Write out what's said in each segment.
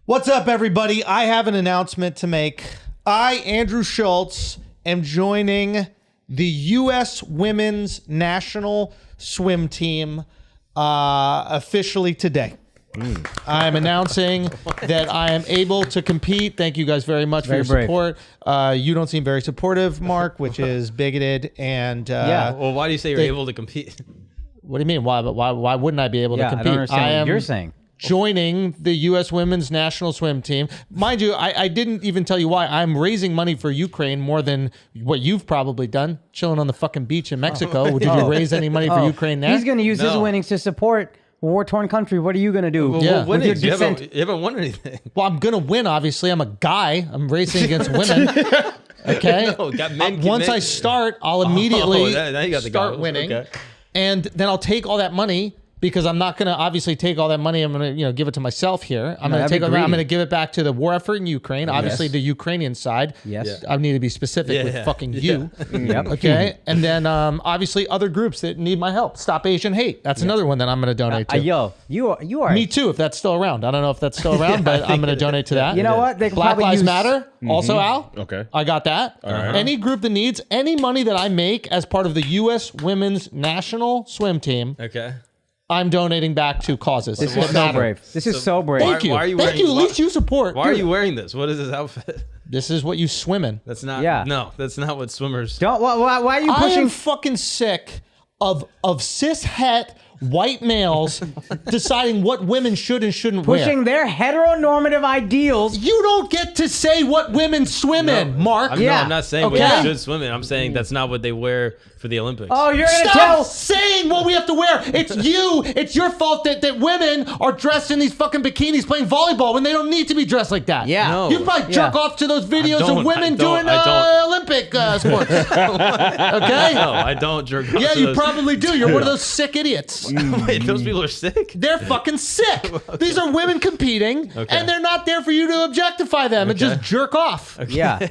What's up, everybody? I have an announcement to make. I, Andrew Schulz, am joining the U.S. Women's National Swim Team officially today. I'm announcing that I am able to compete. Thank you guys very much for your support. You don't seem very supportive, Mark, which is bigoted. And yeah. Well, why do you say you're able to compete? What do you mean? Why wouldn't I be able to compete? I don't understand what you're saying. Joining the U.S. Women's National Swim Team. Mind you, I didn't even tell you why. I'm raising money for Ukraine more than what you've probably done, chilling on the fucking beach in Mexico. Did you raise any money for Ukraine there? He's going to use his winnings to support a war-torn country. What are you going to do? Well, winnings. You haven't won anything. Well, I'm going to win, obviously. I'm a guy. I'm racing against women. Okay? No, once I start, I'll immediately now you got the start winning. Okay. And then I'll take all that money, because I'm not going to obviously take all that money. I'm going to, give it to myself here. I'm going to give it back to the war effort in Ukraine. Obviously, the Ukrainian side. Yes. I need to be specific with fucking you. Yep. Okay. And then obviously other groups that need my help. Stop Asian Hate. That's another one that I'm going to donate to. Yo, you are. Me too, if that's still around. I don't know if that's still around, but I'm going to donate to that. You know what? They Black Lives Matter. Also, Al. Okay. I got that. All right. Any group that needs any money that I make as part of the U.S. Women's National Swim Team. Okay. I'm donating back to causes. This is so brave. This is so brave. Thank you. Why are you Thank you. At least you support. Why are you wearing this? What is this outfit? This is what you swim in. That's not. Yeah. No, that's not what swimmers. Don't. Why are you I pushing? am fucking sick of cis het white males deciding what women should and shouldn't pushing wear. their heteronormative ideals. You don't get to say what women swim in, Mark. No, I'm not saying Okay. women should swim in. I'm saying that's not what they wear for the Olympics. Oh, you're gonna Stop tell. saying what we have to wear. It's you. It's your fault that women are dressed in these fucking bikinis playing volleyball when they don't need to be dressed like that. Yeah. No. You probably jerk off to those videos of women doing Olympic sports. Okay? No, I don't jerk off. Yeah, to you those. probably do. You're one of those sick idiots. Wait, those people are sick? They're fucking sick. These are women competing, and they're not there for you to objectify them and just jerk off. Okay. Yeah.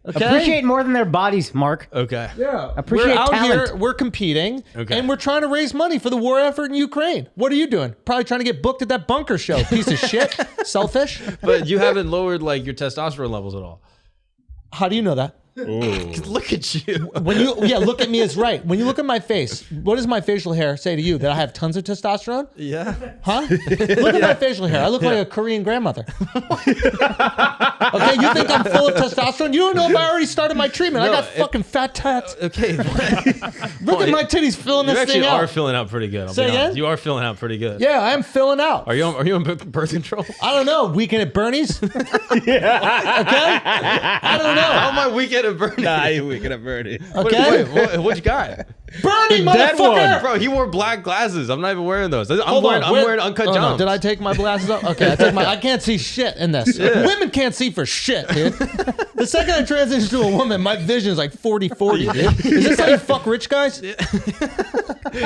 Okay? Appreciate more than their bodies, Mark. Okay. Yeah. Appreciate we're out talent. here, we're competing, Okay. and we're trying to raise money for the war effort in Ukraine. What are you doing? Probably trying to get booked at that bunker show. Piece of shit. Selfish. But you haven't lowered like your testosterone levels at all. How do you know that? Look at you. When you look at me is right. When you look at my face, what does my facial hair say to you? That I have tons of testosterone? Yeah. Huh? Look at my facial hair. I look like a Korean grandmother. Okay, you think I'm full of testosterone? You don't know if I already started my treatment. I got fucking fat tats. Okay. Look at my titties filling You this actually thing out. are filling out pretty good. I'll Say be honest. again? You are filling out pretty good. Yeah, I am filling out. Are you on birth control? I don't know. Weekend at Bernie's? Okay? I don't know. How am I weekend at Bernie? Nah, you weekend at Bernie. Okay? Wait, what you got? Bernie, dead motherfucker! one. Bro, he wore black glasses. I'm not even wearing those. I'm Hold on, wearing uncut oh, no. jumps. Did I take my glasses off? Okay, I can't see shit in this. Women can't see for shit, dude. The second I transition to a woman, my vision is like 40-40, dude. Is this how you fuck rich guys? And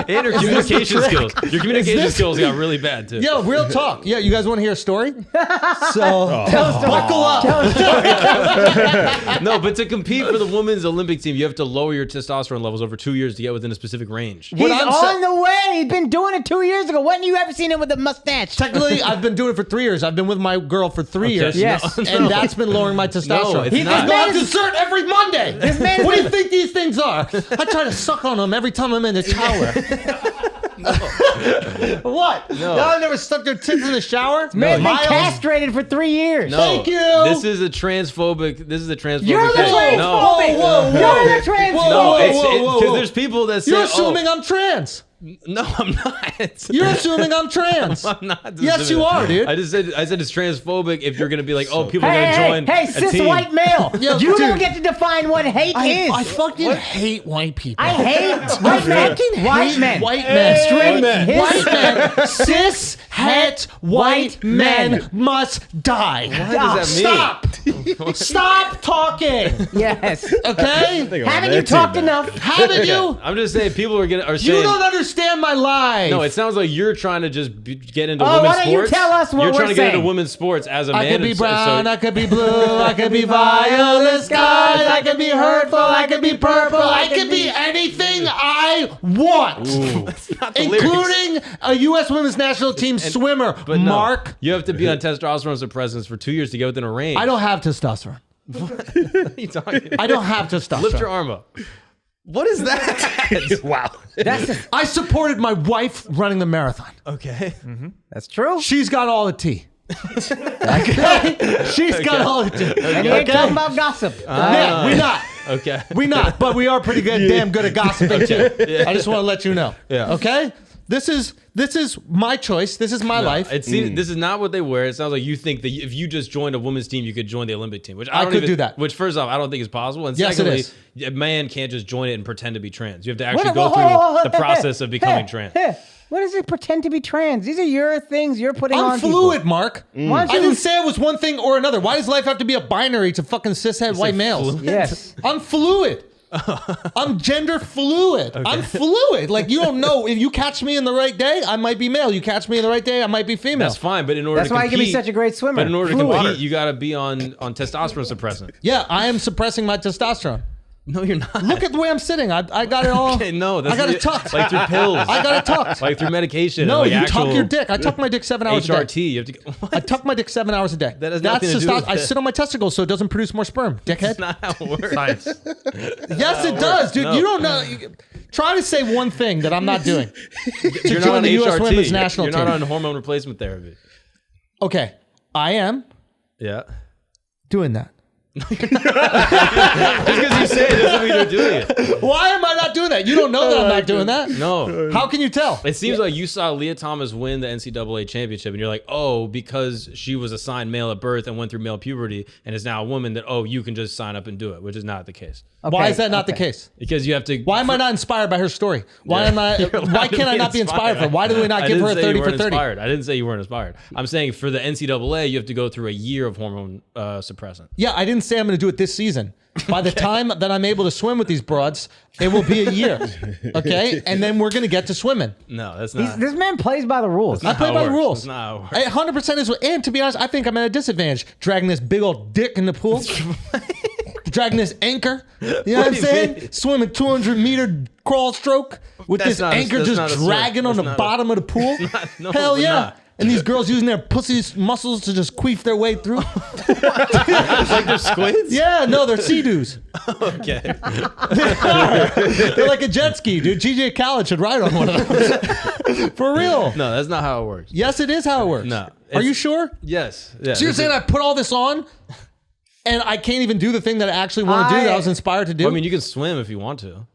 your communication skills. Your communication skills got really bad too. Yo, real talk. Yeah, you guys want to hear a story? So, buckle up. No, but to compete for the women's Olympic team, you have to lower your testosterone levels over 2 years to get within a specific range. He's on the way. He's been doing it 2 years ago. When you ever seen him with a mustache? Technically, I've been doing it for 3 years. I've been with my girl for 3 years. Yes. And that's been lowering my testosterone. it's not. I go out to dessert every Monday. What do you think these things are? I try to suck on them every time I'm in the shower. What? No. Y'all never stuck their tits in the shower? Man, Miles? been castrated for 3 years. No, Thank you. This is a transphobic You're the thing. transphobic. No, You're the transphobic. no, whoa. because there's people that say, You're assuming I'm trans. No, I'm not. You're assuming I'm trans. I'm not. Yes, you are, dude. I said it's transphobic if you're gonna be like, oh, people are gonna join Hey, a cis team. white male. Yo, You don't dude. get to define what hate is. I fucking hate white people. I hate I white men. fucking White hate men. white men. Straight men. White men, cis het white men must die. What does that mean? Stop. Stop talking. Yes. Okay? Haven't you talked enough? Haven't you? I'm just saying, people are saying. You don't understand my life. No, it sounds like you're trying to just get into Oh, women's why don't you sports. tell us what You're we're trying to get into saying? women's sports as a man. I could be and brown, I could be blue, I could be violet skies, I could be hurtful, I could be purple, I could be anything I want. not the lyrics. Including a U.S. women's national team swimmer, But no, Mark. you have to be on testosterone suppressants for 2 years to get within a range. I don't have testosterone. What are you talking about? I don't have testosterone. Lift your arm up. What is that? Wow. I supported my wife running the marathon. Okay. That's true. She's got all the tea. Okay? She's got all the tea. And you ain't talking about gossip. Yeah, we're not. Okay. We not, but we are pretty good, damn good at gossiping too. Yeah. I just want to let you know. Yeah. Okay? This is my choice. This is my life. It seems this is not what they wear. It sounds like you think that if you just joined a women's team, you could join the Olympic team. Which I could do that. Which, first off, I don't think is possible. And Yes, it secondly, is. a man can't just join it and pretend to be trans. You have to actually What- go whoa, through the process of becoming trans. What does it pretend to be trans? These are your things you're putting on I'm people. fluid, Mark. Why I don't you- didn't say it was one thing or another. Why does life have to be a binary to fucking cishet white males? Yes. I'm fluid. I'm gender fluid. I'm fluid. Like, you don't know. If you catch me in the right day, I might be male. You catch me in the right day, I might be female. That's fine, but in order That's to why compete, you can be such a great swimmer. But in order to Fluid. compete, you got to be on testosterone suppressant. Yeah, I am suppressing my testosterone. No, you're not. Look at the way I'm sitting. I got it all. Okay, no, that's I got it tucked. Like through pills. I got it tucked. Like through medication. No, and like you actual tuck your dick. I tuck my dick 7 hours a day. HRT. You have to. What? I tuck my dick 7 hours a day. That has nothing to do with I it. sit on my testicles so it doesn't produce more sperm, dickhead. That's not how it works. Science. Yes, it does, dude. No. You don't know. Try to say one thing that I'm not doing. You're not join on the US HRT. women's national You're team. not on hormone replacement therapy. Okay, I am Yeah. doing that. Just because you say it doesn't mean you're doing it. Why am I not doing that? You don't know that I'm not doing that. No. How can you tell? It seems like you saw Leah Thomas win the NCAA championship, and you're like, oh, because she was assigned male at birth and went through male puberty and is now a woman, that, oh, you can just sign up and do it, which is not the case. Why is that not the case? Because you have to. Why am I not inspired by her story? Why can't I not be inspired by her? Why do we not give her a 30 for 30? I didn't say you weren't inspired. I'm saying for the NCAA, you have to go through a year of hormone suppressant. Yeah, I didn't say I'm going to do it this season. By the time that I'm able to swim with these broads, it will be a year. Okay? And then we're going to get to swimming. No, that's not. This man plays by the rules. I play by the rules. That's not how it works. 100% is, and to be honest, I think I'm at a disadvantage dragging this big old dick in the pool, dragging this anchor. You know what I'm do you saying? mean? Swimming 200-meter crawl stroke with That's this not a- anchor that's just not a swim. dragging on That's the not a- bottom of the pool. no, Hell we're yeah. not. And these girls using their pussies muscles to just queef their way through. Like they're squids? Yeah, no, they're sea-doos. Okay. They're like a jet ski, dude. GJ Khaled should ride on one of those. For real. No, that's not how it works. Yes, it is how it works. No. Are It's- you sure? Yes. Yeah, So you're this saying is- I put all this on and I can't even do the thing that I actually want to do that I was inspired to do? I mean, you can swim if you want to.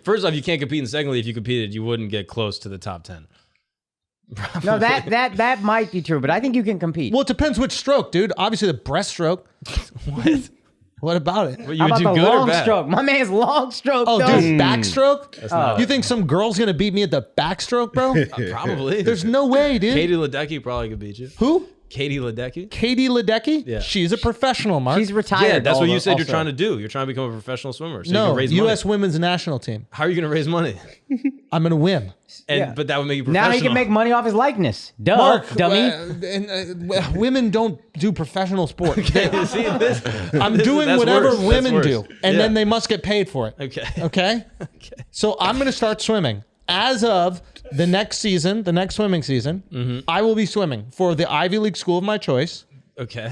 First off, you can't compete, and secondly, if you competed, you wouldn't get close to the top 10. No, that might be true, but I think you can compete. Well, it depends which stroke, dude. Obviously, the breaststroke. What? What about it? What, you How would about do the good or long bad? stroke? My man's long stroke. Oh, though. dude, backstroke? not You think some girl's going to beat me at the backstroke, bro? Probably. There's no way, dude. Katie Ledecky probably could beat you. Who? Katie Ledecky? Katie Ledecky? Yeah. She's a professional, Mark. She's retired. Yeah, that's what you said also. you're trying to do. You're trying to become a professional swimmer. So you No, can raise U.S. money. women's national team. How are you going to raise money? I'm going to win. But that would make you professional. Now he can make money off his likeness. Duh, Mark, dummy. Women don't do professional sport. See, this, I'm this- doing that's whatever worse. That's women worse. do, and Yeah. then they must get paid for it. Okay. Okay? So I'm going to start swimming. As of the next season, the next swimming season, I will be swimming for the Ivy League school of my choice. Okay.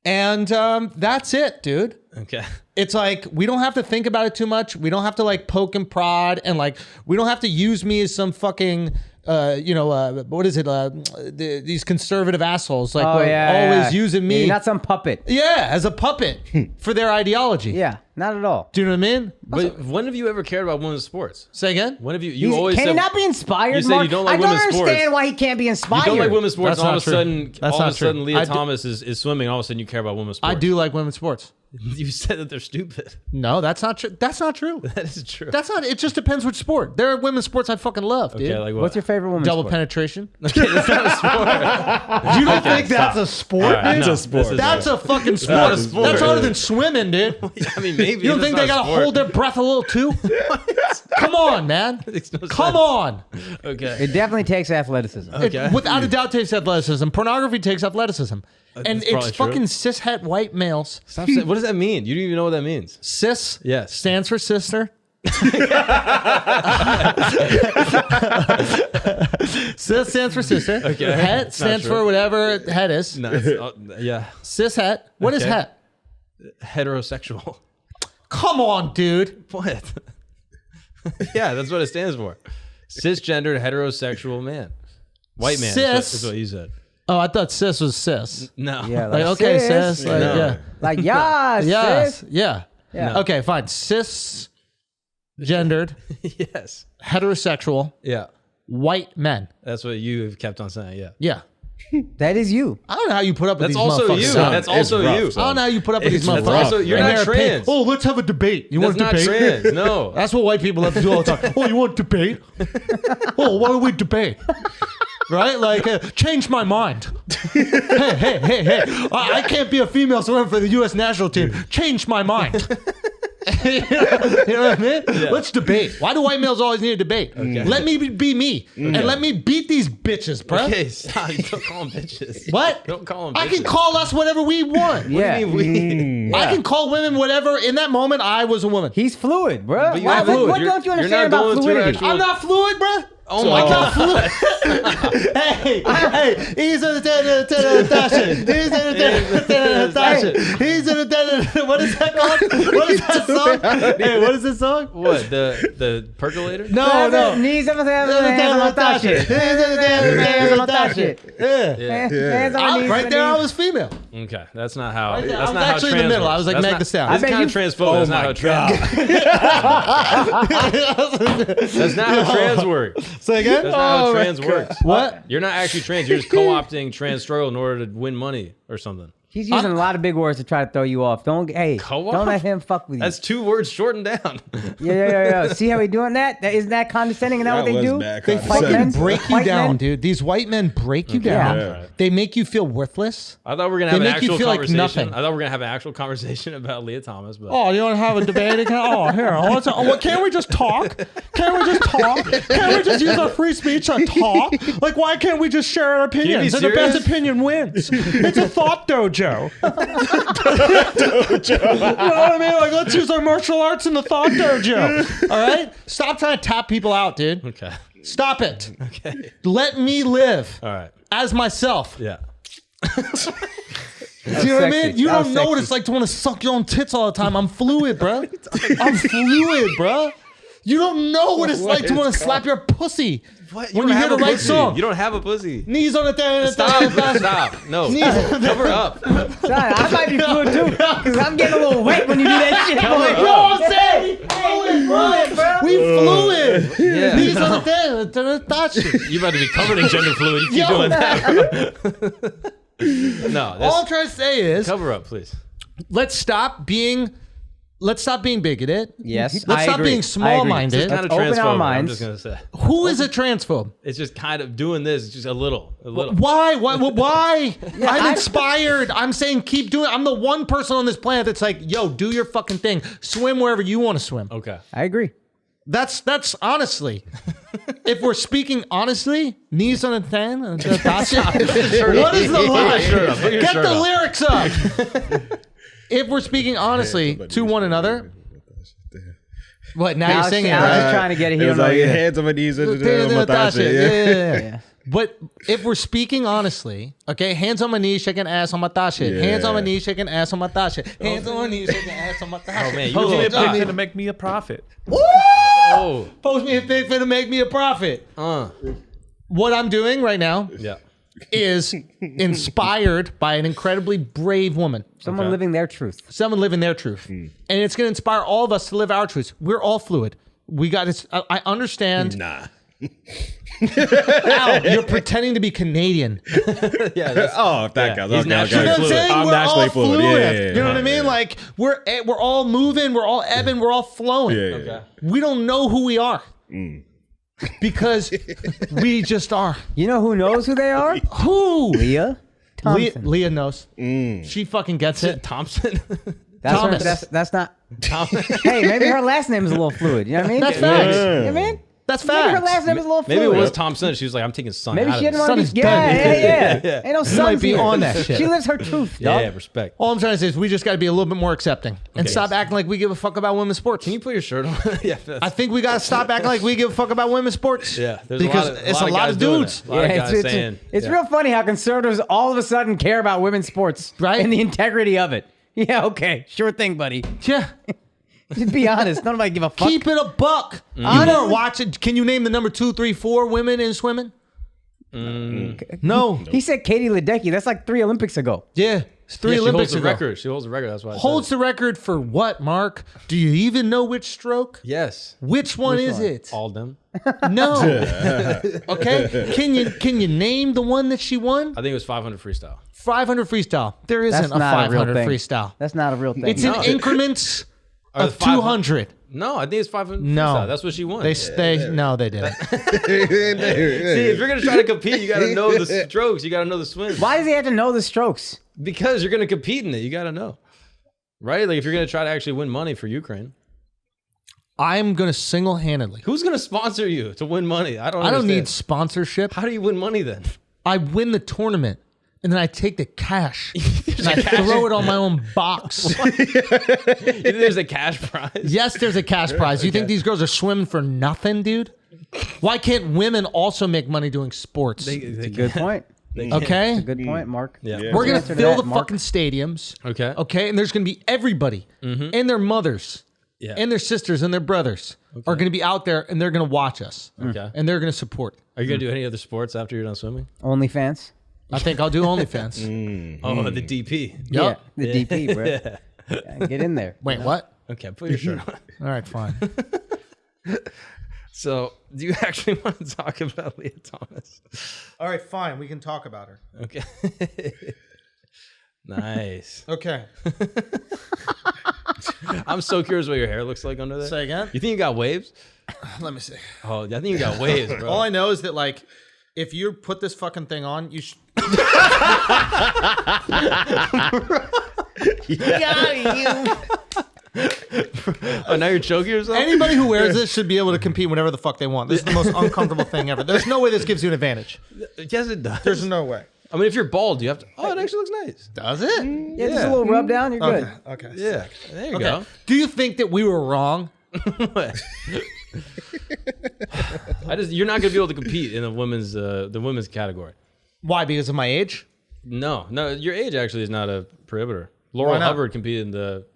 And that's it, dude. Okay. It's like, we don't have to think about it too much. We don't have to like poke and prod, and like, we don't have to use me as some fucking, what is it? These conservative assholes, like, Oh, yeah, always yeah. using me. Yeah, you're not some puppet. Yeah, as a puppet for their ideology. Yeah. Not at all. Do you know what I mean? But when have you ever cared about women's sports? Say again? When have you always can said, he not be inspired, you said Mark? you don't like I don't women's understand sports. why he can't be inspired. You don't like women's sports, That's and all not of a true. sudden, That's all not of a sudden, true. Leah Thomas is swimming. All of a sudden, you care about women's sports. I do like women's sports. You said that they're stupid. No, that's not true. That's not true. That is true. That's not. It just depends which sport. There are women's sports I fucking love, dude. okay, like what? What's your favorite woman's Double sport? penetration. Okay, that's not a sport. You don't think that's a sport, All right, dude? no, a sport. this is That's a fucking sport. not a sport. That's harder than swimming, dude. I mean, maybe. You don't it's think not they a gotta sport. hold their breath a little too? Come on, man. Makes no Come sense. on. Okay. It definitely takes athleticism. Okay. It, without a doubt, takes athleticism. Pornography takes athleticism. And That's probably it's true. fucking cishet white males. Stop saying, what does that mean? You don't even know what that means. Cis Yes. stands for sister. Cis stands for sister. Okay. Het Not stands true. for whatever het is. No, yeah. Cis het. What is Okay. het? Heterosexual. Come on, dude. What? Yeah, that's what it stands for. Cisgendered heterosexual man. White man. Cis. Is what you said. Oh, I thought cis was cis. No. Yeah, Like, okay, cis. Like, No. yeah. Like, yes, Yes. sis. Yeah. Yeah. No. Okay, fine. Cis gendered, Yes. heterosexual, Yeah. white men. That's what you have kept on saying. Yeah. Yeah. That is you. I don't know how you put up with That's these also motherfuckers. you. son. That's also rough, you. son. I don't know how you put up with these That's motherfuckers. also- you're And not they're trans. Oh, let's have a debate. You That's want to not debate? trans. No. That's what white people have to do all the time. Oh, you want to debate? Oh, why don't we debate? Right? Like, change my mind. Hey. I can't be a female swimmer for the U.S. national team. Change my mind. You know what I mean? Yeah. Let's debate. Why do white males always need a debate? Let me be me. And let me beat these bitches, bro. Okay, stop. You don't call them bitches. What? Don't call them bitches. I can call us whatever we want. Yeah. What do you mean we? I can call women whatever. In that moment, I was a woman. He's fluid, bro. But you What, haven't- what you're- don't you you're understand not about going through fluidity? actual- I'm not fluid, bro. Oh my God. Hey, he's in the what is that called? What is that song? Hey, what is this song? What? The percolator? No. Knees on my hands on my thigh shit. Hands on my thigh shit. Yeah. Hands on my knees. Right there, I was female. Okay, that's not how. Right there. That's I was not how actually in the trans middle. I works. was like, That's Meg not- the Stallion. This is I bet kind of you- transphobic. That's not how trans. That's not how trans works. Say again? That's not how trans works. What? You're not actually trans. You're just co-opting trans struggle in order to win money or something. He's using a lot of big words to try to throw you off. Don't Co-op? don't let him fuck with you. That's 2 words shortened down. Yeah. See how he doing that? Isn't that condescending? Isn't that what they was do? bad They condescending. fucking men? break you White down, men? dude. These white men break you down. Yeah. They make you feel worthless. I thought we were gonna They have an make you actual feel like conversation. nothing. I thought we were gonna have an actual conversation about Leah Thomas, but Oh, you want to have a debate? Can't we just talk? Can't we just talk? Can't we just use our free speech to talk? Like, why can't we just share our opinions? And the best serious? opinion wins. It's a thought dojo. You know what I mean? Like, let's use our martial arts in the thought dojo. All right? Stop trying to tap people out, dude. okay, Stop it. okay, Let me live all right, as myself. yeah. Do you know what I mean? sexy. You That don't was know what sexy. it's like to want to suck your own tits all the time. I'm fluid, bro. I'm fluid, bro. You don't know what it's like to want to slap your pussy What? when you hear the right song. You don't have a pussy. Knees on the thing. Stop. No. Cover up. Son, I might be fluid too, because I'm getting a little wet when you do that shit. Cover boy. up. You know what I'm saying? Fluid, bro. We fluid. Yeah. Knees on the thing. That shit. You about to be covered in gender fluid. You keep Yo. doing that. No. All I'm That's, trying to say is, cover up, please. let's stop being bigoted. Yes, Let's I stop agree. being I agree. small-minded. It's kind of Open our transphobic. I'm minds. just gonna say Who is a transphobe? it's just kind of doing this. Just a little. Why? Why? I'm I- inspired. I'm saying keep doing. I'm the one person on this planet that's like, yo, do your fucking thing. Swim wherever you want to swim. Okay. I agree. That's honestly. If we're speaking honestly, knees on a thing. What is the line? shirt up. Put your Get shirt the up. lyrics up. If we're speaking honestly to one another, what? Now you're singing, Alex right? is trying to get a It heel was on like you. hands on my knees and Yeah. Yeah. But if we're speaking honestly, okay, hands on my knees, shaking ass on my thigh shit. Hands on my knees, shaking ass on my thigh shit. Hands on my knees, shaking ass on my thigh shit. man, you Post little me a dog. pic to make me a profit. Oh. Post me a pic finna make me a profit. What I'm doing right now Yeah. is inspired by an incredibly brave woman. Someone living their truth. Someone living their truth. And it's going to inspire all of us to live our truths. We're all fluid. We got this. I understand. Nah. Al, you're pretending to be Canadian. Yeah. That's, Oh, if that Yeah, goes. he's Okay, naturally You know okay. what I'm saying? I'm We're naturally all fluid. fluid. Yeah. You know what I mean? Yeah. Like we're all moving, we're all ebbing, we're all flowing. Yeah. okay. We don't know who we are because we just are. You know who knows who they are? Who? Leah Thompson. Leah knows. She fucking gets it. Thompson. That's her, Thomas. that's not. Hey, maybe her last name is a little fluid. You know what I mean? That's facts. You know what I mean? That's Maybe her facts. last name is a little Maybe fluid. it was Thompson. She was like, I'm taking son Maybe out she of didn't this. want to Son be. is Yeah. Yeah. Ain't no You son might be here. on that shit. She lives her truth, dog. Yeah, respect. All I'm trying to say is we just got to be a little bit more accepting and stop acting like we give a fuck about women's sports. Can you put your shirt on? Yeah. I think we got to stop acting like we give a fuck about women's sports. Yeah. There's because a lot of, it's a lot guys of doing dudes. it. A lot of Yeah, guys saying. it's yeah. real funny how conservatives all of a sudden care about women's sports, Right? And the integrity of it. Yeah, okay, sure thing, buddy. Yeah. Just be honest. Nobody give a fuck. Keep it a buck. You weren't watching. Can you name the number 2, 3, 4 women in swimming? No. He said Katie Ledecky. That's like 3 Olympics ago. Yeah. It's 3 Yeah, she Olympics holds the ago. record. She holds the record. That's why. I said Holds it. the record for what, Mark? Do you even know which stroke? Yes. Which one is one? it? All them. No. Okay. Can you name the one that she won? I think it was 500 freestyle. 500 freestyle. There isn't That's a not a real 500 thing. freestyle. That's not a real thing. It's in increments Or of the 500 200. No, I think it's 500 No. freestyle. That's what she won. No, they didn't. See, if you're gonna try to compete, you gotta know the strokes. You gotta know the swims. Why does he have to know the strokes? Because you're gonna compete in it. You gotta know, right? Like if you're gonna try to actually win money for Ukraine, I'm gonna single-handedly. who's gonna sponsor you to win money? I don't. I don't need understand. sponsorship. How do you win money then? I win the tournament, and then I take the cash and I throw it on my own box. You think there's a cash prize? Yes, there's a cash prize. You think these girls are swimming for nothing, dude? Why can't women also make money doing sports? Good point. Okay? Good point, Mark. Yeah. We're going to Answer to fill that, the Mark. fucking stadiums. Okay. Okay? And there's going to be everybody and their mothers Yeah. and their sisters and their brothers are going to be out there and they're going to watch us. Okay. And they're going to support. Are you gonna do any other sports after you're done swimming? OnlyFans. I think I'll do OnlyFans. Oh, the DP. Yup. Yeah, the DP, bro. Yeah, get in there. Wait, what? Okay, put your shirt on. All right, fine. So, do you actually want to talk about Leah Thomas? All right, fine. We can talk about her. Okay. Nice. Okay. I'm so curious what your hair looks like under there. Say again? You think you got waves? Let me see. Oh, I think you got waves, bro. All I know is that, like, if you put this fucking thing on, you should. Oh, now you're choking yourself? Anybody who wears this should be able to compete whenever the fuck they want. This is the most uncomfortable thing ever. There's no way this gives you an advantage. Yes, it does. There's no way. I mean, if you're bald, you have to. Oh, it actually looks nice. Does it? Yeah, just a little rub down. You're good. Okay. Yeah. There you Okay. go. Do you think that we were wrong? You're not gonna be able to compete in the women's category. Why? Because of my age? No, your age actually is not a prohibitor. Laurel Why not? Hubbard competed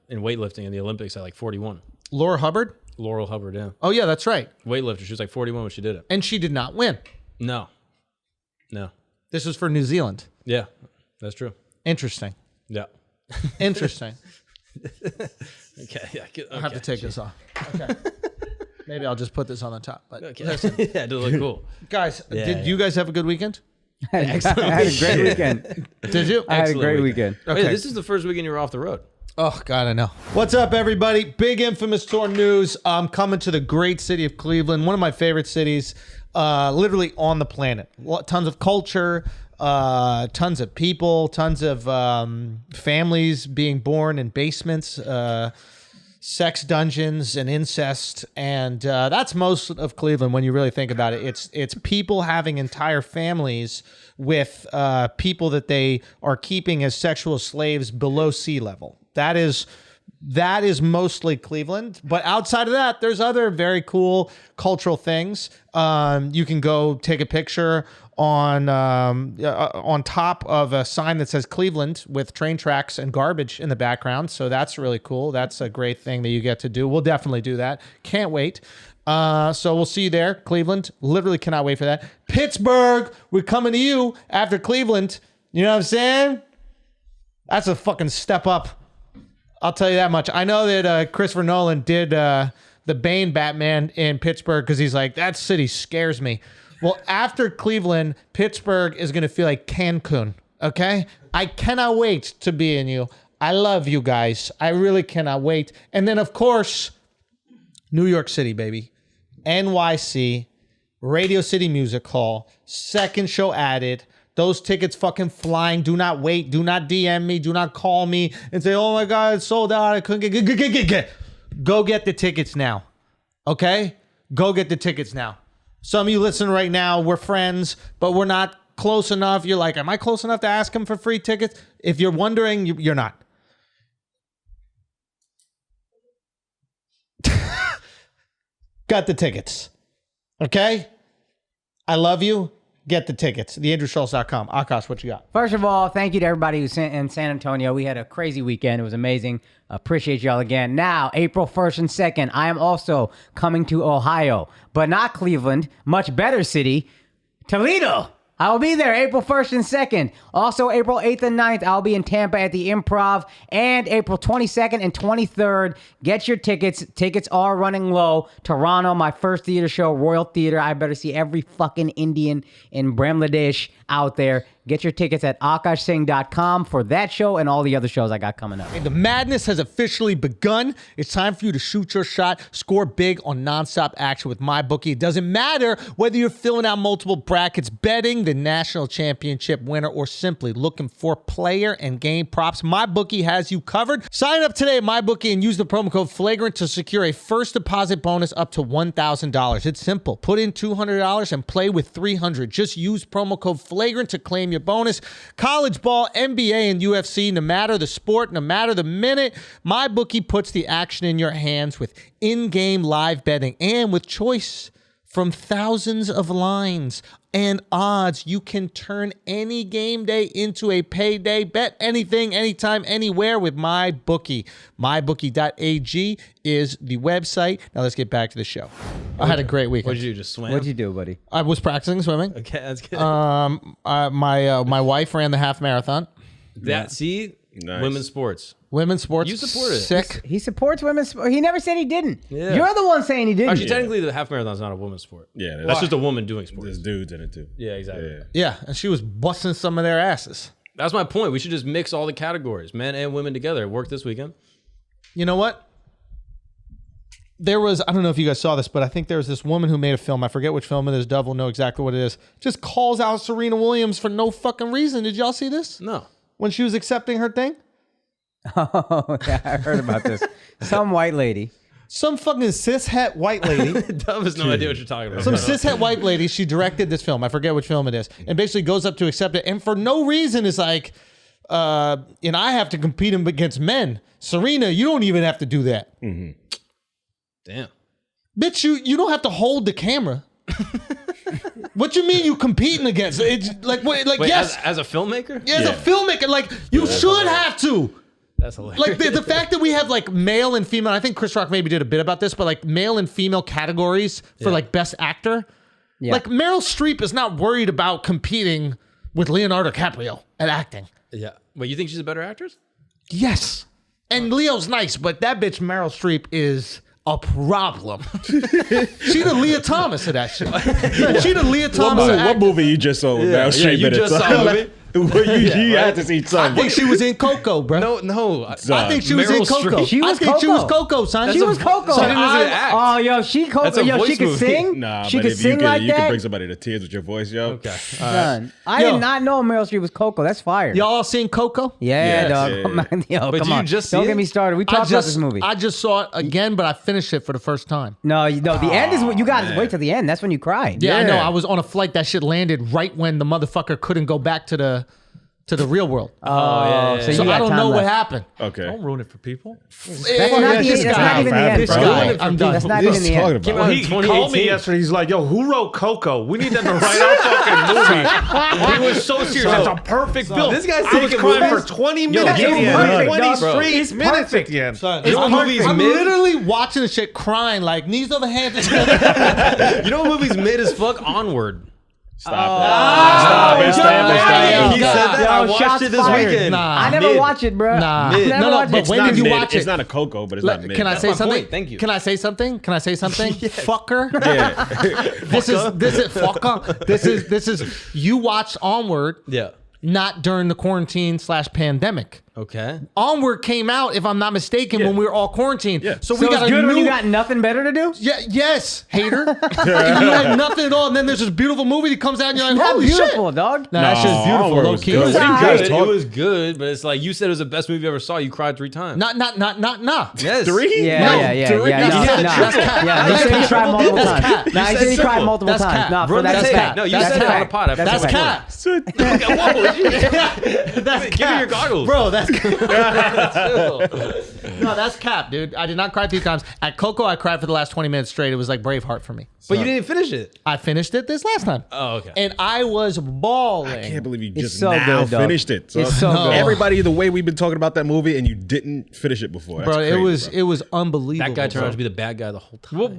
in weightlifting in the Olympics at like 41. Laura Hubbard? Laurel Hubbard, yeah, Oh, yeah, that's right. weightlifter. She was like 41 when she did it. And she did not win. No. This was for New Zealand. Yeah, that's true. Interesting. Yeah. Interesting. Okay. Yeah. I have to take this off. Okay. Maybe I'll just put this on the top. But Okay. listen, Yeah, it does look cool. guys, Yeah, did you guys have a good weekend? I had a great weekend. Did you? I had a Excellent great weekend. weekend. Okay. Wait, this is the first weekend you were off the road. Oh, God, I know. What's up, everybody? Big Infamous Tour news. I'm coming to the great city of Cleveland, one of my favorite cities, literally on the planet. Tons of culture, tons of people, tons of families being born in basements, sex dungeons and incest, and that's most of Cleveland when you really think about it. It's people having entire families with people that they are keeping as sexual slaves below sea level. That is mostly Cleveland, but outside of that, there's other very cool cultural things. You can go take a picture on top of a sign that says Cleveland with train tracks and garbage in the background. So that's really cool. That's a great thing that you get to do. We'll definitely do that. Can't wait. So we'll see you there. Cleveland, literally cannot wait for that. Pittsburgh, we're coming to you after Cleveland. You know what I'm saying? That's a fucking step up. I'll tell you that much. I know that Christopher Nolan did the Bane Batman in Pittsburgh because he's like, that city scares me. Well, after Cleveland, Pittsburgh is going to feel like Cancun, okay? I cannot wait to be in you. I love you guys. I really cannot wait. And then, of course, New York City, baby. NYC, Radio City Music Hall, second show added. Those tickets fucking flying. Do not wait. Do not DM me. Do not call me and say, oh my God, it's sold out. I couldn't get. Go get the tickets now. Okay? Go get the tickets now. Some of you listen right now, we're friends, but we're not close enough. You're like, am I close enough to ask him for free tickets? If you're wondering, you're not. Got the tickets. Okay? I love you. Get the tickets. TheAndrewSchultz.com. Akaash, what you got? First of all, thank you to everybody who's in San Antonio. We had a crazy weekend. It was amazing. Appreciate y'all again. Now, April 1st and 2nd, I am also coming to Ohio, but not Cleveland. Much better city, Toledo. I will be there April 1st and 2nd. Also, April 8th and 9th, I'll be in Tampa at the Improv. And April 22nd and 23rd, get your tickets. Tickets are running low. Toronto, my first theater show, Royal Theater. I better see every fucking Indian in Bangladesh out there. Get your tickets at AkashSingh.com for that show and all the other shows I got coming up. The madness has officially begun. It's time for you to shoot your shot, score big on nonstop action with MyBookie. It doesn't matter whether you're filling out multiple brackets, betting the national championship winner, or simply looking for player and game props. MyBookie has you covered. Sign up today at MyBookie and use the promo code Flagrant to secure a first deposit bonus up to $1,000. It's simple. Put in $200 and play with $300. Just use promo code Flagrant to claim your bonus. College ball, NBA, and UFC, no matter the sport, no matter the minute, MyBookie puts the action in your hands with in-game live betting and with choice from thousands of lines and odds. You can turn any game day into a payday. Bet anything, anytime, anywhere with MyBookie. MyBookie.ag is the website. Now let's get back to the show. I had a great weekend. What did you do? Just swim? What'd you do, buddy? I was practicing swimming. Okay, that's good. My wife ran the half marathon. See? Nice. Women's sports. Women's sports. You support it. Sick. He supports women's sport. He never said he didn't. Yeah. You're the one saying he didn't. Actually, technically, the half marathon is not a woman's sport. Yeah, That's just a woman doing sports. There's dudes in it too. Yeah, exactly. Yeah. Yeah, and she was busting some of their asses. That's my point. We should just mix all the categories, men and women together. It worked this weekend. You know what? There was, I don't know if you guys saw this, but I think there was this woman who made a film. I forget which film it is. Dove will know exactly what it is. Just calls out Serena Williams for no fucking reason. Did y'all see this? No. When she was accepting her thing? Oh, yeah, I heard about this. Some white lady. Some fucking cishet white lady. Dove has no idea what you're talking about. Some cishet white lady. She directed this film. I forget which film it is. And basically goes up to accept it. And for no reason is like, I have to compete against men. Serena, you don't even have to do that. Mm-hmm. Damn. Bitch, you don't have to hold the camera. What you mean you competing against? It's like, wait, Wait, yes. as a filmmaker? Yeah, as a filmmaker, like you should have to. That's hilarious. Like the fact that we have like male and female, I think Chris Rock maybe did a bit about this, but like male and female categories for like best actor. Yeah. Like Meryl Streep is not worried about competing with Leonardo DiCaprio at acting. Yeah. Wait, you think she's a better actress? Yes. And Leo's nice, but that bitch Meryl Streep is a problem. She the Leah Thomas of that shit. She the Leah Thomas of What movie you just saw with Meryl Streep you in it? just saw a movie? You had to see I something. think she was in Coco, bro. No. I think she was in Meryl Coco. Streep. She was I think she was Coco. Coco, son. She was Coco. So she doesn't even act. Oh, yo, she Coco. That's a Yo, voice she could movie. sing. Nah, she but could if sing you like could that. bring somebody to tears with your voice, yo. Okay. Son, I Yo. did not know Meryl Streep was Coco. That's fire. Y'all seen Coco? Yeah, Yes, dog. yeah, Come on, yo, But come you on. just see Don't it? get me started. We talked about this movie. I just saw it again, but I finished it for the first time. No, the end is what you got to wait till the end. That's when you cry. Yeah, I know. Yeah. I was on a flight that shit landed right when the motherfucker couldn't go back to to the real world. yeah. So, So you I got don't time know what left. happened. Okay. Don't ruin it for people. That's not This that's guy. not even the end. This bro. guy. I'm done. That's not What even are the you talking end. about? Well, He called me 2018. yesterday. He's like, "Yo, who wrote Coco? We need them to write our fucking movie." He was so serious. It's a perfect film. this guy's I was taking crying movies. for 20 Yo, minutes. give at him the end. perfect, 20 dog. straight It's minutes at perfect. the end. Son, You know what movie's I'm mid? literally watching this shit crying like knees over hands. You know what movie's mid as fuck? Onward. Stop it. Stop it. He God. said that. I Yo, watched shots it this fired. weekend. Nah. I never Mid. watch it, bro. Nah. Never No, watch but it. when did you watch it? It's not a Coco, but it's not mid. Can I say my something? point. Thank you. Can I say something? Can I say something? Fucker. Yeah. This is fucker. This is you watched Onward Yeah. not during the quarantine / pandemic. Okay. Onward came out, if I'm not mistaken, when we were all quarantined. Yeah. So So we it's got a good new. when you got nothing better to do? Yeah, yes, hater. You had nothing at all, and then there's this beautiful movie that comes out, and you're like, Not holy beautiful, shit. dog. No, that shit's beautiful, Onward low was key. good. was What are you alright. guys It talking? was good, but it's like you said it was the best movie you ever saw. You cried 3 times. Nah. Yes. 3? Yeah, No, yeah. three- No, you said no. that's cat. Yeah, he That's said he cat. cried multiple That's times. cat. Nah, he You said he said cried simple. multiple That's times. cat. Nah, Bro, that's that's cat. cat. No, you That's said it cat. on the pod. That's That's cat. cat. That's Give me your goggles. Bro, that's Chill. no, that's cap, dude. I did not cry 3 times. At Coco, I cried for the last 20 minutes straight. It was like Braveheart for me. But you didn't finish it. I finished it this last time. Oh, okay. And I was bawling. I can't believe you It's just so now good, dog. finished it. It's so good. Everybody, the way we've been talking about that movie, and you didn't finish it before. That's Bro, crazy, it was unbelievable. That guy turned bro. out to be the bad guy the whole time.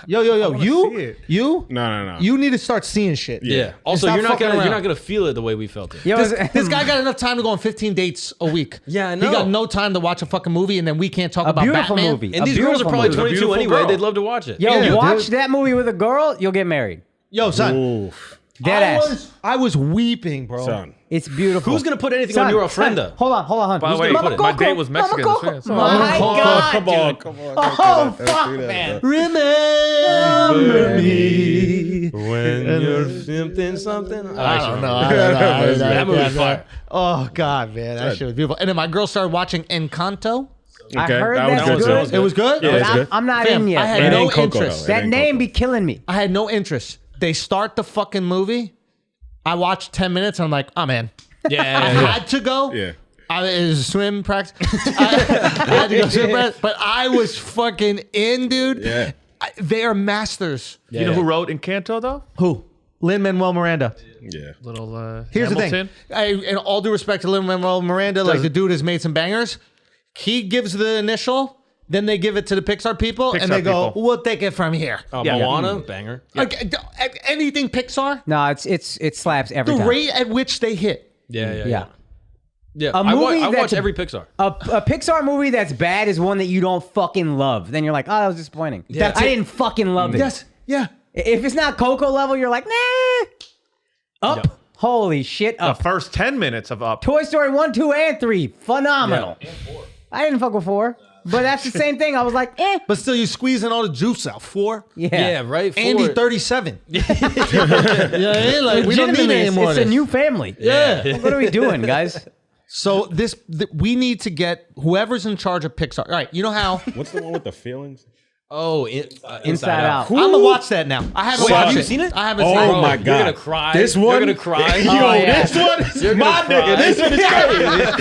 Yo, see you it. No. you need to start seeing shit. Yeah. Also, Stop you're not fucking gonna around. you're not gonna feel it the way we felt it. Yo, This guy got enough time to go on 15 dates a week. Yeah, I He know. got no time to watch a fucking movie, and then we can't talk a about beautiful Batman. movie. And A these girls are beautiful probably movie. 22 beautiful anyway. girl. They'd love to watch it. Yo, Yeah, watch dude. that movie with a girl, you'll get married. Yo, son, Oof. Dead ass. I was weeping, bro. Son. It's beautiful. Who's gonna put anything on your ofrenda? Hold on. By the Who's way, gonna- my Mama date Coco, was Mama Mexican. Coco. So- My God, Come dude. on. Come on. Oh, fuck, man. Remember me. When you're something. I don't know. That movie's fire. Oh God, man, that shit was beautiful. And then my girl started watching Encanto. I Okay, heard that was that's good, good. too. It was good. Yeah, But it's good. I'm not Fam, in yet. I had It no ain't Coco, interest. though. It That ain't name Coco. be killing me. I had no interest. They start the fucking movie. I watched 10 minutes. And I'm like, oh man, I had to go. Yeah. It was swim practice. I had to go swim practice, but I was fucking in, dude. Yeah. They are masters. You know who wrote Encanto though? Who? Lin-Manuel Miranda. Yeah. Little Here's Hamilton. the thing. In all due respect to Lin-Manuel Miranda, like the dude has made some bangers. He gives the initial, then they give it to the Pixar people, and Pixar they go, people. we'll take it from here. Oh, Yeah. Moana, banger. Like, anything Pixar, No, it slaps every the time. rate at which they hit. Yeah. Yeah. A I movie watch that's- every Pixar. A Pixar movie that's bad is one that you don't fucking love. Then you're like, oh, that was disappointing. That's I it. didn't fucking love it. Yes. Yeah. If it's not Coco level, you're like, nah. Up. Yep. Holy shit, The up. first 10 minutes of Up. Toy Story 1, 2, and 3. Phenomenal. Yeah. I didn't fuck with 4. But that's the same thing. I was like, eh. But still, you squeezing all the juice out. 4. Yeah, right. Andy, Forward. 37. yeah, like, we don't need Legitimately, any more of it's a this. new family. Yeah. What are we doing, guys? So we need to get whoever's in charge of Pixar. All right, you know how? What's the one with the feelings? Oh, Inside Out. I'm gonna watch that now. I haven't Wait, watched have you it. seen it? I haven't Oh seen it. my You're God. gonna cry. This You're one? gonna cry. Yo, yeah. this one is You're my gonna cry. nigga. This one is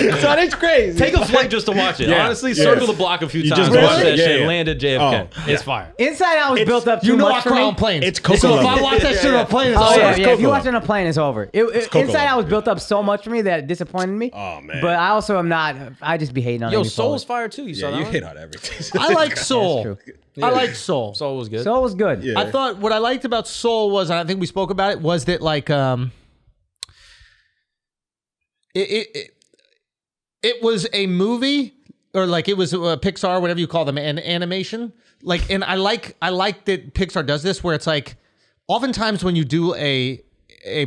crazy. Son, it's crazy. Take a flight just to watch it. Yeah. Honestly, Yeah. circle the block a few You times. just Watch watch that it? shit. Yeah. Land at JFK. Oh, It's fire. Inside Out was built up too You know much I for cry me. on planes. It's Coco So if I level. watch that shit on a plane, it's Oh, over. yeah, it's yeah. If you Coco watch it on a plane, it's over. Coco Inside Out level. was built up so much for me that it disappointed me. Oh, man. But I also am not. I just be hating on Yo, Amy Soul's Poehler. fire too. You saw Yeah, that you one? hit on everything. I like Soul. true. I like Soul. Soul was good. Soul was good. Yeah. I thought what I liked about Soul was, and I think we spoke about it, was that like it was a movie, or like it was a Pixar, whatever you call them, an animation. Like, and I like that Pixar does this, where it's like, oftentimes when you do a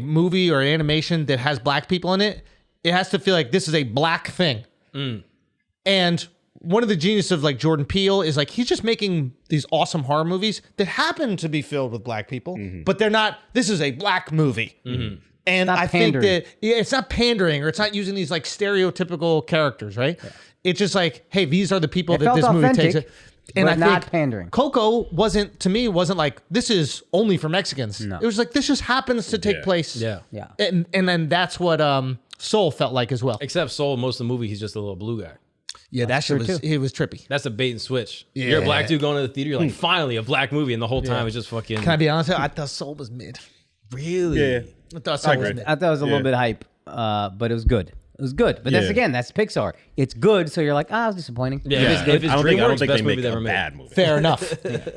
movie or an animation that has black people in it, it has to feel like this is a black thing. And one of the genius of like Jordan Peele is like, he's just making these awesome horror movies that happen to be filled with black people, but they're not, this is a black movie. And not I think pandering. that, it's not pandering, or it's not using these like stereotypical characters, right? It's just like, hey, these are the people It that felt this movie authentic, takes. And but I not think pandering. Coco wasn't like, this is only for Mexicans. No. It was like, this just happens to take Yeah. place. Yeah. Yeah. And then that's what Soul felt like as well. Except Soul, most of the movie, he's just a little blue guy. Yeah, that shit was it was trippy. That's a bait and switch. You're a black dude going to the theater. You're like, finally, a black movie, and the whole time it's just fucking. Can I be honest? I thought Soul was mid. Really? Yeah. I thought Soul was mid. I thought it was a little bit hype, but it was good. It was good. But that's Pixar. It's good, so you're like, it was disappointing. Yeah. It was good. If it's I don't DreamWorks, think best they movie make they ever a made. bad movie. Fair enough.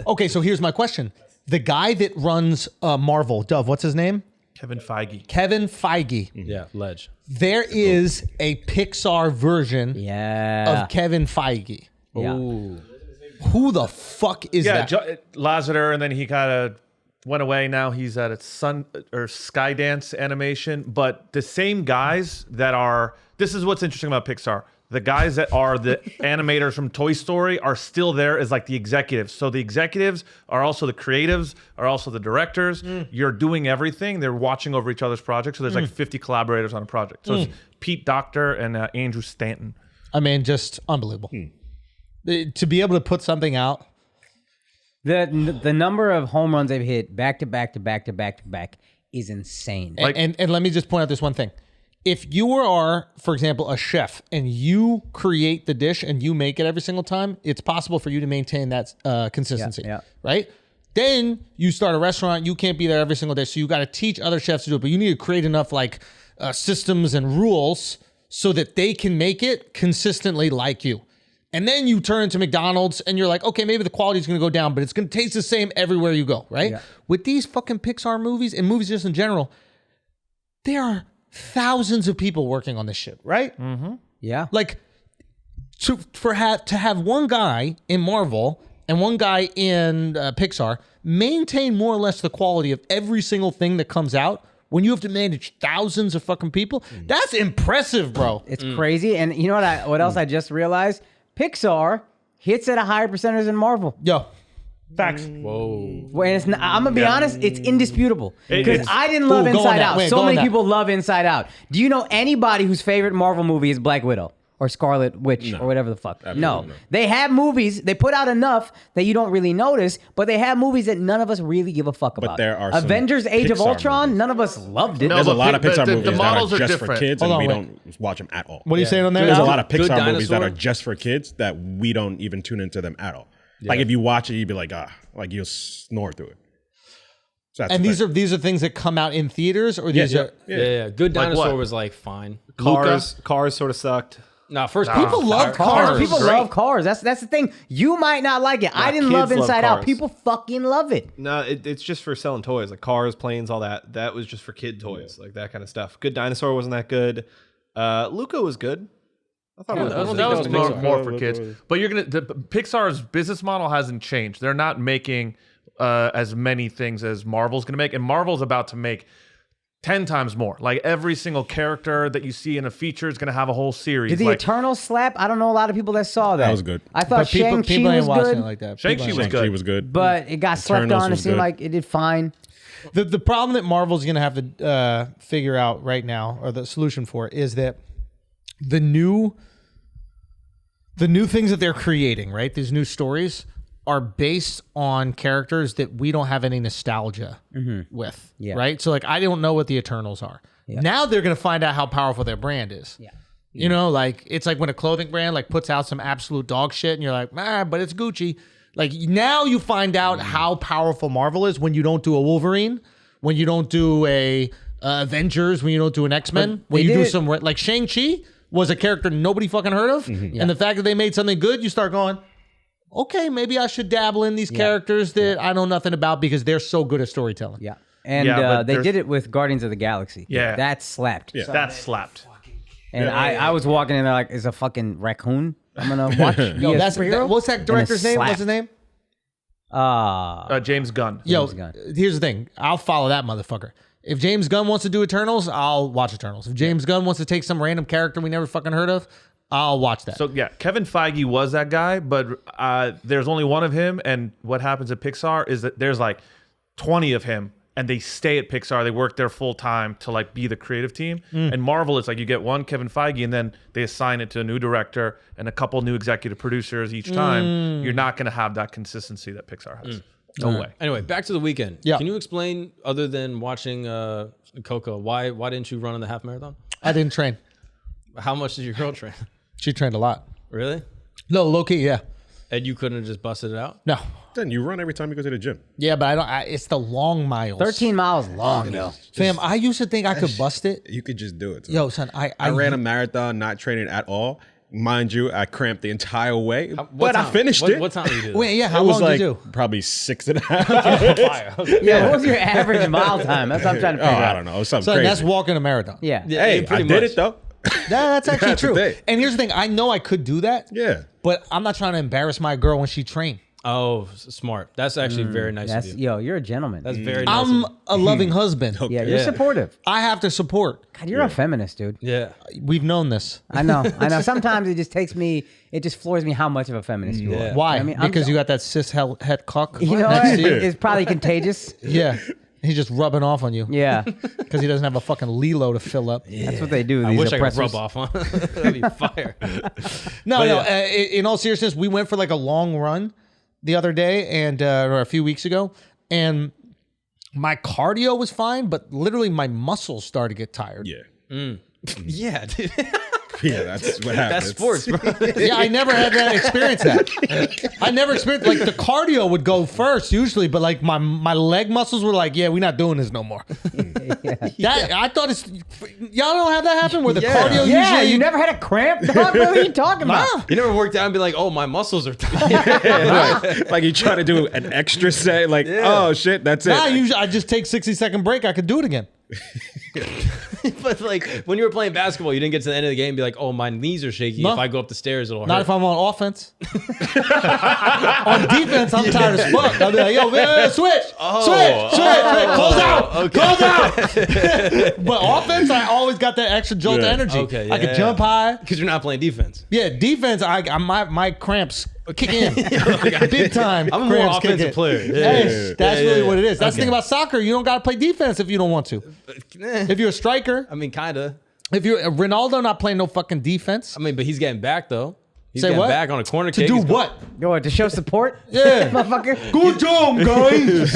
Okay, so here's my question: the guy that runs Marvel, Dove, what's his name? Kevin Feige. Kevin Feige. Yeah, Ledge. There is a Pixar version of Kevin Feige. Yeah. Ooh. Who the fuck is that? Lasseter, and then he kind of went away. Now he's at Skydance Animation. But the same guys that are, this is what's interesting about Pixar. The guys that are the animators from Toy Story are still there as like the executives. So the executives are also the creatives, are also the directors. You're doing everything. They're watching over each other's projects. So there's like 50 collaborators on a project. So it's Pete Docter and Andrew Stanton. I mean, just unbelievable. To be able to put something out. The number of home runs they've hit back to back to back to back to back is insane. And let me just point out this one thing. If you are, for example, a chef and you create the dish and you make it every single time, it's possible for you to maintain that consistency, right? Then you start a restaurant, you can't be there every single day, so you got to teach other chefs to do it, but you need to create enough like systems and rules so that they can make it consistently like you. And then you turn to McDonald's and you're like, okay, maybe the quality is going to go down, but it's going to taste the same everywhere you go, right? Yeah. With these fucking Pixar movies and movies just in general, there are thousands of people working on this shit, right? Mm-hmm. Yeah. Like to have one guy in Marvel and one guy in Pixar maintain more or less the quality of every single thing that comes out when you have to manage thousands of fucking people, that's impressive, bro. It's crazy. And you know what else I just realized? Pixar hits at a higher percentage than Marvel. Yo. Facts. Whoa. When it's not, I'm gonna be honest, it's indisputable. Because I didn't love Ooh, go on Inside that. Out. Wait, So go on many that. people love Inside Out. Do you know anybody whose favorite Marvel movie is Black Widow or Scarlet Witch or whatever the fuck? No. They have movies. They put out enough that you don't really notice, but they have movies that none of us really give a fuck about. there are some Avengers: Age of Pixar Ultron. movies. None of us loved it. No, There's a but lot of Pixar the movies that models are are just different. for kids, Hold and on, we wait. don't watch them at all. What are you saying on there? There's a Al? lot of Good Pixar movies that Dinosaur? are just for kids that we don't even tune into them at all. Like if you watch it, you'd be like, like you'll snore through it. So that's And the thing. these are things that come out in theaters, or these are Yeah. Good Like Dinosaur what? was like fine. Cars sort of sucked. Nah, first people love Cars. cars. People love Cars. That's the thing. You might not like it. I didn't love kids love Inside Out. Cars. People fucking love it. No, it's just for selling toys, like cars, planes, all that. That was just for kid toys, like that kind of stuff. Good Dinosaur wasn't that good. Luca was good. I thought Yeah, it was that was more for kids. But Pixar's business model hasn't changed. They're not making as many things as Marvel's going to make, and Marvel's about to make 10 times more. Like every single character that you see in a feature is going to have a whole series. Did the like, Eternal slap? I don't know a lot of people that saw that. That was good. I thought But people Shang-Chi ain't was watching good, it like that. Shang-Chi People was ain't. good. She was good. but it got slept Eternals on. It was seemed good. like it did fine. The problem that Marvel's going to have to figure out right now, or the solution for it, is that the new things that they're creating, right? These new stories are based on characters that we don't have any nostalgia with, right? So like, I don't know what the Eternals are. Now they're going to find out how powerful their brand is. Yeah. You know, like it's like when a clothing brand like puts out some absolute dog shit and you're like, but it's Gucci. Like now you find out how powerful Marvel is when you don't do a Wolverine, when you don't do a Avengers, when you don't do an X-Men, when you do some like Shang-Chi was a character nobody fucking heard of. And the fact that they made something good, you start going, okay, maybe I should dabble in these characters that I know nothing about because they're so good at storytelling. Yeah. And but they there's- did it with Guardians of the Galaxy. Yeah. That slapped. Yeah. that slapped. And I was walking in there like, is a fucking raccoon I'm going to watch? Yo, what's that director's name? What's his name? James Gunn. Yo, Gunn. here's the thing. I'll follow that motherfucker. If James Gunn wants to do Eternals, I'll watch Eternals. If James Gunn wants to take some random character we never fucking heard of, I'll watch that. So yeah, Kevin Feige was that guy, but there's only one of him. And what happens at Pixar is that there's like 20 of him, and they stay at Pixar. They work there full time to like be the creative team. And Marvel, it's like you get one Kevin Feige, and then they assign it to a new director and a couple new executive producers each time. You're not going to have that consistency that Pixar has. No way. Anyway, back to the weekend. Yeah. Can you explain, other than watching Coco, why didn't you run in the half marathon? I didn't train. How much did your girl train? She trained a lot. Really? No, low key, yeah. And you couldn't have just busted it out? No. Then you run every time you go to the gym. Yeah, but I don't. It's the long miles. 13 miles long, though. Fam, I used to think I could bust it. You could just do it. Yo, son, I ran a marathon, not training at all. Mind you, I cramped the entire way, What but I time? finished it. What time did you do that? Wait, yeah. How it was long like did you do? probably 6.5. Fire. Okay. Yeah, what was your average mile time? That's what I'm trying to Oh, figure I out. don't know. It was something Son, crazy. that's walking a marathon. Yeah. Yeah, Hey, I pretty did much. it though. That's actually That's the true. thing. And here's the thing. I know I could do that. Yeah. But I'm not trying to embarrass my girl when she trained. Oh, smart. That's actually very nice of That's, you. yo, you're a gentleman. That's very nice. I'm of you. a loving husband. yeah, you're Yeah. supportive. I have to support. God, you're a feminist, dude. Yeah. We've known this. I know. Sometimes it just floors me how much of a feminist you Yeah. are. Why? I mean, I'm- Because you got that cis head cock you know next what? to you? It's probably contagious. Yeah. He's just rubbing off on you. Yeah, Because he doesn't have a fucking Lilo to fill up. that's what they do. I These wish I could oppressors. rub off on. That'd be fire. No, But no. yeah. In all seriousness, we went for like a long run the other day and or a few weeks ago, and my cardio was fine, but literally my muscles started to get tired. Yeah. Yeah, dude. Yeah, that's what happens. That's sports, bro. Yeah, I never had that experience. I never experienced like the cardio would go first usually, but like my leg muscles were like, yeah, we're not doing this no more. That I thought it's y'all don't have that happen where the cardio Yeah, usually you never had a cramp, dog? What are you talking about? Nah. You never worked out and be like, oh, my muscles are tight. like you try to do an extra set, like, oh shit, that's it. Nah, usually I just take 60-second break. I could do it again. But like when you were playing basketball, you didn't get to the end of the game and be like, oh, my knees are shaky. No. If I go up the stairs, it'll Not hurt. if I'm on offense. On defense, I'm tired as fuck. I'll be like, yo, man, switch, close out, close out. But offense, I always got that extra jolt of Yeah. energy. Okay, I could yeah. jump high. Because you're not playing defense. Yeah, defense, my cramps kick in big time. I'm a more cramps kick offensive in. player. Hey, that's really yeah. what it is. That's the Okay. thing about soccer. You don't got to play defense if you don't want to. If you're a striker, I mean, kind of. if you're Ronaldo, not playing no fucking defense. I mean, but he's getting back, though. He's Say getting what? back on a corner To kick. do He's what? Yo, to show support? Yeah. Motherfucker. Good job, guys.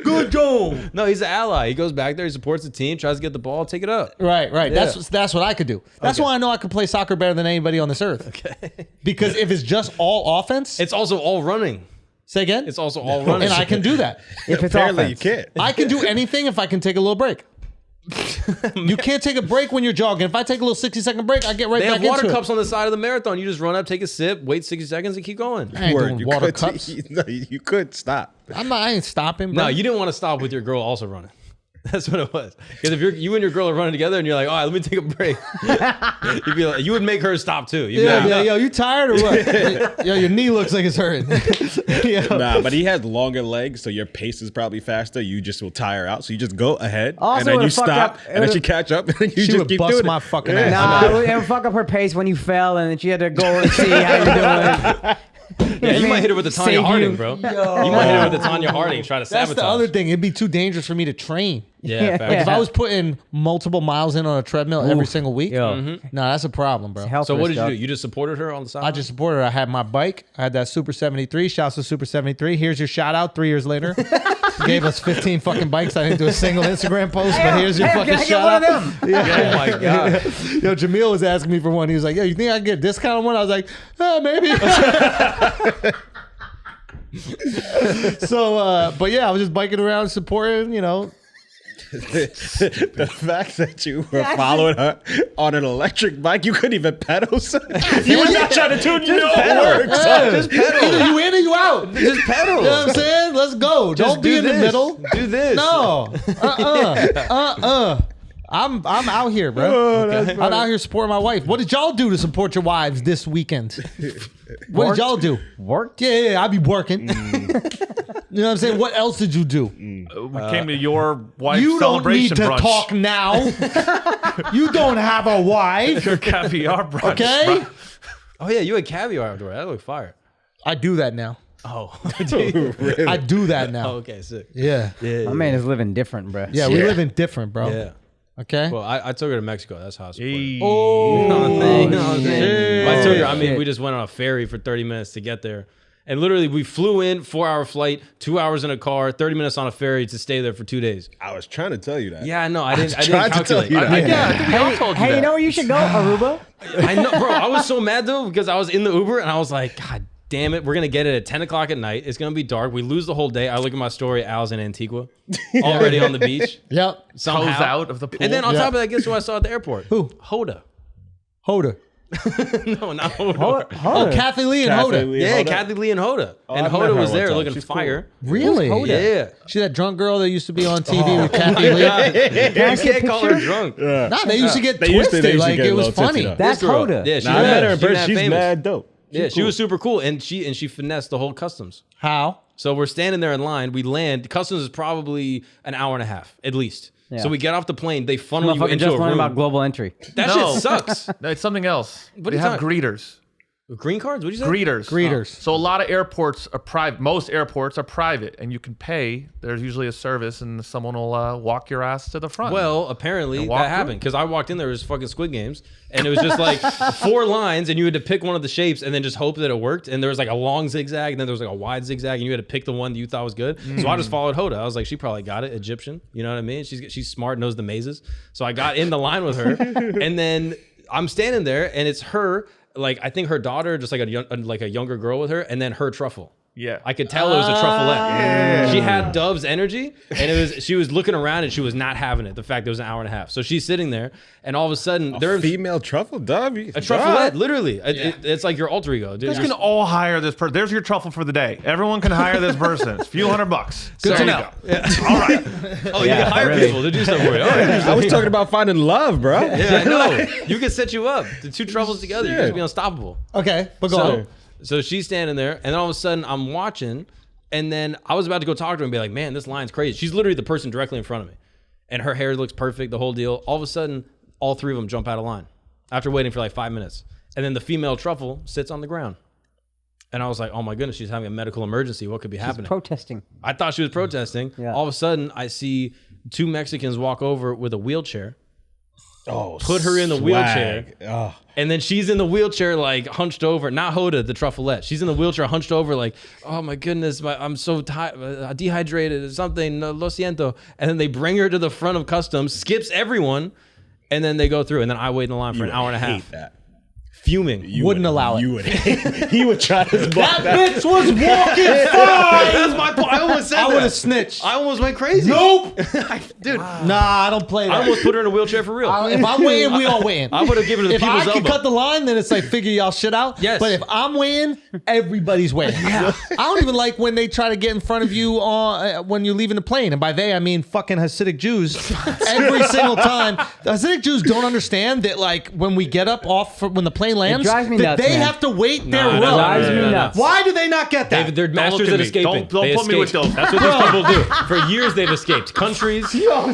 Good job. No, he's an ally. He goes back there, he supports the team, tries to get the ball, take it up. Right. Yeah. That's what I could do. That's why I know I could play soccer better than anybody on this earth. Okay. Because if it's just all offense, It's also all running. say again, It's also all running. and I can do that. If it's Apparently offense. you can't. I can do anything if I can take a little break. You can't take a break when you're jogging. If I take a little 60-second break, I get right They back have water into cups on the side of the marathon. You just run up, take a sip, wait 60 seconds, and keep going. it. I ain't doing You water could, cups. you could stop. I ain't stopping, bro. No, you didn't want to stop with your girl also running. That's what it was. Because if you and your girl are running together and you're like, all right, let me take a break, you'd be like, you would make her stop too. You'd be Yeah, like, yeah, yo, you tired or what? Yo, your knee looks like it's hurting. Yo. Nah, but he has longer legs, so your pace is probably faster. You just will tire out. So you just go ahead, Also, and then it you would fuck stop, up- it and then would- she catch up, and then you She just would keep bust doing my it. fucking Yeah. ass. Nah, it would fuck up her pace when you fell and she had to go and see how you're doing. yeah, you might hit her with the Tanya Save you. Harding, bro. You might hit her with the Tanya Harding, try to That's sabotage. the other thing. It'd be too dangerous for me to train. Yeah, fact. Yeah. If I was putting multiple miles in on a treadmill every single week, Yo. no, that's a problem, bro. Health So what risk, did you dog. do? You just supported her on the side? I just supported her. I had my bike. I had that Super 73. Shouts to Super 73. Here's your shout out 3 years later. Gave us 15 fucking bikes. I didn't do a single Instagram post, but here's your Hey, fucking can I get shout one out. of them? Yeah. Oh my god. Yo, Jamil was asking me for one. He was like, yo, you think I can get a discount on one? I was like, maybe. So, but yeah, I was just biking around supporting, you know. The fact that you were following her on an electric bike, you couldn't even pedal. Son. You were not trying to do no work. Yeah. Just pedal. Either you in or you out. Just pedal. You know what I'm saying? Let's go. Don't be do in the this. middle. Do this. No. I'm out here, bro. I'm out here supporting my wife. What did y'all do to support your wives this weekend? What did y'all do? Worked? Yeah, I be working. You know what I'm saying? What else did you do? We came to your wife's You don't need celebration to brunch. talk now. You don't have a wife, Your caviar brunch. okay? bro. Oh yeah, you had caviar outdoor. That looked fire. I do that now. Oh. I do that now. Oh, okay, sick. Yeah. My man is living different, bro. Yeah, we live in different, bro. Yeah. Okay? Well, I took her to Mexico. That's how I supported her. Hey. Oh, You know what I'm saying? I took her. I mean, Shit. we just went on a ferry for 30 minutes to get there. And literally, we flew in, 4-hour flight, 2 hours in a car, 30 minutes on a ferry to stay there for 2 days. I was trying to tell you that. Yeah, no, I didn't tried to tell calculate. you that. I think we all told you Hey, that. you know where you should go? Aruba? I know, bro. I was so mad though because I was in the Uber and I was like, God damn it, we're gonna get it at 10 o'clock at night. It's gonna be dark. We lose the whole day. I look at my story. Al's in Antigua, already on the beach. Yep. Somehow. Toes out of the pool. And then on top of that, guess who I saw at the airport? Who? Hoda. Hoda. No, not Hoda. Oh, Kathy Lee and Hoda. Yeah, Kathy Lee and Hoda. And I've met Hoda her was one there time. looking She's fire. Really? Yeah. She that drunk girl that used to be on TV with Kathy Lee. You can't call her drunk. Nah, they used to get They used to twisted. get it a was little tipsy, funny. though. That's This girl. Hoda. Yeah, she Nah, I met her in she person. that She's famous. mad dope. Yeah, she was super cool, and she finessed the whole customs. How? So we're standing there in line. We land. Customs is probably an hour and a half at least. Yeah. So we get off the plane. They funnel you Motherfucker into just a learned room. about global entry. That No. shit sucks. No, it's something else. What They are you have talking- greeters. Green cards? What did you say? Greeters. Greeters. So a lot of airports are private. Most airports are private, and you can pay. There's usually a service, and someone will walk your ass to the front. Well, apparently And that walk through. happened because I walked in there. It was fucking Squid Games, and it was just like 4 lines, and you had to pick one of the shapes, and then just hope that it worked. And there was like a long zigzag, and then there was like a wide zigzag, and you had to pick the one that you thought was good. So I just followed Hoda. I was like, she probably got it, Egyptian. You know what I mean? She's smart, knows the mazes. So I got in the line with her, and then I'm standing there, and it's her. Like I think her daughter, just like a younger girl with her, and then her truffle. Yeah. I could tell it was a truffleette. She had Dove's energy, and she was looking around and she was not having it. The fact it was an hour and a half. So she's sitting there, and all of a sudden they're Female truffle, dove. a truffleette, literally. It's like your alter ego, dude. You can all hire this person. There's your truffle for the day. Everyone can hire this person. It's a few $100. Good to There you know. go. All right. Oh, you can hire people to do stuff for you. All right. I was talking about finding love, bro. Yeah, I know. You can set you up. The 2 truffles together, you guys be unstoppable. Okay, but go on. So she's standing there, and then all of a sudden I'm watching, and then I was about to go talk to her and be like, man, this line's crazy. She's literally the person directly in front of me. And her hair looks perfect, the whole deal. All of a sudden, all 3 of them jump out of line after waiting for like 5 minutes. And then the female truffle sits on the ground. And I was like, oh my goodness, she's having a medical emergency. What could be happening? Protesting. I thought she was protesting. Yeah. All of a sudden, I see 2 Mexicans walk over with a wheelchair, Oh, put her in the wheelchair. Oh. And then she's in the wheelchair, like hunched over. Not Hoda, the truffleette. She's in the wheelchair, hunched over, like, oh my goodness, I'm so tired, dehydrated, something, lo siento. And then they bring her to the front of customs, skips everyone, and then they go through. And then I wait in the line for an hour and a half, That. fuming. Wouldn't allow it. You would. He would try to block that. Bitch was walking fine. That's my point. I almost said I that. would have snitched. I almost went crazy. Nope. Dude, Nah, I don't play I that. almost put her in a wheelchair for real. If I'm weighing, we all weighing. I would have given her the If I people's can elbow. cut the line, then it's like figure y'all shit out. Yes. But if I'm weighing, everybody's weighing. I don't even like when they try to get in front of you when you're leaving the plane, and by they I mean fucking Hasidic Jews. Every single time, the Hasidic Jews don't understand that like when we get up off when the plane lands, drives me that nuts, they man. have to wait their no, run. Drives me nuts. Why do they not get that? They're masters look at at me. escaping. Don't They put me with escaped. those. That's what these people do. For years they've escaped. Countries,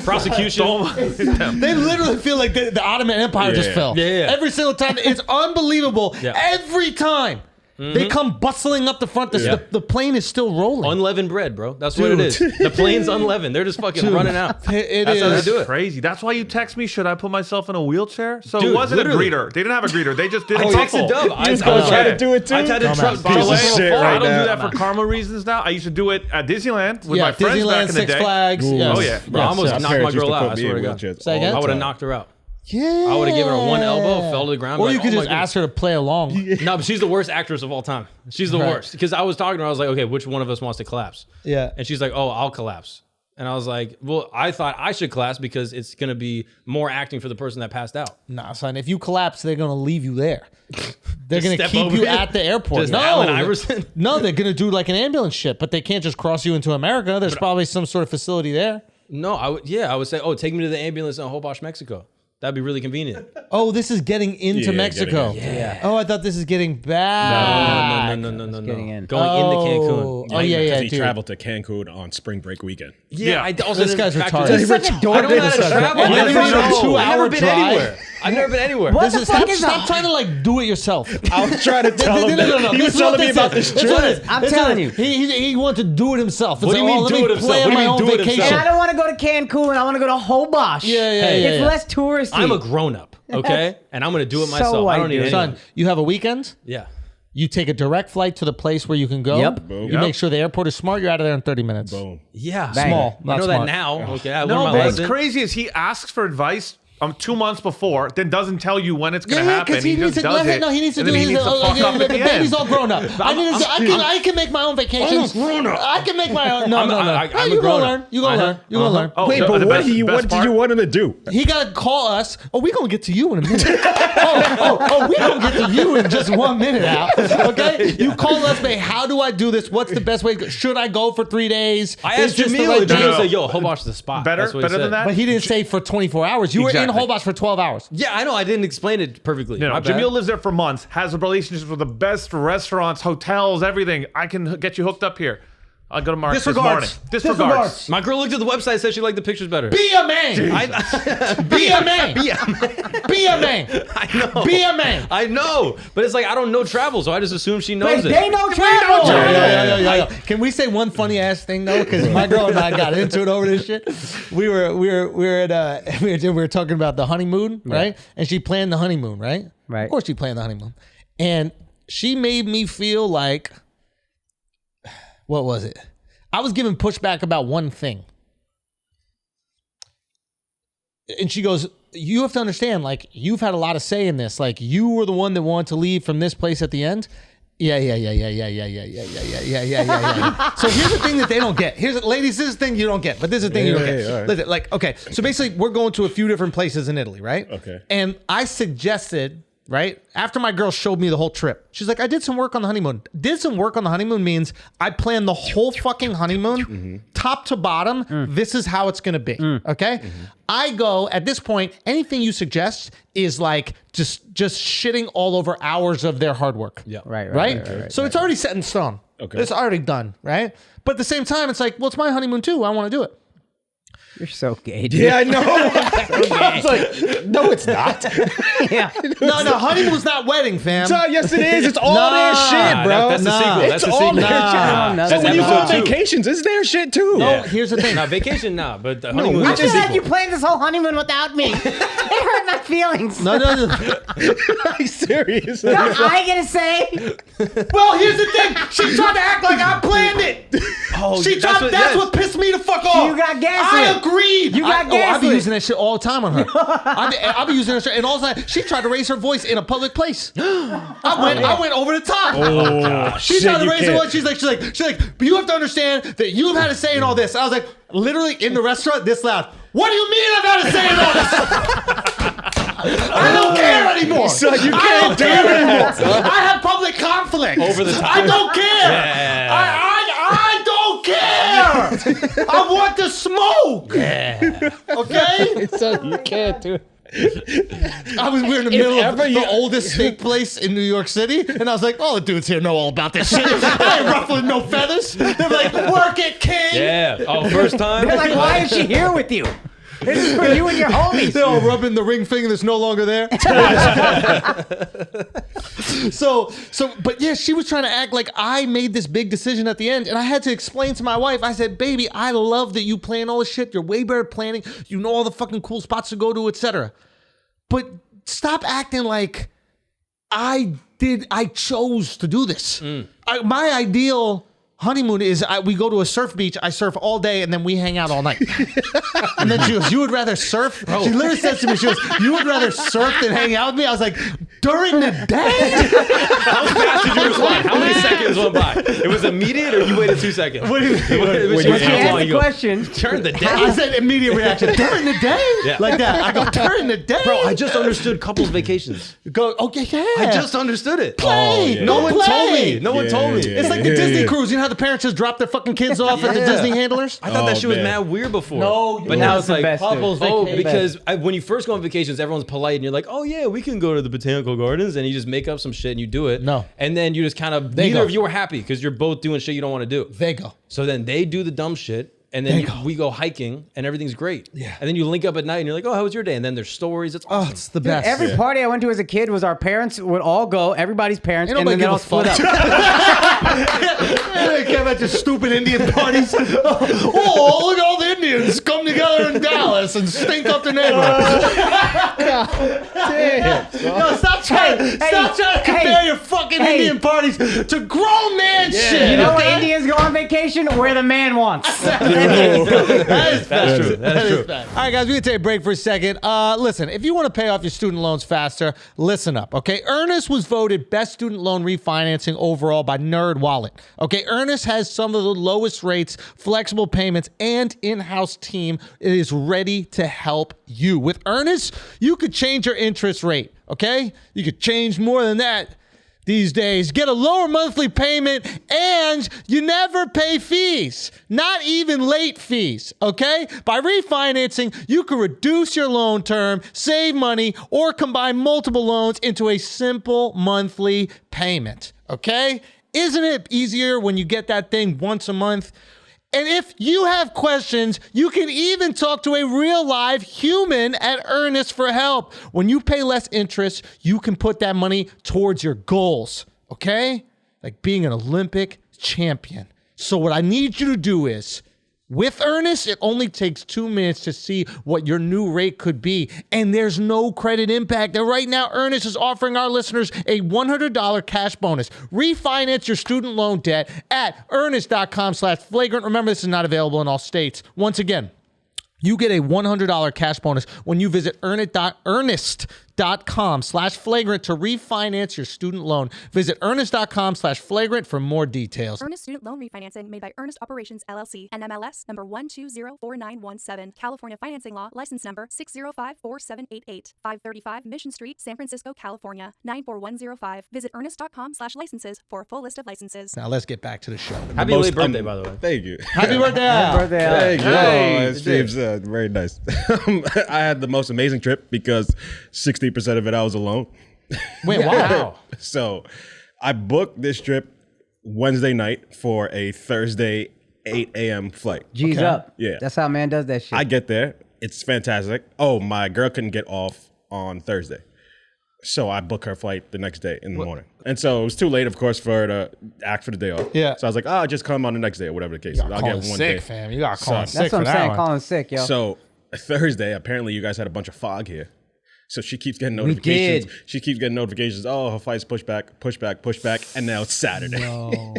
prosecution. They literally feel like the Ottoman Empire just fell. Yeah. Every single time. It's unbelievable. Yeah. Every time. They come bustling up the front. The plane is still rolling. Unleavened bread, bro. That's what it is. The plane's unleavened. They're just fucking running out. It That's how they is. do it. Crazy. That's why you text me, should I put myself in a wheelchair? So Dude, it wasn't literally. a greeter. They didn't have a greeter. They just did a I truffle. texted Dove. I was gonna try to do it too? I tried to Dumbass. By the Piece way, of shit I right don't now. do that for karma reasons now. I used to do it at Disneyland with Yeah, my friends Disneyland, back in the Six day. Flags. Yes. Oh, yeah. Bro, I almost knocked my girl out. I swear to God. Say again? I would have knocked her out. Yeah. I would have given her one elbow, fell to the ground. Or like, you could oh my just ask her to play along. goodness. No, but she's the worst actress of all time. She's the Right. worst. Because I was talking to her. I was like, okay, which one of us wants to collapse? Yeah. And she's like, oh, I'll collapse. And I was like, well, I thought I should collapse because it's going to be more acting for the person that passed out. Nah, son. If you collapse, they're gonna leave you there. They're gonna step keep over you you? at the airport. Just No, Allen Iverson? no, they're gonna do like an ambulance shit, but they can't just cross you into America. There's probably some sort of facility there. No, I would say, oh, take me to the ambulance in Hobosh, Mexico. That'd be really convenient. Oh, this is getting into Yeah, Mexico. getting in. Oh, I thought this is getting back. No. getting in. Going into Cancun. Oh, yeah, Because he dude. traveled to Cancun on spring break weekend. Yeah, I also This guy's didn't factor retarded. this. He's such a dork. I don't know how to travel. And I then never it's a been- 2-hour I've never been drive. anywhere. I've never been anywhere. What This the is, fuck stop, is stop that? trying to like do it yourself. I was trying to tell him that. He This was is what telling me this about is. this This is what trip. it is. I'm This is telling what- you. He wanted to do it himself. It's What do you like, mean let do me it himself? plan What do you my mean own do it vacation. himself? And I don't want to go to Cancun. I want to go to Hobosh. Yeah. It's less touristy. I'm a grown up, okay? And I'm going to do it myself. I don't need white, anyone. Son, you have a weekend? Yeah. You take a direct flight to the place where you can go. Yep. You make sure the airport is smart. You're out of there in 30 minutes. Boom. Yeah. Bang. Small. I Not know smart. that now. Okay, I learned No, my but what's lesson. crazy is he asks for advice 2 months before, then doesn't tell you when it's going to happen. because he needs just to. does it. No, he needs to and do then he his. needs to fuck up at The the baby's end. all grown up. I can make my own vacations. I can make my own. No. I'm No, a you gonna grown-up. learn. You gonna I learn. know. You gonna learn. Oh, Wait, the but best- what best did you part- want him to do? He gotta call us. Oh, we gonna get to you in a minute. We gonna get to you in just 1 minute out. Okay, you call us, babe. How do I do this? What's the best way? Should I go for 3 days? I Is asked this the Jamil, right and time? Jamil said, "Yo, Hobart's the spot." Better That's what he than said. that? But he didn't say for 24 hours. You were in Exactly. Hobart for 12 hours. Yeah, I know. I didn't explain it perfectly. You know, My bad. Jamil lives there for months, has relationships with the best restaurants, hotels, everything. I can get you hooked up here. I'll go to Mark this morning. Disregards. My girl looked at the website and said she liked the pictures better. Be a man. Be a man. Be a man. I know. Be a man. I know, but it's like I don't know travel, so I just assume she knows Wait, it. they know travel. Yeah. Can we say one funny ass thing though? Because my girl and I got into it over this shit. We were at we were talking about the honeymoon, right? And she planned the honeymoon, right? Right. Of course, she planned the honeymoon, and she made me feel like, what was it? I was giving pushback about one thing, and she goes, "You have to understand, like you've had a lot of say in this. Like you were the one that wanted to leave from this place at the end." Yeah. So here's the thing that they don't get. Ladies, this is the thing you don't get, but this is the thing you don't get. all right. Listen, like, okay, so basically we're going to a few different places in Italy, right? Okay. And I suggested, right, after my girl showed me the whole trip, she's like, I did some work on the honeymoon. Did some work on the honeymoon means I planned the whole fucking honeymoon, top to bottom. This is how it's going to be, okay? I go, at this point, anything you suggest is like just shitting all over hours of their hard work. Yeah. Right? So it's already set in stone. Okay. It's already done, right? But at the same time, it's like, well, it's my honeymoon too. I want to do it. You're so gay, dude. Yeah, I know. I was like, no, it's not. Yeah. No, honeymoon's not wedding, fam. Yes, it is. It's all their shit, bro. That's the sequel. That's It's the all sequel. their shit. No, So when you go on episode two. vacations, it's their shit too. No, here's the thing. Nah, vacation, nah, but the honeymoon. I is feel the like you sequel. planned this whole honeymoon without me. It hurt my feelings. No. Are you serious? No, I get to say. Well, here's the thing. She tried to act like I planned it. Oh, That's what pissed me the fuck off. You got gaslit. I agreed. You got I'll be gaslit. using that shit all the time on her. I'll be using that shit. And all of a sudden, she tried to raise her voice in a public place. I went over the top. Oh, She shit, tried to you raise her can't. voice. She's like, but you have to understand that you've had a say in all this. I was like, literally in the restaurant, this loud. What do you mean I've had a say in all this? I don't care anymore. Son, you I can't don't do care that. anymore. I have public conflict. Over the top. I don't care. Yeah. I don't care. I want to smoke. Okay? Son, you can't do it. We were in the middle of the oldest steak place in New York City, and I was like, "Oh, the dudes here know all about this shit. I ain't ruffling no feathers." They're like, "Work it, king." Yeah. Oh, first time. They're like, why is she here with you? This is for you and your homies. They're all rubbing the ring finger that's no longer there. But yeah, she was trying to act like I made this big decision at the end, and I had to explain to my wife. I said, "Baby, I love that you plan all this shit. You're way better at planning. You know all the fucking cool spots to go to, etc. But stop acting like I chose to do this. My ideal honeymoon is we go to a surf beach, I surf all day, and then we hang out all night. And then she goes, you would rather surf? She literally says to me, she goes, you would rather surf than hang out with me? I was like, during the day? How fast did you respond? How many seconds went by? It was immediate, or you waited 2 seconds? What do you mean? When She asked the question. Turn the day. I said immediate reaction, during the day? Yeah. Like that. I go, during the day? Bro, I just understood couples vacations. Go, okay, yeah. I just understood it. Play. yeah. No Go one play. told me. No one told me. It's like the Disney cruise. You know how the parents just drop their fucking kids off at the Yeah. Disney handlers? I thought that Oh, shit was man. mad weird before. No, but you now know, it's like best, dude. couples oh, vacation. because when you first go on vacations, everyone's polite and you're like, oh yeah, we can go to the botanical gardens, and you just make up some shit and you do it. No. And then you just kind of They neither go. of you are happy because you're both doing shit you don't want to do. They go. So then they do the dumb shit, and They then go. we go hiking, and everything's great. Yeah. And then you link up at night, and you're like, oh, how was your day? And then there's stories. It's Oh, awesome. it's the Dude, best. every party I went to as a kid was our parents would all go, everybody's parents, Ain't and then nobody they all give a split fuck. up. They came at your stupid Indian parties. Oh, look at all the Indians come together in Dallas and stink up the neighborhood. Damn. No, stop trying to compare your fucking Indian parties to grown man shit. You know okay? when Indians go on vacation? Where the man wants. That is true. That's true. All right, guys, we're going to take a break for a second. Listen, if you want to pay off your student loans faster, listen up, okay? Earnest was voted best student loan refinancing overall by NerdWallet. Okay, Earnest has some of the lowest rates, flexible payments, and in-house team. It is ready to help you. With Earnest, you could change your interest rate, okay? You could change more than that these days. Get a lower monthly payment, and you never pay fees, not even late fees, okay? By refinancing, you can reduce your loan term, save money, or combine multiple loans into a simple monthly payment, okay? Isn't it easier when you get that thing once a month? And if you have questions, you can even talk to a real live human at Earnest for help. When you pay less interest, you can put that money towards your goals, okay? Like being an Olympic champion. So what I need you to do is, with Earnest, it only takes 2 minutes to see what your new rate could be, and there's no credit impact. And right now, Earnest is offering our listeners a $100 cash bonus. Refinance your student loan debt at earnest.com/flagrant. Remember, this is not available in all states. Once again, you get a $100 cash bonus when you visit earnest.com/flagrant to refinance your student loan. Visit earnest.com/flagrant for more details. Earnest Student Loan Refinancing made by Earnest Operations LLC, NMLS number 1204917, California Financing Law, license number 6054788, 535 Mission Street, San Francisco, California, 94105. Visit earnest.com/licenses for a full list of licenses. Now let's get back to the show. Happy late birthday, by the way. Thank you. Happy birthday. Al. Thank you. Hey, Oh, streams, very nice. I had the most amazing trip because 60% of it I was alone. Wait, wow. So I booked this trip Wednesday night for a Thursday 8 a.m. flight. G's Okay. up. Yeah. That's how a man does that shit. I get there. It's fantastic. Oh, my girl couldn't get off on Thursday. So I booked her flight the next day in the morning. And so it was too late, of course, for her to ask for the day off. Yeah. So I was like, oh, just come on the next day or whatever the case is. I'll Call get in one sick, day. fam. You got to call in So- sick That's what for I'm that saying. one. Calling sick, yo. So Thursday, apparently you guys had a bunch of fog here. So she keeps getting We notifications. did. She keeps getting notifications. Oh, her flight's pushed back, and now it's Saturday. Yo,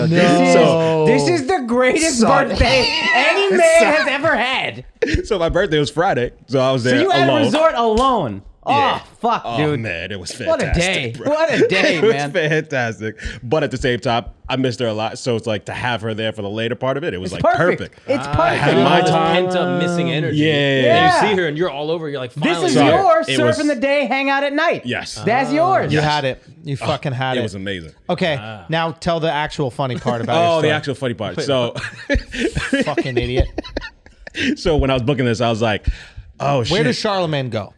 No. this is the greatest birthday any man has ever had. So my birthday was Friday, so I was So there you had alone. a resort alone. Yeah. Oh, fuck, Oh dude. man, it was What fantastic. a day. bro. What a day, It was man. fantastic. But at the same time, I missed her a lot. So it's like to have her there for the later part of it, it was It's like perfect. perfect. It's Had perfect. my all this time. pent up missing energy. Yeah. And Yeah. you see her and you're all over. You're like, This finally. is Sorry. yours. It Surf in was- the day, hang out at night. Yes. That's yours. You had it. You fucking had it. It was amazing. Okay, now tell the actual funny part about Oh, your the story. actual funny part. So, Fucking idiot. so when I was booking this, I was like, oh shit. Where does Charlamagne go?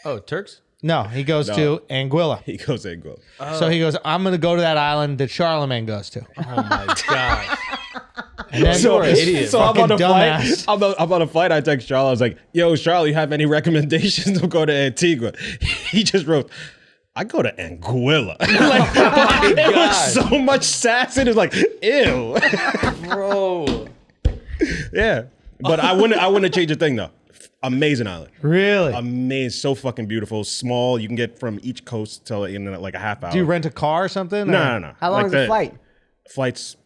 Oh, Turks? No, he goes to Anguilla. He goes and goes. So he goes, I'm going to go to that island that Charlamagne goes to. Oh my God. And then So, you're a so I'm on fucking the flight. dumbass. I'm on a flight. I text Charlie. I was like, yo, Charlie, you have any recommendations to go to Antigua? He just wrote, I go to Anguilla. Like, it was so much sass. It was like, ew. Bro. Yeah. But I wouldn't change a thing though. Amazing island. Really? Amazing. So fucking beautiful. Small. You can get from each coast to in like a half hour. Do you rent a car or something? No. How long Like is the flight? Flight's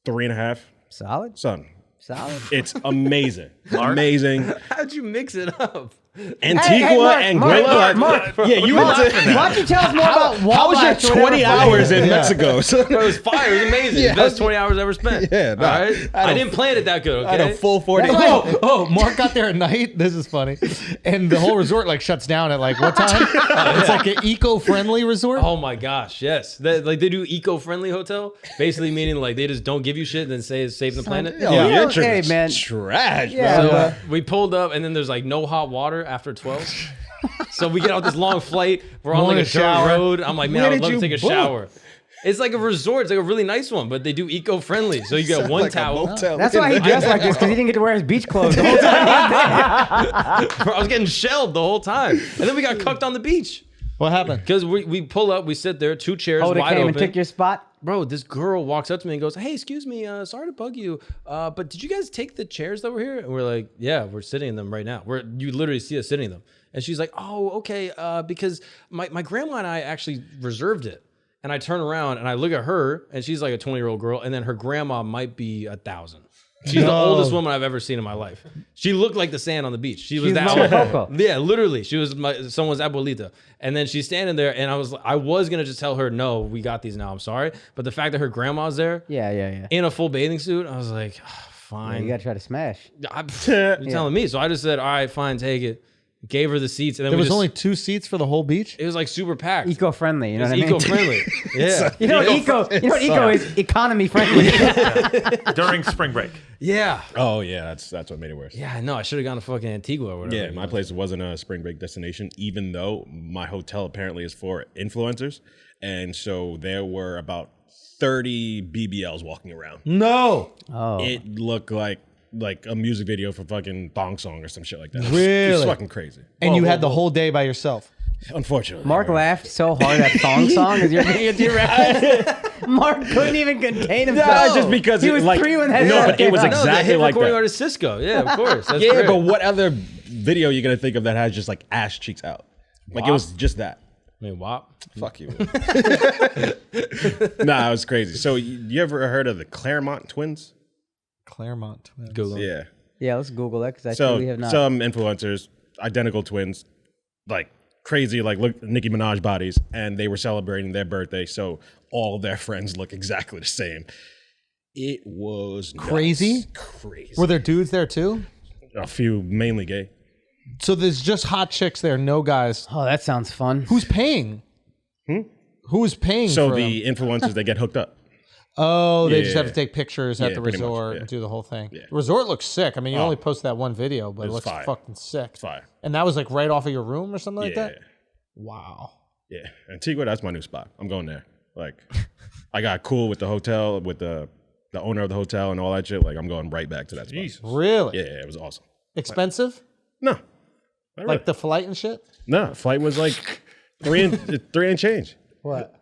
3.5. Solid. Son. Solid. It's amazing. Amazing. How'd you mix it up? Antigua, Anguilla. Mark, yeah, you went to. why don't you tell us more about How was Wabash your or whatever 20 flight? hours in Mexico? So, It was fire. It was amazing. Yeah. Best 20 hours ever spent. Yeah, nah. All right. I didn't plan it that good, I had okay? a full 40. Oh, Mark got there at night. This is funny. And the whole resort like shuts down at like what time? It's like an eco-friendly resort. Oh my gosh, yes. Like they do eco-friendly hotel, basically meaning like they just don't give you shit and then say it's saving the planet. Yo, Yeah. your Hey, trip is man. trash, Yeah, bro. but- We pulled up and then there's like no hot water after 12. So we get out this long flight. We're on Morning like a dirt shower. road. I'm like, man, Where I would did love to you take a book? shower. It's like a resort. It's like a really nice one, but they do eco-friendly. So you get Sounds one like a towel. motel. That's why he dressed like this, because he didn't get to wear his beach clothes the whole time. Bro, I was getting shelled the whole time. And then we got cucked on the beach. What happened? Because we pull up, we sit there, 2 chairs Hoda wide came open. and took your spot. Bro, this girl walks up to me and goes, hey, excuse me, sorry to bug you, but did you guys take the chairs that were here? And we're like, yeah, we're sitting in them right now. You literally see us sitting in them. And she's like, oh, okay, because my grandma and I actually reserved it. And I turn around and I look at her, and she's like a 20-year-old girl, and then her grandma might be 1,000. She's the oldest woman I've ever seen in my life. She looked like the sand on the beach. She was that Mama old. Coco. Yeah, literally. She was someone's abuelita. And then she's standing there, and I was gonna just tell her, no, we got these now. I'm sorry. But the fact that her grandma's there Yeah. in a full bathing suit, I was like, fine. You gotta try to smash. You're telling me. So I just said, all right, fine, take it. Gave her the seats, and then There we was just, only 2 seats for the whole beach. it was like super packed. Eco-friendly, you know It's what I mean? eco-friendly. Yeah. You know, eco is economy friendly. During spring break. Yeah. Oh yeah, that's what made it worse. Yeah, no, I should have gone to fucking Antigua or whatever. Yeah, my place wasn't a spring break destination, even though my hotel apparently is for influencers. And so there were about 30 BBLs walking around. No. Oh. It looked like a music video for fucking Thong Song or some shit like that. It's Really? fucking crazy. And you had the whole day by yourself. Unfortunately. Mark laughed so hard at Thong Song as you're being into your reference. Mark couldn't even contain himself. Nah, just because he it, was like, 3 when that no, shit but it was came out. No, the exactly hit like recording that. artist Cisco. Yeah, of course. That's Yeah, great. but what other video you're gonna think of that has just like ass cheeks out? Like it was just that. I mean, WAP. Fuck you. Nah, it was crazy. So you ever heard of the Claremont twins? Claremont twins. Google. Yeah. Yeah, let's Google that because I So truly have not. some influencers, identical twins, like crazy, like look Nicki Minaj bodies, and they were celebrating their birthday, so all of their friends look exactly the same. It was nuts. Crazy? Crazy. Were there dudes there too? A few, mainly gay. So there's just hot chicks there, no guys. Oh, that sounds fun. Who's paying? Who's paying So for the them? influencers, they get hooked up. Oh, they just Yeah. have to take pictures at Yeah, the pretty much, resort yeah. and do the whole thing. Yeah. The resort looks sick. I mean, you only posted that one video, but it was looks fire. fucking sick. Fire. And that was like right off of your room or something like Yeah. that? Wow. Yeah. Antigua, that's my new spot. I'm going there. Like, I got cool with the hotel, with the owner of the hotel and all that shit. Like, I'm going right back to that spot. Really? Yeah, it was awesome. Expensive? No. Not really. Like the flight and shit? No, flight was like three and change. What?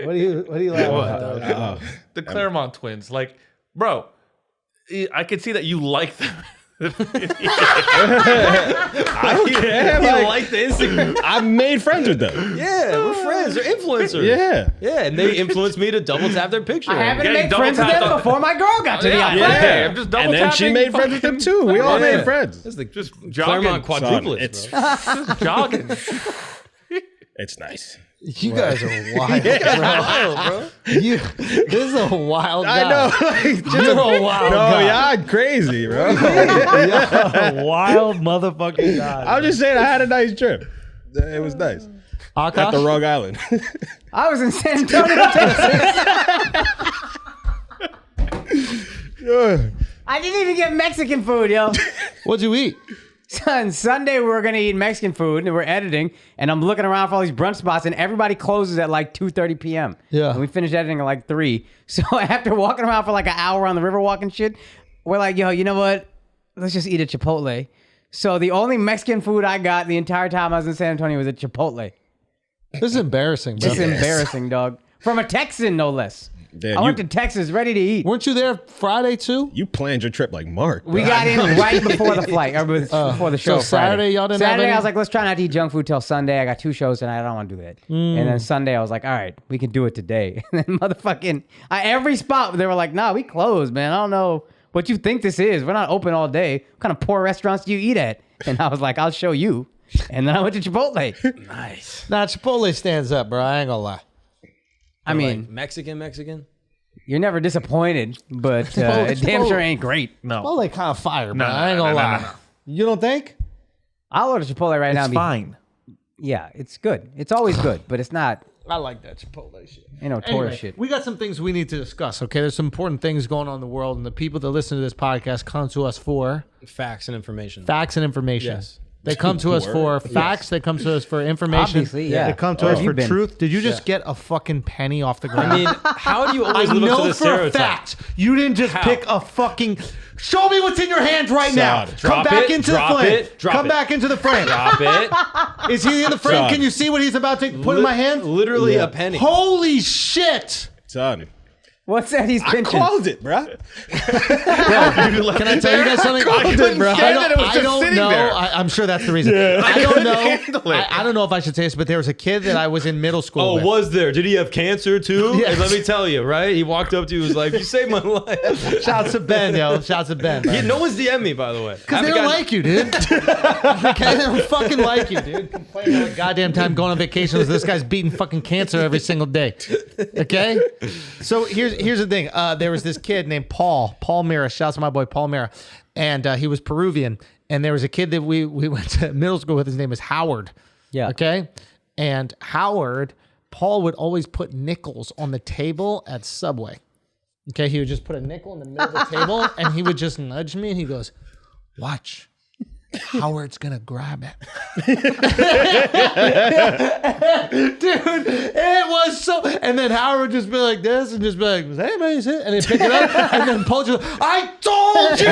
What do you laughing at? The Claremont twins. Like, bro, I could see that you like them. I don't care. You like the Instagram? I made friends with them. Yeah, we're friends. They're influencers. Yeah. Yeah, and they influenced me to double tap their picture. I happened to Getting make double friends with tapped them on- before my girl got to the island. Yeah, I'm just double And then she tapping made friends with them too. We all Yeah. made friends. That's the Just Claremont jogging. quadruplets, It's bro. Just jogging. it's nice. You guys are wild, bro. This is a wild guy. I know. Like, You're a wild no, guy. y'all crazy, bro. You're a wild motherfucking guy. I'm just saying I had a nice trip. It was nice. At the Akaash? wrong island. I was in San Antonio, Texas. I didn't even get Mexican food, yo. What'd you eat? On Sunday, we were going to eat Mexican food, and we're editing, and I'm looking around for all these brunch spots, and everybody closes at like 2:30 p.m. Yeah. And we finished editing at like 3. So after walking around for like an hour on the river walking shit, we're like, yo, you know what? Let's just eat at Chipotle. So the only Mexican food I got the entire time I was in San Antonio was at Chipotle. This is embarrassing, bro. It's embarrassing, dog. From a Texan, no less. Damn, I went to Texas ready to eat. Weren't you there Friday too? You planned your trip like Mark. We bro. got in right before the flight, or before the show. so Saturday, Friday. y'all didn't have Saturday, any? I was like, let's try not to eat junk food till Sunday. I got 2 shows tonight. I don't want to do that. And then Sunday, I was like, all right, we can do it today. And then motherfucking, every spot, they were like, nah, we closed, man. I don't know what you think this is. We're not open all day. What kind of poor restaurants do you eat at? And I was like, I'll show you. And then I went to Chipotle. Nice. Nah, Chipotle stands up, bro. I ain't gonna lie. I mean, Like Mexican? you're never disappointed, but it damn sure ain't great. No. Chipotle kind of fire, bro. No, I ain't no, gonna no, lie. no, no. You don't think? I'll order Chipotle right now. It's and be- fine. Yeah, it's good. It's always good, but it's not, I like that Chipotle shit. ain't no tourist shit. We got some things we need to discuss, okay? There's some important things going on in the world, and the people that listen to this podcast come to us for Facts and information. facts and information. Yes. They come to us for facts. They come to us for information. Obviously, yeah. They come to Where us have you for been? truth. Did you just get a fucking penny off the ground? I mean, how do you I always live up to know the for a stereotype? fact you didn't just How? pick a fucking. Show me what's in your hands right now. Son, Come drop back it, into drop the frame. it, drop Come it. back into the frame. Drop it. Is he in the frame? Son. Can you see what he's about to put in my hand? Literally a penny. Holy shit! Son. What's that he's I pinching? called it, bro. Can I tell you guys something? I couldn't bro. stand that it was just sitting know. there. I'm sure that's the reason. I don't know. I don't know if I should say this, but there was a kid that I was in middle school Oh, with. was there? Did he have cancer too? Yes. And let me tell you, right? He walked up to you, was like, "You saved my life." Shouts to Ben, yo. Shouts to Ben. Yeah, no one's DM me, by the way. Because they don't like you, dude. Okay, they don't fucking like you, dude. Complaining all the goddamn time going on vacation. This guy's beating fucking cancer every single day. Okay? So here's the thing. There was this kid named Paul Mira. Shouts to my boy Paul Mira. And he was Peruvian. And there was a kid that we went to middle school with. His name is Howard. Yeah. Okay? And Howard, Paul would always put nickels on the table at Subway. Okay? He would just put a nickel in the middle of the table and he would just nudge me and he goes, "Watch. Howard's gonna grab it." Dude, it was so. And then Howard would just be like this and just be like, "Hey man, is it?" And he'd pick it up and then Paul just, "I told you,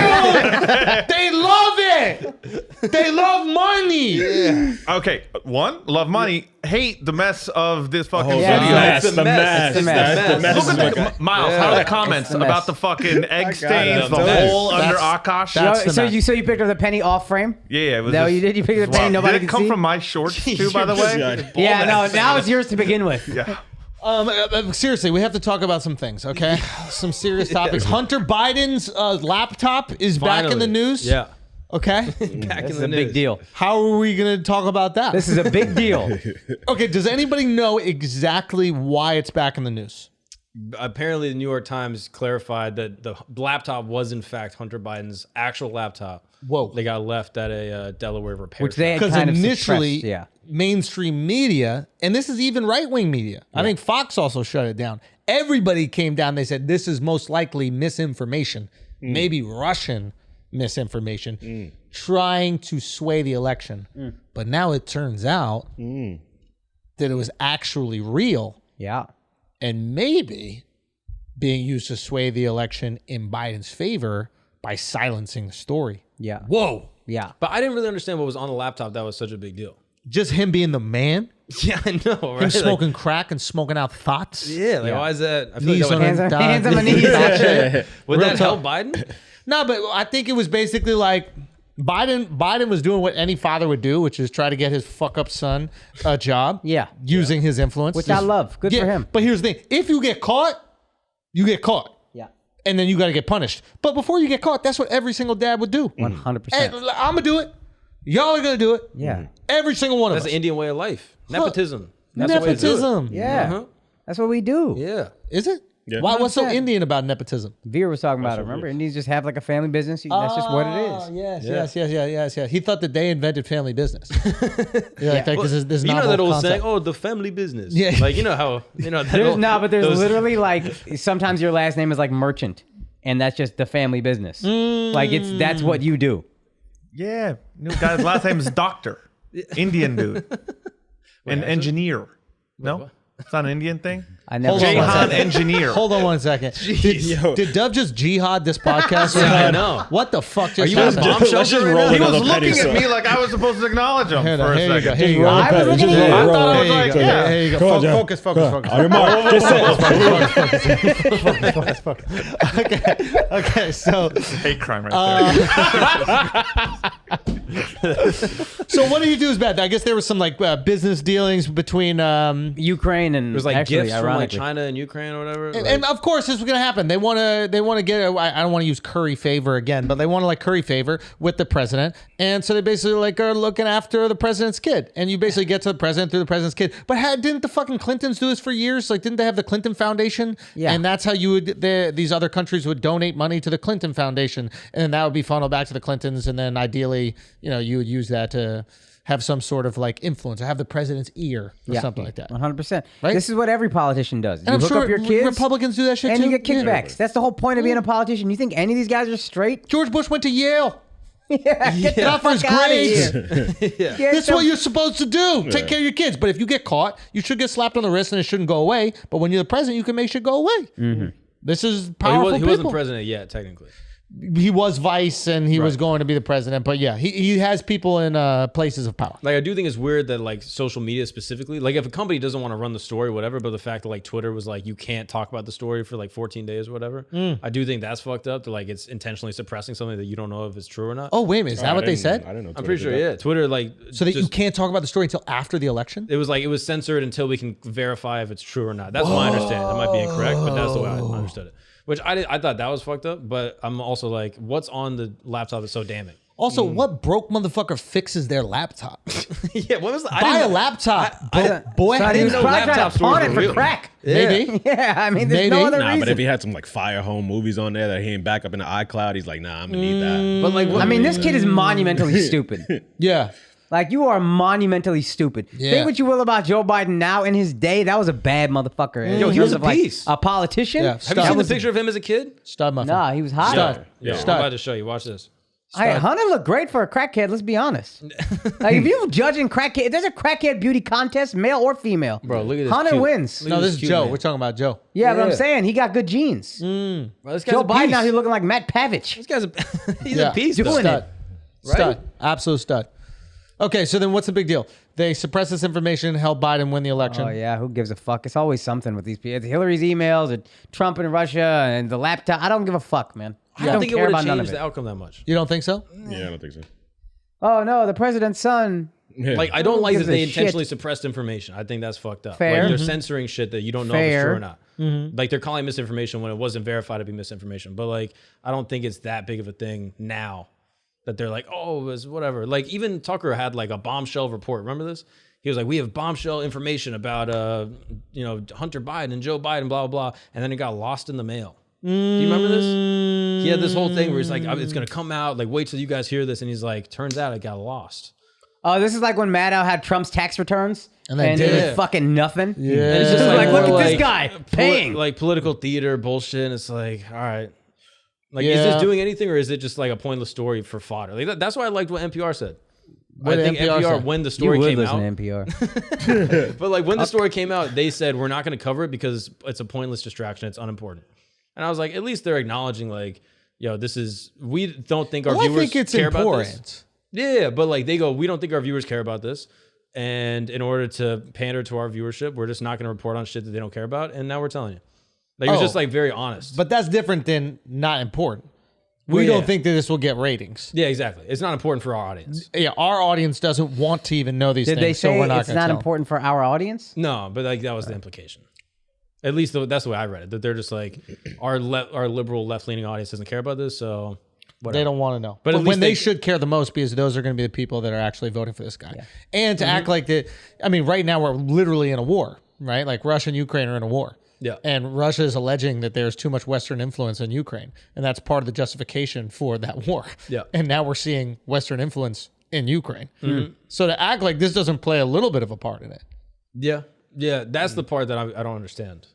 they love it. They love money." Okay, one, love money. Hate the mess of this fucking Oh, Yeah. video. Mess. It's a mess. It's a mess. It's a mess. Look at Okay. Miles. How are the comments It's a mess. about the fucking egg stains, it. the That's- hole under that's- Akaash? that's- the So mess. you picked up the penny off frame? Yeah, it was. That what just- you did? You picked up the Wow. penny nobody Did could it come see? from my shorts too? By the way. Yeah, no. Now it's yours to begin with. Yeah. Seriously, we have to talk about some things, okay? Some serious topics. Hunter Biden's laptop is back in the Finally. news. Yeah. Okay. Back This in is the a big news. deal. How are we going to talk about that? This is a big deal. Okay, does anybody know exactly why it's back in the news? Apparently, the New York Times clarified that the laptop was in fact Hunter Biden's actual laptop. Whoa. They got left at a Delaware repair Which they shop. had Because kind of initially, suppressed, mainstream media, and this is even right-wing media, I think Fox also shut it down. Everybody came down, they said, this is most likely misinformation, maybe Russian misinformation, trying to sway the election. But now it turns out that it was actually real Yeah. and maybe being used to sway the election in Biden's favor by silencing the story. Yeah. Whoa. Yeah. But I didn't really understand what was on the laptop that was such a big deal. Just him being the man, Yeah, I know, right? him smoking crack and smoking out thoughts. Yeah, like, why is that? I feel Knees like on that Hands would, on- hands on my knees. would Real that talk. help Biden? No, but I think it was basically like Biden was doing what any father would do, which is try to get his fuck up son a job. Yeah. Using his influence. Which I love. Good for him. But here's the thing. If you get caught, you get caught. Yeah. And then you got to get punished. But before you get caught, that's what every single dad would do. 100%. Hey, I'm going to do it. Y'all are going to do it. Yeah. Every single one That's of the us. Indian way of life. Nepotism. That's the way to do it. Nepotism. Yeah. Uh-huh. That's what we do. Yeah. Is it? Yeah. Why? What's so 100%. Indian about nepotism? Veer was talking about it. Remember? Indians just have like a family business. That's just what it is. Yes. He thought that they invented family business. Yeah, like, Well, this you know novel that old concept. saying, "Oh, the family business." Yeah. Like you know how that. There's old- no, but there's those- literally like sometimes your last name is like merchant, and that's just the family business. Like that's what you do. Yeah. New guy's last name is Doctor. Indian dude. An engineer. No? what? It's not an Indian thing? I never. Hold on one Jahan second. Engineer. Hold on one second. Did Dove just jihad this podcast? Yeah, right I now? know. What the fuck just you in a happened? bomb Let's shelter just right roll now? He another was petty looking at song. me like I was supposed to acknowledge him Here for a you go. second. Here you go. I was looking at you. I thought I was like, Here yeah. you go. Come on, John. Focus. On your mark. Just say it. Okay. So Hate crime right there. so what do you do is bad? I guess there was some like business dealings between Ukraine and It was like actually, gifts from like ironically. China and Ukraine or whatever. and of course this is going to happen. They want to get I don't want to use curry favor again, but they want to like curry favor with the president. And so they basically like are looking after the president's kid. And you basically get to the president through the president's kid. But didn't the fucking Clintons do this for years? Like didn't they have the Clinton Foundation? Yeah. And that's how these other countries would donate money to the Clinton Foundation, and then that would be funneled back to the Clintons, and then ideally, you would use that to have some sort of like influence or have the president's ear or something like that. 100%. Right? This is what every politician does. You And I'm hook sure up your kids, Republicans do that shit and too. you get Yeah. kickbacks. That's the whole point of being a politician. You think any of these guys are straight? George Bush went to Yale. Get the Not for his fuck outta grades. here. Get That's the what you're supposed to do. Take care of your kids. But if you get caught, you should get slapped on the wrist and it shouldn't go away. But when you're the president, you can make shit go away. This is Well, powerful he wasn't people. president yet, technically. he was vice and he was going to be the president. But yeah, he has people in places of power. Like, I do think it's weird that like social media specifically, like if a company doesn't want to run the story, whatever, but the fact that like Twitter was like, you can't talk about the story for like 14 days or whatever. I do think that's fucked up, that like it's intentionally suppressing something that you don't know if it's true or not. Oh, wait a minute. Is that what they said? I didn't know. I'm pretty sure, yeah. Twitter, like, So that you can't talk about the story until after the election? it was censored until we can verify if it's true or not. That's my understanding. That might be incorrect, but that's the way I understood it. Which I thought that was fucked up, but I'm also like, what's on the laptop that's so damning? Also, what broke motherfucker fixes their laptop? Yeah, what was the, Buy a laptop, boy. Son, he was know probably trying laptop to pawn stores it were for real. crack. Maybe. Yeah, I mean, there's no Maybe. other Nah, reason. but if he had some like Fire Home movies on there that he ain't back up in the iCloud, he's like, nah, I'm gonna need that. But like, I mean, this kid is monumentally stupid. Yeah. Like, you are monumentally stupid. Yeah. Think what you will about Joe Biden now. In his day, that was a bad motherfucker. Yo, In he was terms a of, like, beast. a politician? Yeah. have you That seen the was picture of him as a kid? Stud muffin. Nah, he was hot. Stud. Yeah, Stud. I'm about to show you. Watch this. Hey, Hunter looked great for a crackhead, let's be honest. Like, if you're judging crackhead, if there's a crackhead beauty contest, male or female, Bro, look at this. Hunter cute. wins. Look No, at this is cute Joe. man. We're talking about Joe. Yeah, but I'm Yeah. saying he got good genes. Bro, this guy's Joe a Biden beast. out here looking like Matt Pavich. This guy's he's Yeah. a beast. Doing though. it. Stud. Right? Stud. Absolute stud. Okay, so then what's the big deal? They suppress this information, help Biden win the election. Oh yeah, who gives a fuck? It's always something with these people. It's Hillary's emails, and Trump and Russia, and the laptop. I don't give a fuck, man. I I don't don't think it care would about have none of changed it. the outcome that much. You don't think so? Yeah, I don't think so. Oh no, the president's son. Yeah. Like, I don't like that gives a they shit? intentionally suppressed information. I think that's fucked up. Fair. Like, they're censoring shit that you don't know if Fair. it's true or not. Like, they're calling misinformation when it wasn't verified to be misinformation. But like, I don't think it's that big of a thing now that they're like, oh, it was whatever. Like, even Tucker had like a bombshell report. Remember this? He was like, we have bombshell information about Hunter Biden and Joe Biden, blah blah blah, and then it got lost in the mail. Do you remember this? He had this whole thing where he's like, it's gonna come out. Like, wait till you guys hear this, and he's like, turns out it got lost. Oh, this is like when Maddow had Trump's tax returns, And they it did was it. fucking nothing. Yeah. And it's just Like, like, look more at this like guy paying. like political theater bullshit. And it's like, all right, like, Yeah. is this doing anything, or is it just like a pointless story for fodder? Like, that's why I liked what NPR said. What I think did NPR NPR say? when the You story would came listen out, to NPR. but like when the story came out, they said we're not going to cover it because it's a pointless distraction. It's unimportant. And I was like, at least they're acknowledging like, yo, we don't think our Well, I viewers think it's care about important. this. Yeah, but like they go, we don't think our viewers care about this. And in order to pander to our viewership, we're just not going to report on shit that they don't care about. And now we're telling you. Like, it was Oh. just like very honest. But that's different than not important. We Well, don't yeah. think that this will get ratings. Yeah, exactly. It's not important for our audience. Yeah, our audience doesn't want to even know these Did things, they so say we're not it's gonna not tell. important for our audience? No, but like that was the implication. At least that's the way I read it. That they're just like our liberal left leaning audience doesn't care about this, so whatever. They don't want to know. But But at least when they they- should care the most, because those are going to be the people that are actually voting for this guy. And to act like that, I mean, right now we're literally in a war, right? Like Russia and Ukraine are in a war. Yeah. And Russia is alleging that there's too much Western influence in Ukraine. And that's part of the justification for that war. Yeah. And now we're seeing Western influence in Ukraine. So to act like this doesn't play a little bit of a part in it. Yeah, that's the part that I don't understand.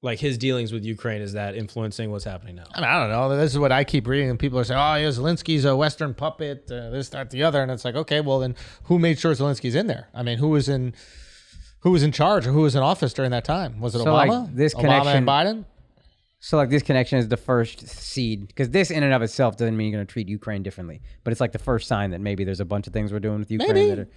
Like his dealings with Ukraine, is that influencing what's happening now? I mean, I don't know. This is what I keep reading, and people are saying, "Oh, yeah, Zelensky's a Western puppet, this, that, the other," and it's like, okay, well, then who made sure Zelensky's in there? I mean, who was in charge or who was in office during that time? Was it So, Obama? like, this Obama connection- and Biden? So like this connection is the first seed, because this in and of itself doesn't mean you're going to treat Ukraine differently, but it's like the first sign that maybe there's a bunch of things we're doing with Ukraine Maybe. that are.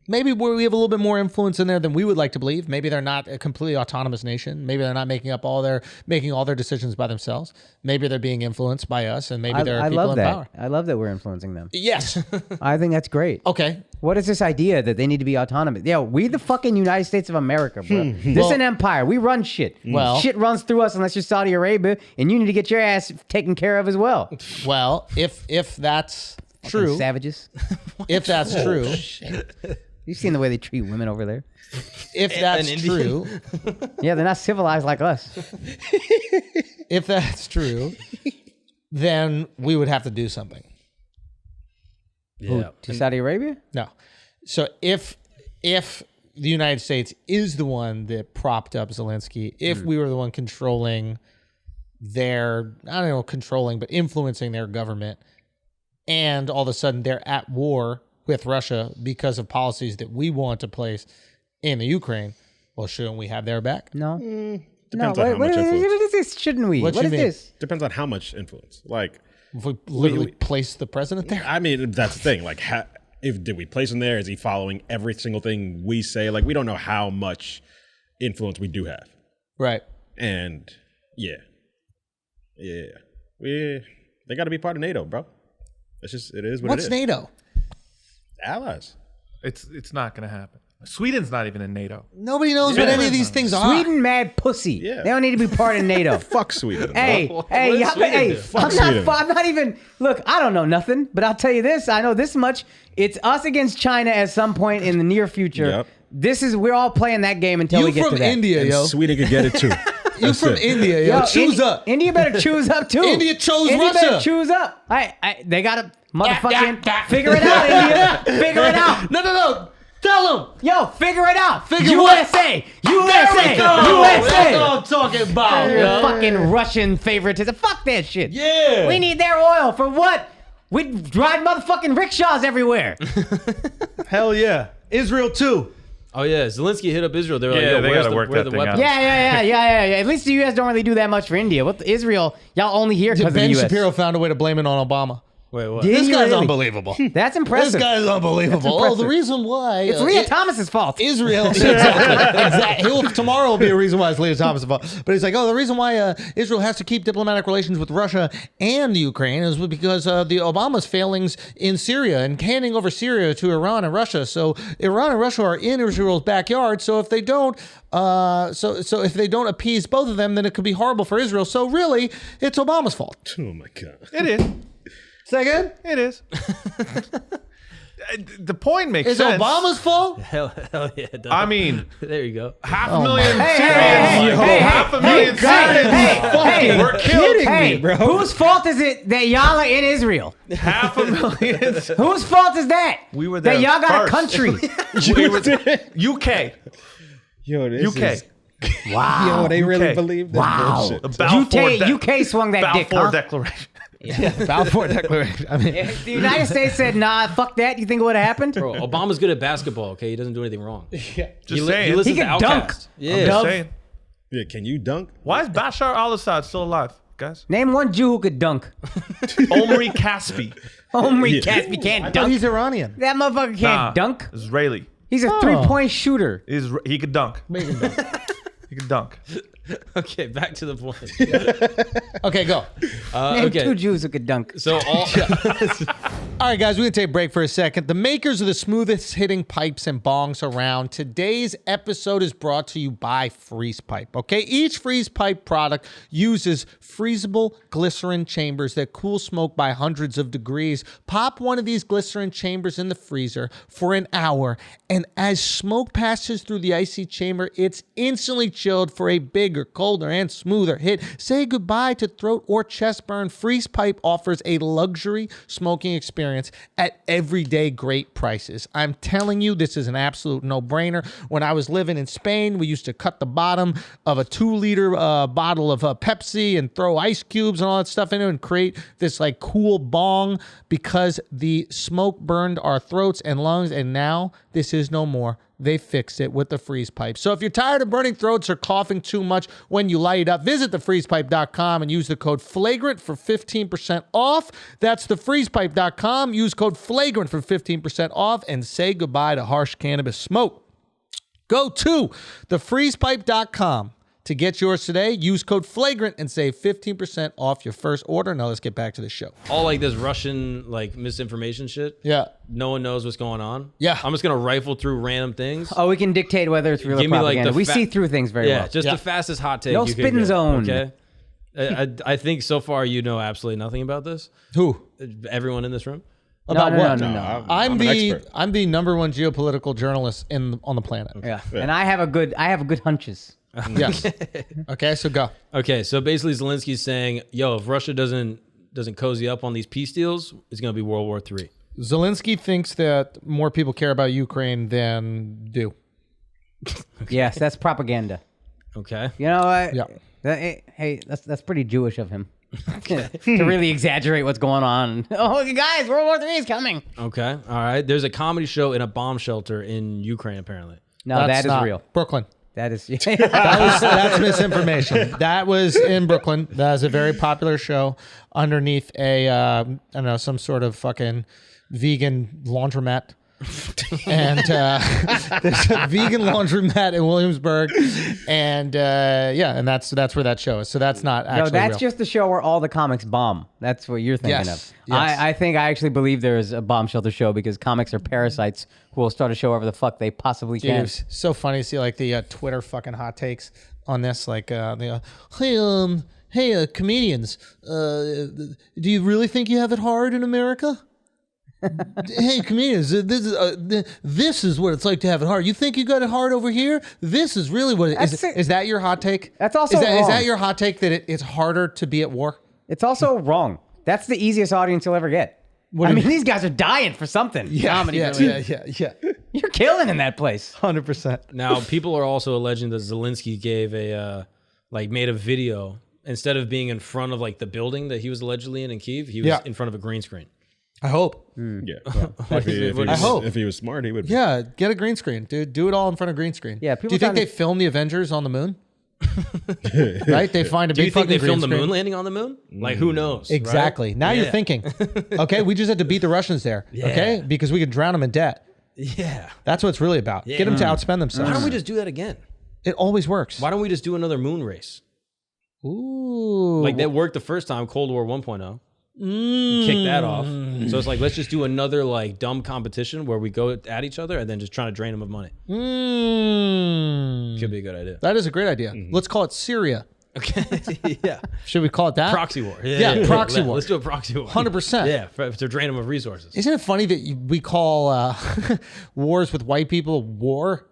Maybe we have a little bit more influence in there than we would like to believe. Maybe they're not a completely autonomous nation. Maybe they're not making all their decisions by themselves. Maybe they're being influenced by us, and maybe there are I people love in that. power. I love that we're influencing them. Yes. I think that's great. Okay. What is this idea that they need to be autonomous? Yeah, we the fucking United States of America, bro. This an empire. We run shit. Well- shit runs through us unless you're Saudi Arabia, and you need to get your ass taken care of as well. Well, if that's true, Savages. if that's true, You've seen the way they treat women over there. if that's true, Yeah, they're not civilized like us. if that's true, then we would have to do something. Yeah, To Saudi Arabia? No. So if the United States is the one that propped up Zelensky, if we were the one controlling but influencing their government, and all of a sudden they're at war with Russia because of policies that we want to place in the Ukraine, well, shouldn't we have their back? No. Depends on how much influence. What is this? Shouldn't we? What What you is mean? this? Depends on how much influence. Like, If we literally place the president there? I mean, that's the thing. Like, did we place him there? Is he following every single thing we say? Like, we don't know how much influence we do have. Right. And yeah, they got to be part of NATO, bro. It's just, it is what What's it is. NATO? Allies. It's not going to happen. Sweden's not even in NATO. Nobody knows what any of these things are. Sweden mad pussy. Yeah. They don't need to be part of NATO. Fuck Sweden. Hey, bro. hey, does Sweden do? I'm not even. Look, I don't know nothing, but I'll tell you this. I know this much. It's us against China at some point in the near future. Yep. We're all playing that game until we get to from that. India, And yo. Sweden could get it too. You from India, yo. Choose up. India better choose up too. India chose India Russia. better choose up. They gotta motherfucking figure it out, India. Figure it out. No. Tell them. Yo, figure it out. Figure USA. USA. That's what USA. I'm talking about. Your fucking Russian favoritism. Fuck that shit. Yeah. We need their oil for what? We ride motherfucking rickshaws everywhere. Hell yeah. Israel too. Oh yeah, Zelensky hit up Israel. They were like, Yeah, "Yo, they where's gotta the, work where that the thing weapons?" out. Yeah. At least the U.S. don't really do that much for India. What Israel? Y'all only here because of the Ben U.S. Shapiro found a way to blame it on Obama. Wait, what? Did This he guy's really? unbelievable. That's impressive. This guy's unbelievable. That's Oh, the impressive. reason why It's Leah Thomas's fault. Israel. Exactly. Tomorrow will be a reason why it's Leah Thomas' fault. But he's like, the reason why Israel has to keep diplomatic relations with Russia and Ukraine is because the Obama's failings in Syria and handing over Syria to Iran and Russia. So Iran and Russia are in Israel's backyard. So if they don't, so if they don't appease both of them, then it could be horrible for Israel. So really, it's Obama's fault. Oh my God. It is. Say again? It is. The point makes Is sense. Obama's fault? Hell yeah. Dog. I mean, there you go. half a million Hey, Syrians. Half a million Syrians. We're killed. Hey, whose fault is it that y'all are in Israel? Half a million. Whose fault is that? We were there That y'all got first. a country. We were UK. Yo, this UK. is... Wow. Yo, they really UK. believe this Wow. bullshit. The Balfour UK swung that dick, Balfour huh? Declaration. Balfour Declaration. I mean, If the United States said, nah, fuck that, you think it would have happened? Bro, Obama's good at basketball. Okay, he doesn't do anything wrong. Just He saying. listens He to can dunk. Outkast. I'm Yeah. just saying. Yeah, can you dunk? Why is Bashar al-Assad still alive, guys? Name one Jew who could dunk. Omri Caspi. Omri Caspi can't I thought dunk. he's Iranian. That motherfucker can't dunk. Israeli. He's a three-point shooter. He could dunk. He could dunk. Okay, back to the point. Okay, go. Name okay. two Jews who could dunk. So all All right, guys, we're going to take a break for a second. The makers of the smoothest hitting pipes and bongs around. Today's episode is brought to you by Freeze Pipe, okay? Each Freeze Pipe product uses freezable glycerin chambers that cool smoke by hundreds of degrees. Pop one of these glycerin chambers in the freezer for an hour, and as smoke passes through the icy chamber, it's instantly chilled for a bigger, colder, and smoother hit. Say goodbye to throat or chest burn. Freeze Pipe offers a luxury smoking experience at everyday great prices. I'm telling you, this is an absolute no-brainer. When I was living in Spain, we used to cut the bottom of a 2-liter bottle of Pepsi and throw ice cubes and all that stuff in it and create this like cool bong because the smoke burned our throats and lungs, and now this is no more. They fixed it with the Freeze Pipe. So if you're tired of burning throats or coughing too much when you light up, visit thefreezepipe.com and use the code FLAGRANT for 15% off. That's thefreezepipe.com. Use code FLAGRANT for 15% off and say goodbye to harsh cannabis smoke. Go to thefreezepipe.com to get yours today. Use code FLAGRANT and save 15% off your first order. Now let's get back to the show. all like this Russian like misinformation shit. Yeah. No one knows what's going on. Yeah. I'm just gonna rifle through random things. Oh, we can dictate whether it's real Give or me, like, propaganda. the we fa- see through things very Yeah, well. just the fastest hot take. No you could spitting get, zone. Okay. I think so far you know absolutely nothing about this. Who? Everyone in this room. About no, what? no. I'm an the expert. I'm the number one geopolitical journalist on the planet. Yeah. And I have good hunches. Yes. Okay, so go. Okay, so basically Zelensky's saying, "Yo, if Russia doesn't cozy up on these peace deals, it's gonna be World War III." Zelensky thinks that more people care about Ukraine than do. Yes, that's propaganda. Okay. You know what? Yeah. Hey, that's pretty Jewish of him. To really exaggerate what's going on. Oh, guys, World War III is coming. Okay. All right. There's a comedy show in a bomb shelter in Ukraine, apparently. No, that is not real. Brooklyn. That is. That's misinformation. That was in Brooklyn. That was a very popular show underneath a I don't know, some sort of fucking vegan laundromat. And there's a vegan laundromat in Williamsburg, and and that's where that show is. So that's not actually No, that's real. just the show where all the comics bomb. That's what you're thinking Yes, of. yes. I think I actually believe there is a bomb shelter show because comics are parasites who will start a show wherever the fuck they possibly Dude, can. it's so funny to see like the Twitter fucking hot takes on this. Like, hey, comedians, do you really think you have it hard in America? Hey, comedians, this is what it's like to have it hard. You think you got it hard over here? This is really what it is. Is that your hot take? That's also is wrong. that your hot take that it's harder to be at war? It's also wrong. That's the easiest audience you'll ever get. I mean, these guys are dying for something. Comedy. yeah. You're killing in that place. 100%. Now, people are also alleging that Zelensky gave made a video instead of being in front of like the building that he was allegedly in Kyiv. He was in front of a green screen. I hope. Yeah. I hope. If he was smart, he would. Yeah, get a green screen, dude. Do it all in front of green screen. Yeah, Do people you think trying they to- filmed the Avengers on the moon? Right? They find a Do you big think fucking they green filmed the screen. moon landing on the moon? Like, who knows? right? Exactly. Now you're Yeah. thinking. Okay, we just had to beat the Russians there. Okay, because we could drown them in debt. Yeah. That's what it's really about. Get them to outspend themselves. Why don't we just do that again? It always works. Why don't we just do another moon race? Ooh. Like that worked the first time, Cold War 1.0. Kick that off. So it's like, let's just do another like dumb competition where we go at each other and then just trying to drain them of money. Could be a good idea. That is a great idea. Let's call it Syria. Okay. Yeah. Should we call it that? Proxy war. Yeah, proxy war. Let's do a proxy war. 100%. Yeah, to drain them of resources. Isn't it funny that we call wars with white people war?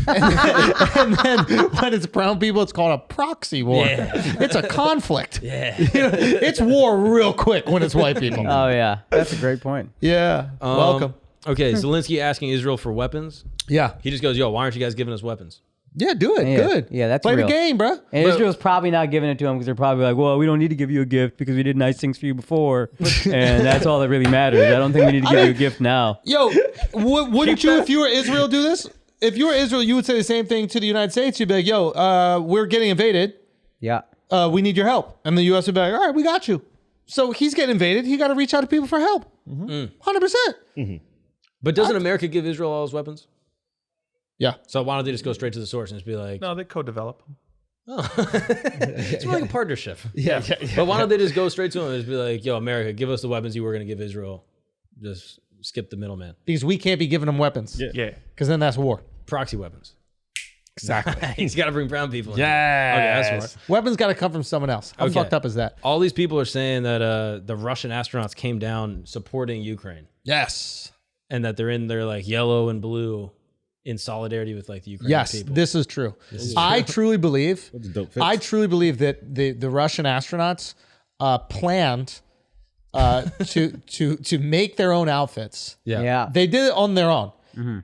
and then when it's brown people, it's called a proxy war. Yeah. It's a conflict. Yeah. It's war real quick when it's white people. Oh yeah, that's a great point. Yeah. Welcome. Okay, Zelensky asking Israel for weapons. Yeah. He just goes, yo, why aren't you guys giving us weapons? Yeah, do it. Yeah. Good. Yeah, that's Play real. the game, bro. And Israel's probably not giving it to them because they're probably like, well, we don't need to give you a gift because we did nice things for you before, and that's all that really matters. I don't think we need to give you a gift now. Yo, wouldn't you, if you were Israel, do this? If you were Israel, you would say the same thing to the United States. You'd be like, yo, we're getting invaded. Yeah. We need your help. And the U.S. would be like, all right, we got you. So he's getting invaded. He got to reach out to people for help. 100%. But doesn't America give Israel all those weapons? Yeah. So why don't they just go straight to the source and just be like, No, they co-develop. it's more like a partnership. Yeah. But why don't they just go straight to them and just be like, yo, America, give us the weapons you were going to give Israel. Just skip the middleman. Because we can't be giving them weapons. Yeah. Because then that's war. Proxy weapons. Exactly. He's got to bring brown people in. Yeah. Okay, that's smart. Weapons got to come from someone else. How Okay. fucked up is that? All these people are saying that the Russian astronauts came down supporting Ukraine Yes. and that they're in their like yellow and blue in solidarity with like the Ukrainian Yes, people. this is true. I truly believe. That's a dope fix. I truly believe that the Russian astronauts planned to make their own outfits. Yeah. They did it on their own,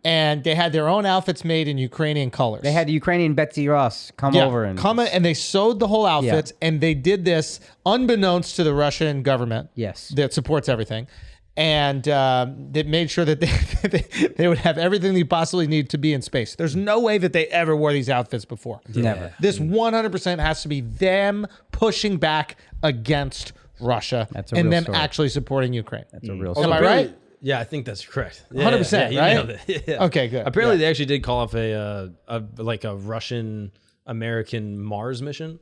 and they had their own outfits made in Ukrainian colors. They had the Ukrainian Betsy Ross come over and and they sewed the whole outfits, and they did this unbeknownst to the Russian government. Yes. that supports everything. And they made sure that they would have everything they possibly need to be in space. There's no way that they ever wore these outfits before. Never. This 100% has to be them pushing back against Russia That's a and real them story. actually supporting Ukraine. That's a real Am I story. right? Yeah, I think that's correct. 100%, you right? nailed it. Yeah. Okay, good. Apparently, they actually did call off a Russian American Mars mission.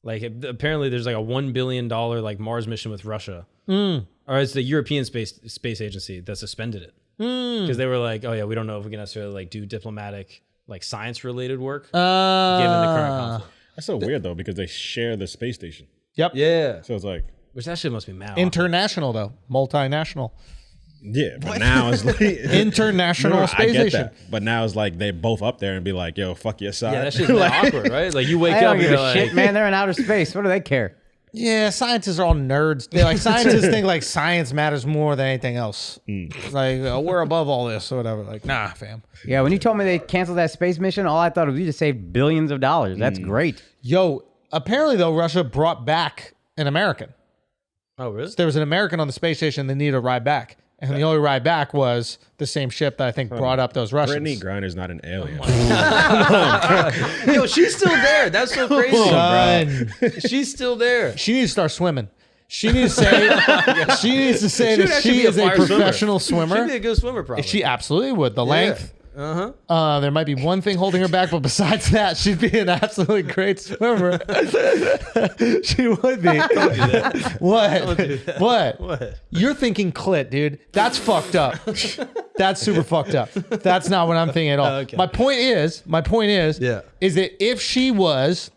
Like apparently, there's like a $1 billion like Mars mission with Russia, or it's the European Space Agency that suspended it because they were like, oh yeah, we don't know if we can necessarily like do diplomatic like science related work given the current conflict. That's so weird though because they share the space station. Yep. Yeah, So it's like, which that shit must be mad. International though, multinational, yeah, but now it's like international I space get station. that. But now it's like they both up there and be like, yo, fuck your side. Yeah, that shit's mad awkward, right? Like you wake They up don't and give you're a like, shit, man. They're in outer space. What do they care? Yeah, scientists are all nerds. They like scientists think like science matters more than anything else. It's like we're above all this or whatever. Like, nah, fam. Yeah, when you told me they canceled that space mission, all I thought was you just saved billions of dollars. That's great. Yo, apparently though, Russia brought back an American. oh really? There was an American on the space station that needed a ride back, And the only ride back was the same ship that I think brought up those Russians. Brittany Griner's not an alien. Yo, she's still there. That's so crazy. Son. She's still there. She needs to start swimming. She needs to say, she needs to say She would that actually she be a is a fire swimmer. professional She'd be swimmer. a good swimmer, probably. She absolutely would. The length. Uh-huh. There might be one thing holding her back, but besides that, she'd be an absolutely great swimmer. She would be. Don't do that. What? Don't do that. What? You're thinking clit, dude. That's fucked up. That's super fucked up. That's not what I'm thinking at all. Okay. My point is, Yeah. is that if she was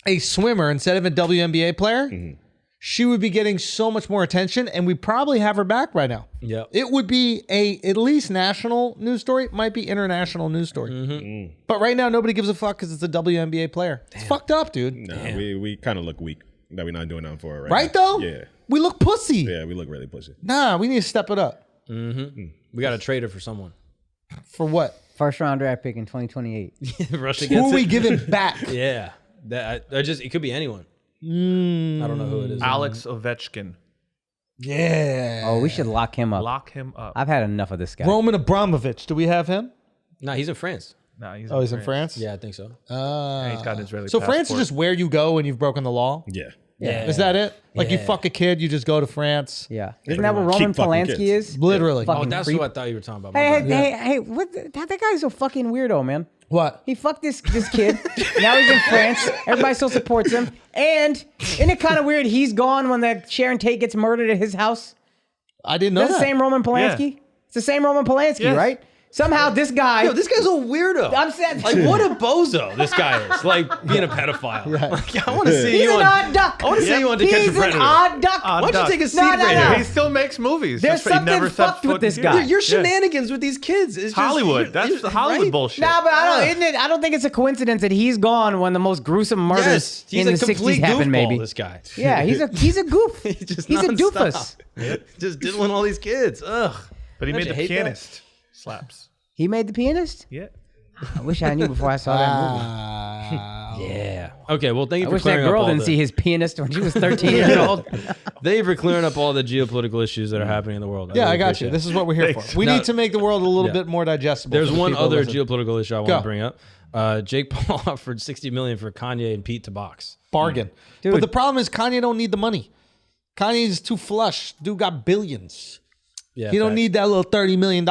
a swimmer instead of a WNBA player, she would be getting so much more attention, and we probably have her back right now. Yep. It would be a at least national news story. It might be international news story. But right now, nobody gives a fuck because it's a WNBA player. It's fucked up, dude. No, we kind of look weak that we're not doing nothing for it Right though? Yeah. We look pussy. Yeah, we look really pussy. Nah, we need to step it up. We got to trade her for someone. For what? First round draft pick in 2028. Russia Who gets are we it. giving back? Yeah. I just, it could be anyone. I don't know who it is. Alex Ovechkin. Yeah. Oh, we should lock him up. Lock him up. I've had enough of this guy. Roman Abramovich. Do we have him? No, he's in France. No, he's Oh, he's in France? Yeah, I think so. And he's got an Israeli So passport. France is just where you go when you've broken the law? Yeah. Yeah. Is that it? Like you Yeah. fuck a kid, you just go to France? Yeah. Isn't that what Roman Keep fucking Polanski kids. is? Literally. Oh, Fucking that's creep. what I thought you were talking about. My Hey, bad. hey, what? That guy's a fucking weirdo, man. What? He fucked this kid. Now he's in France. Everybody still supports him. And isn't it kind of weird? He's gone when that Sharon Tate gets murdered at his house. I didn't know That's that. the same Roman Polanski. It's the same Roman Polanski, Yes. right? Somehow this guy. Yo, this guy's a weirdo. I'm saying, Like, what a bozo this guy is. Like, being a pedophile. Like, I want to see he's you an on... odd duck. I want to see you on To Catch a He's an Predator. odd duck. Odd Why don't duck. you take a seat No, no, right no. here? He still makes movies. There's Just- he never something set fucked with foot this in- guy. Yeah. Your shenanigans with these kids is just... Hollywood. That's the Hollywood right? bullshit. Nah, but I don't think it's a coincidence that he's gone when the most gruesome murders Yes, he's in a the 60s complete happened, goofball, maybe. this guy. Yeah, he's a goof. He's just he's a nonstop. doofus. Just diddling all these kids. Ugh. But he Don't made you the hate that? pianist. Slaps. He made The Pianist? Yeah. I wish I knew before I saw that movie. Yeah. Okay, well, thank you I for wish that clearing up girl all didn't the... see his pianist when she was 13 years old. Thank you for clearing up all the geopolitical issues that are happening in the world. Yeah, really I got appreciate you. it. This is what we're here for. We No. need to make the world a little Yeah. bit more digestible. There's for the one people other listening. geopolitical issue I want Go. to bring up. Jake Paul offered $60 million for Kanye and Pete to box. bargain. Dude. But the problem is Kanye don't need the money. Kanye's too flush. Dude got billions. Yeah, He don't facts. need that little $30 million.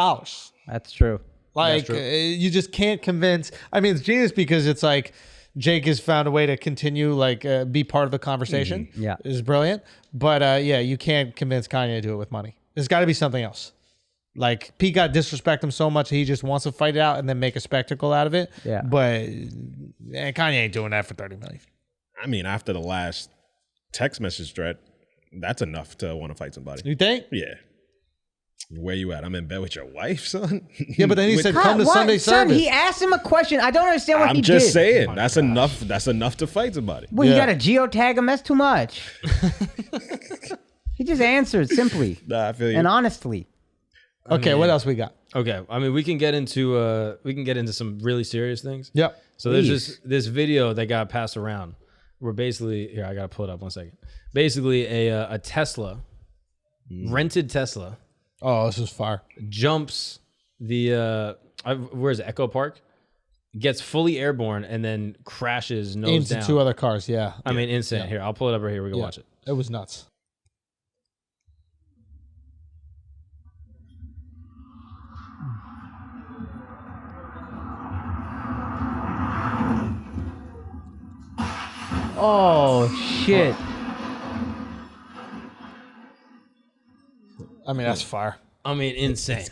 That's true. Like true. you just can't convince. I mean, it's genius because it's like Jake has found a way to continue, like be part of the conversation. Yeah. It's brilliant. But yeah, you can't convince Kanye to do it with money. There's got to be something else. Like Pete got disrespect him so much he just wants to fight it out and then make a spectacle out of it. Yeah. But Kanye ain't doing that for $30 million. I mean, after the last text message thread, that's enough to want to fight somebody. You think? Yeah. Where you at? I'm in bed with your wife, son. Yeah, but then he said, "Come to Why- Sunday son, service." he asked him a question. I don't understand what I'm he just did. saying. That's enough. That's enough to fight somebody. Well, Yeah. you got to geotag him. That's too much. He just answered simply Nah, I feel you. and honestly. Okay, what else we got? Okay, I mean we can get into some really serious things. Yep. So there's this video that got passed around. Where basically here I gotta pull it up 1 second. Basically a Tesla, rented Tesla, Oh, this is fire. jumps the where's it, Echo Park, gets fully airborne and then crashes nose Into down. two other cars. Yeah. I mean insane. Here I'll pull it up right here. We can Yeah. watch it. It was nuts. Oh, shit. I mean, that's fire. I mean insane.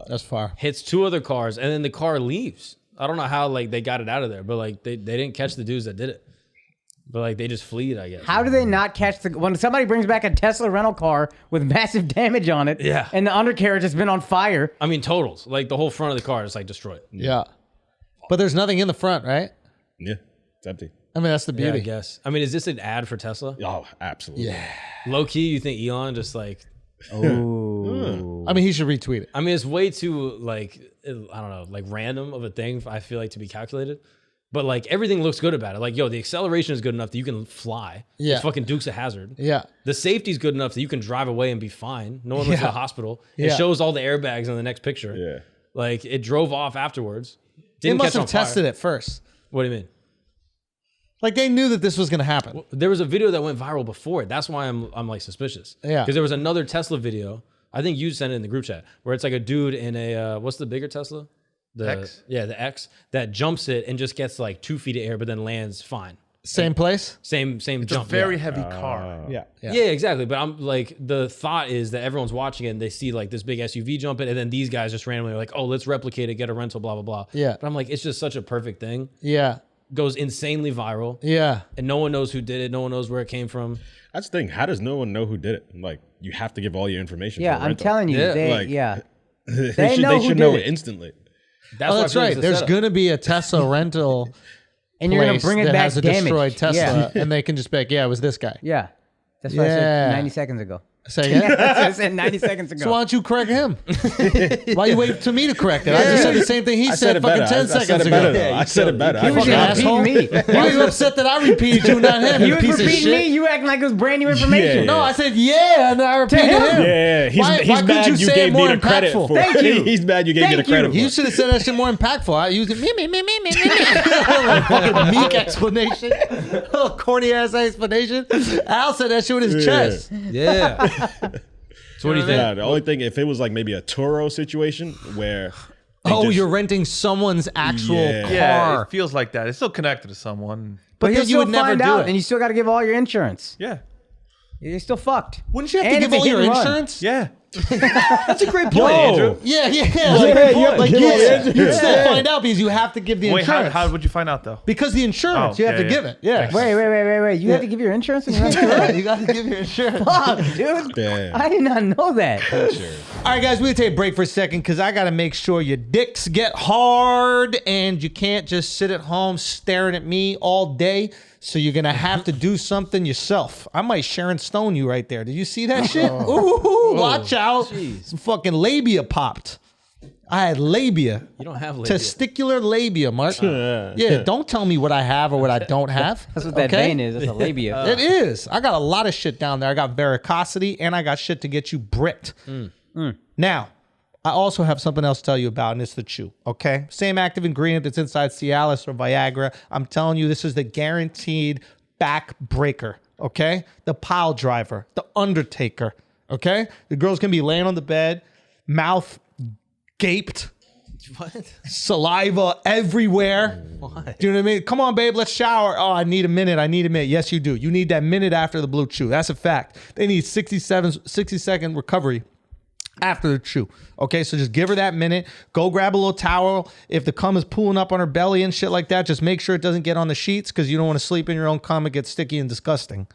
That's fire. Hits two other cars and then the car leaves. I don't know how like they got it out of there, but like they didn't catch the dudes that did it. But like they just fleed, I guess. How do they not catch when somebody brings back a Tesla rental car with massive damage on it? Yeah. And the undercarriage has been on fire. I mean totals. Like the whole front of the car is like destroyed. Yeah. But there's nothing in the front, right? Yeah, it's empty. I mean, that's the Yeah, I beauty. guess. I mean, is this an ad for Tesla? Oh, absolutely. Yeah. Low key, you think Elon just like? Oh. I mean, he should retweet it. I mean, it's way too like I don't know, like random of a thing. I feel like to be calculated. But like everything looks good about it. Like, yo, the acceleration is good enough that you can fly. Yeah. It's fucking Dukes of Hazzard. Yeah. The safety's good enough that you can drive away and be fine. No one went to the hospital. It Yeah. shows all the airbags in the next picture. Yeah. Like it drove off afterwards. They Didn't must catch on have tested fire. it first. What do you mean? Like they knew that this was going to happen. There was a video that went viral before it. That's why I'm like suspicious. Yeah. Because there was another Tesla video. I think you sent it in the group chat where it's like a dude in a what's the bigger Tesla? The X? Yeah, the X that jumps it and just gets like 2 feet of air, but then lands fine. Same place? Same It's a jump. very yeah. heavy car. Yeah. Yeah, exactly. But I'm like, the thought is that everyone's watching it and they see like this big SUV jump it, and then these guys just randomly are like, oh, let's replicate it, get a rental, blah blah blah. Yeah. But I'm like, it's just such a perfect thing. Yeah. Goes insanely viral. Yeah. And no one knows who did it. No one knows where it came from. That's the thing. How does no one know who did it? Like, you have to give all your information. Yeah, for a I'm rental. telling you, Yeah, they like- they know who should did know it. it instantly. That's Oh, why I that's feel like right. it's a There's setup. going to be a Tesla rental and you're gonna place bring it that back has a damaged. destroyed Tesla, Yeah, and they can just be like, yeah, it was this guy. yeah. That's what I Yeah. said 90 seconds ago. Say again? That's what I said 90 seconds ago. So why don't you correct him? Why you wait to me to correct it? I just said the same thing he I said it fucking better. 10 I said seconds it better. ago. Though. I said it better. He I was fucking- just asshole. repeating me. Why are you upset that I repeated you, not him? You You was piece of repeating shit. me. You acting like it was brand new information. Yeah. No, I said yeah, and then I repeated him? him. Yeah, he's Why mad couldn't you say it gave more me the credit impactful? for Thank it. you. He's mad you gave me the Thank credit for You it. should have said that shit more impactful. I used it me. Like fucking meek explanation. Little corny ass explanation. Al said that shit with his Yeah. chest. Yeah. So what do you think? Yeah, the only thing, if it was like maybe a Turo situation where they Oh, just- you're renting someone's actual Yeah. Yeah, car. it feels like that. It's still connected to someone. But But then you would never find do out, it. and you still got to give all your insurance. Yeah. You're still fucked. Wouldn't you have to And give if it all hit your and run. insurance? Yeah. That's a great point, Andrew. Yeah, yeah. Like You'd still find out because you have to give the Wait, insurance. how would you find out though? Because the insurance, Oh, you have yeah, to yeah. give it. Yeah. Wait. You have to give your insurance when you rent a car? Yeah, you got to give your insurance. Fuck, dude. Damn. I did not know that. All right, guys, we're going to take a break for a second because I got to make sure your dicks get hard and you can't just sit at home staring at me all day. So you're going to have to do something yourself. I might Sharon Stone you right there. Did you see that shit? Ooh, watch out. Some fucking labia popped. I had labia. You don't have labia. Testicular labia, Mark. Yeah, don't tell me what I have or what I don't have. That's what that vein is. That's a labia. It is. I got a lot of shit down there. I got varicosity and I got shit to get you bricked. Now, I also have something else to tell you about, and it's the chew, okay? Same active ingredient that's inside Cialis or Viagra. I'm telling you, this is the guaranteed back breaker, okay? The pile driver, the undertaker, okay? The girl's gonna be laying on the bed, mouth gaped, What? saliva everywhere. Why? Do you know what I mean? Come on, babe, let's shower. Oh, I need a minute. Yes, you do. You need that minute after the blue chew. That's a fact. They need 60-second recovery after the chew. Okay, so just give her that minute. Go grab a little towel. If the cum is pooling up on her belly and shit like that, just make sure it doesn't get on the sheets because you don't want to sleep in your own cum. It gets sticky and disgusting.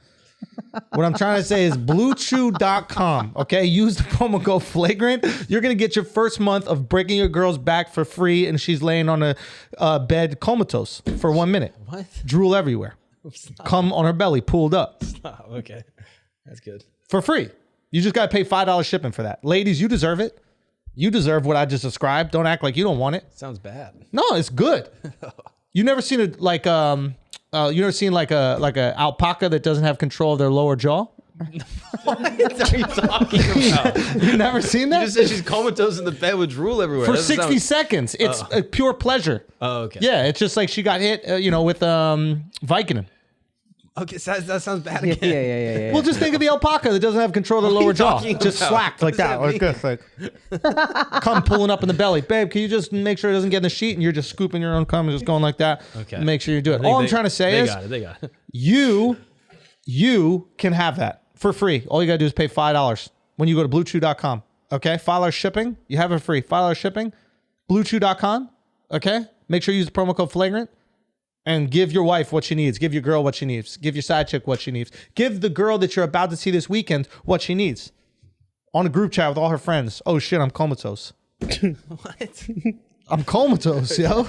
What I'm trying to say is bluechew.com. Okay, use the promo code Flagrant. You're going to get your first month of breaking your girl's back for free and she's laying on a bed comatose for 1 minute. What? Drool everywhere. Cum on her belly, pooled up. Oh, okay. That's good. For free. You just got to pay $5 shipping for that. Ladies, you deserve it. You deserve what I just described. Don't act like you don't want it. Sounds bad. No, it's good. You never seen it like you never seen like a alpaca that doesn't have control of their lower jaw? What are you talking about? You never seen You that? just said she's comatose in the bed with drool everywhere. For That doesn't 60 sound- seconds. It's a pure pleasure. Oh, okay. Yeah, it's just like she got hit, with Vicodin. Okay, so that sounds bad Yeah, again. yeah. Well, just think of the alpaca that doesn't have control of the lower jaw. talking Just about? slacked like What that. does Like that this. Like, cum pulling up in the belly. Babe, can you just make sure it doesn't get in the sheet and you're just scooping your own cum and just going like that? Okay. Make sure you do I it. think All I'm they- trying to say is They got it. you can have that for free. All you got to do is pay $5 when you go to bluechew.com. Okay? $5 shipping. You have it free. $5 shipping. Bluechew.com. Okay? Make sure you use the promo code Flagrant. And give your wife what she needs. Give your girl what she needs. Give your side chick what she needs. Give the girl that you're about to see this weekend what she needs. On a group chat with all her friends. Oh shit, I'm comatose. What? I'm comatose, yo.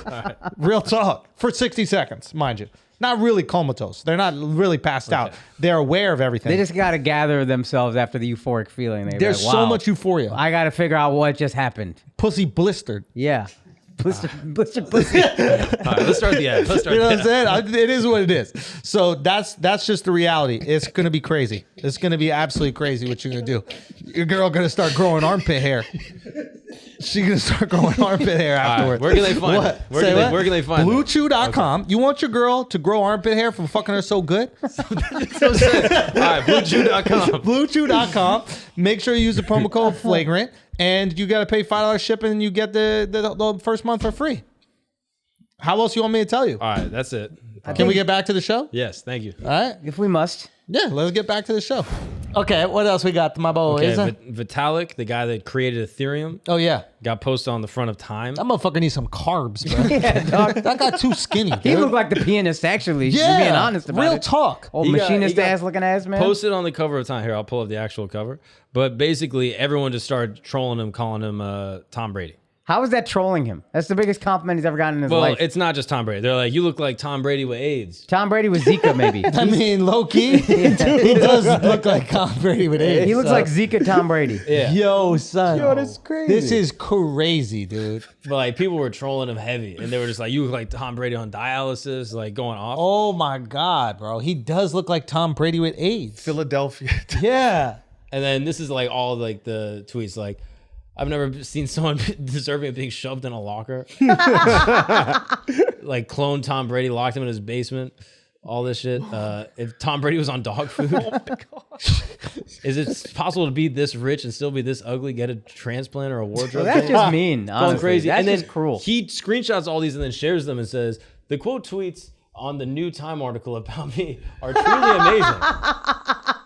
Real talk. For 60 seconds, mind you. Not really comatose. They're not really passed out. They're aware of everything. They just got to gather themselves after the euphoric feeling. They're There's like, so wow, much euphoria. I got to figure out what just happened. Pussy blistered. Yeah. Blister pussy. All right, let's start the ad. Let's start You know the what I'm saying? It is what it is. So that's just the reality. It's gonna be crazy. It's gonna be absolutely crazy what you're gonna do. Your girl gonna start growing armpit hair. She's gonna start growing armpit hair afterwards. Where can they find it? Where can they find it? BlueChew.com. You want your girl to grow armpit hair from fucking her so good? All right, BlueChew.com. BlueChew.com. Make sure you use the promo code Flagrant, and you got to pay $5 shipping, and you get the first month for free. How else you want me to tell you? All right, that's it. Can we get back to the show? Yes, thank you. All right. If we must. Yeah, let's get back to the show. Okay, what else we got, my boys? Okay, Vitalik, the guy that created Ethereum, Oh, yeah. got posted on the front of Time. That motherfucker needs some carbs, bro. Yeah, dog. That got too skinny, dude. He looked like the pianist, actually. yeah, You're being honest about real it. talk. Old He got- machinist he got ass looking ass, man. Posted on the cover of Time. Here, I'll pull up the actual cover. But basically, everyone just started trolling him, calling him Tom Brady. How is that trolling him? That's the biggest compliment he's ever gotten in his Well, life. it's not just Tom Brady. They're like, you look like Tom Brady with AIDS. Tom Brady with Zika, maybe. I mean, low key, he does look like Tom Brady with AIDS. He looks so- like Zika Tom Brady. Yeah. Yo, son. Yo, that's crazy. This is crazy, dude. But like people were trolling him heavy, and they were just like, "You look like Tom Brady on dialysis," like going off. Oh my God, bro. He does look like Tom Brady with AIDS. Philadelphia. Yeah. And then this is like all like the tweets, like, "I've never seen someone deserving of being shoved in a locker." Like clone Tom Brady, locked him in his basement. All this shit. If Tom Brady was on dog food, oh my gosh, is it possible to be this rich and still be this ugly? Get a transplant or a wardrobe? Well, that's change? just mean. Going Honestly. crazy. That's And then just cruel. he screenshots all these and then shares them and says, "The quote tweets on the new Time article about me are truly amazing.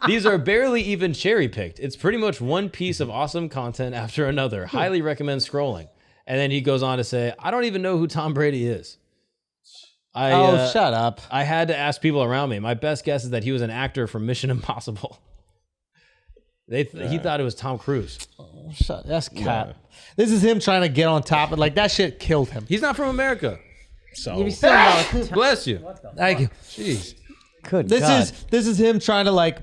These are barely even cherry picked. It's pretty much one piece of awesome content after another. Highly recommend scrolling." And then he goes on to say, "I don't even know who Tom Brady is. Shut up. I had to ask people around me. My best guess is that he was an actor from Mission Impossible." He thought it was Tom Cruise. That's cap. This is him trying to get on top of like that shit killed him. He's not from America. So You still know. Bless you. Thank you. Jeez. Good This God. is him trying to like.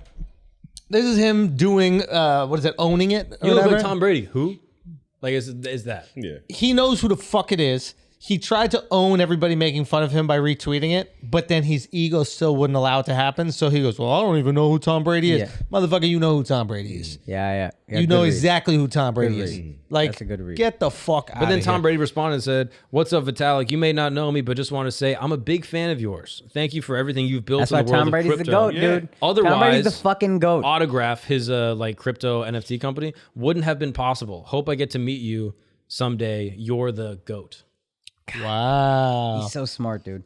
This is him doing what is it? Owning it. Or You look whatever. like Tom Brady. Who? Like is that? yeah. He knows who the fuck it is. He tried to own everybody making fun of him by retweeting it, but then his ego still wouldn't allow it to happen. So he goes, "Well, I don't even know who Tom Brady is." Yeah. Motherfucker, you know who Tom Brady is. Yeah. You know exactly who Tom Brady Good is. read. Like, That's a good read. get the fuck out But then of Tom here. Brady responded and said, "What's up, Vitalik? You may not know me, but just want to say I'm a big fan of yours. Thank you for everything you've built That's in why the world Tom of Brady's the crypto." GOAT, dude. Otherwise, Tom Brady's the fucking GOAT. Autograph his like crypto NFT company wouldn't have been possible. Hope I get to meet you someday. You're the GOAT. Wow. He's so smart, dude.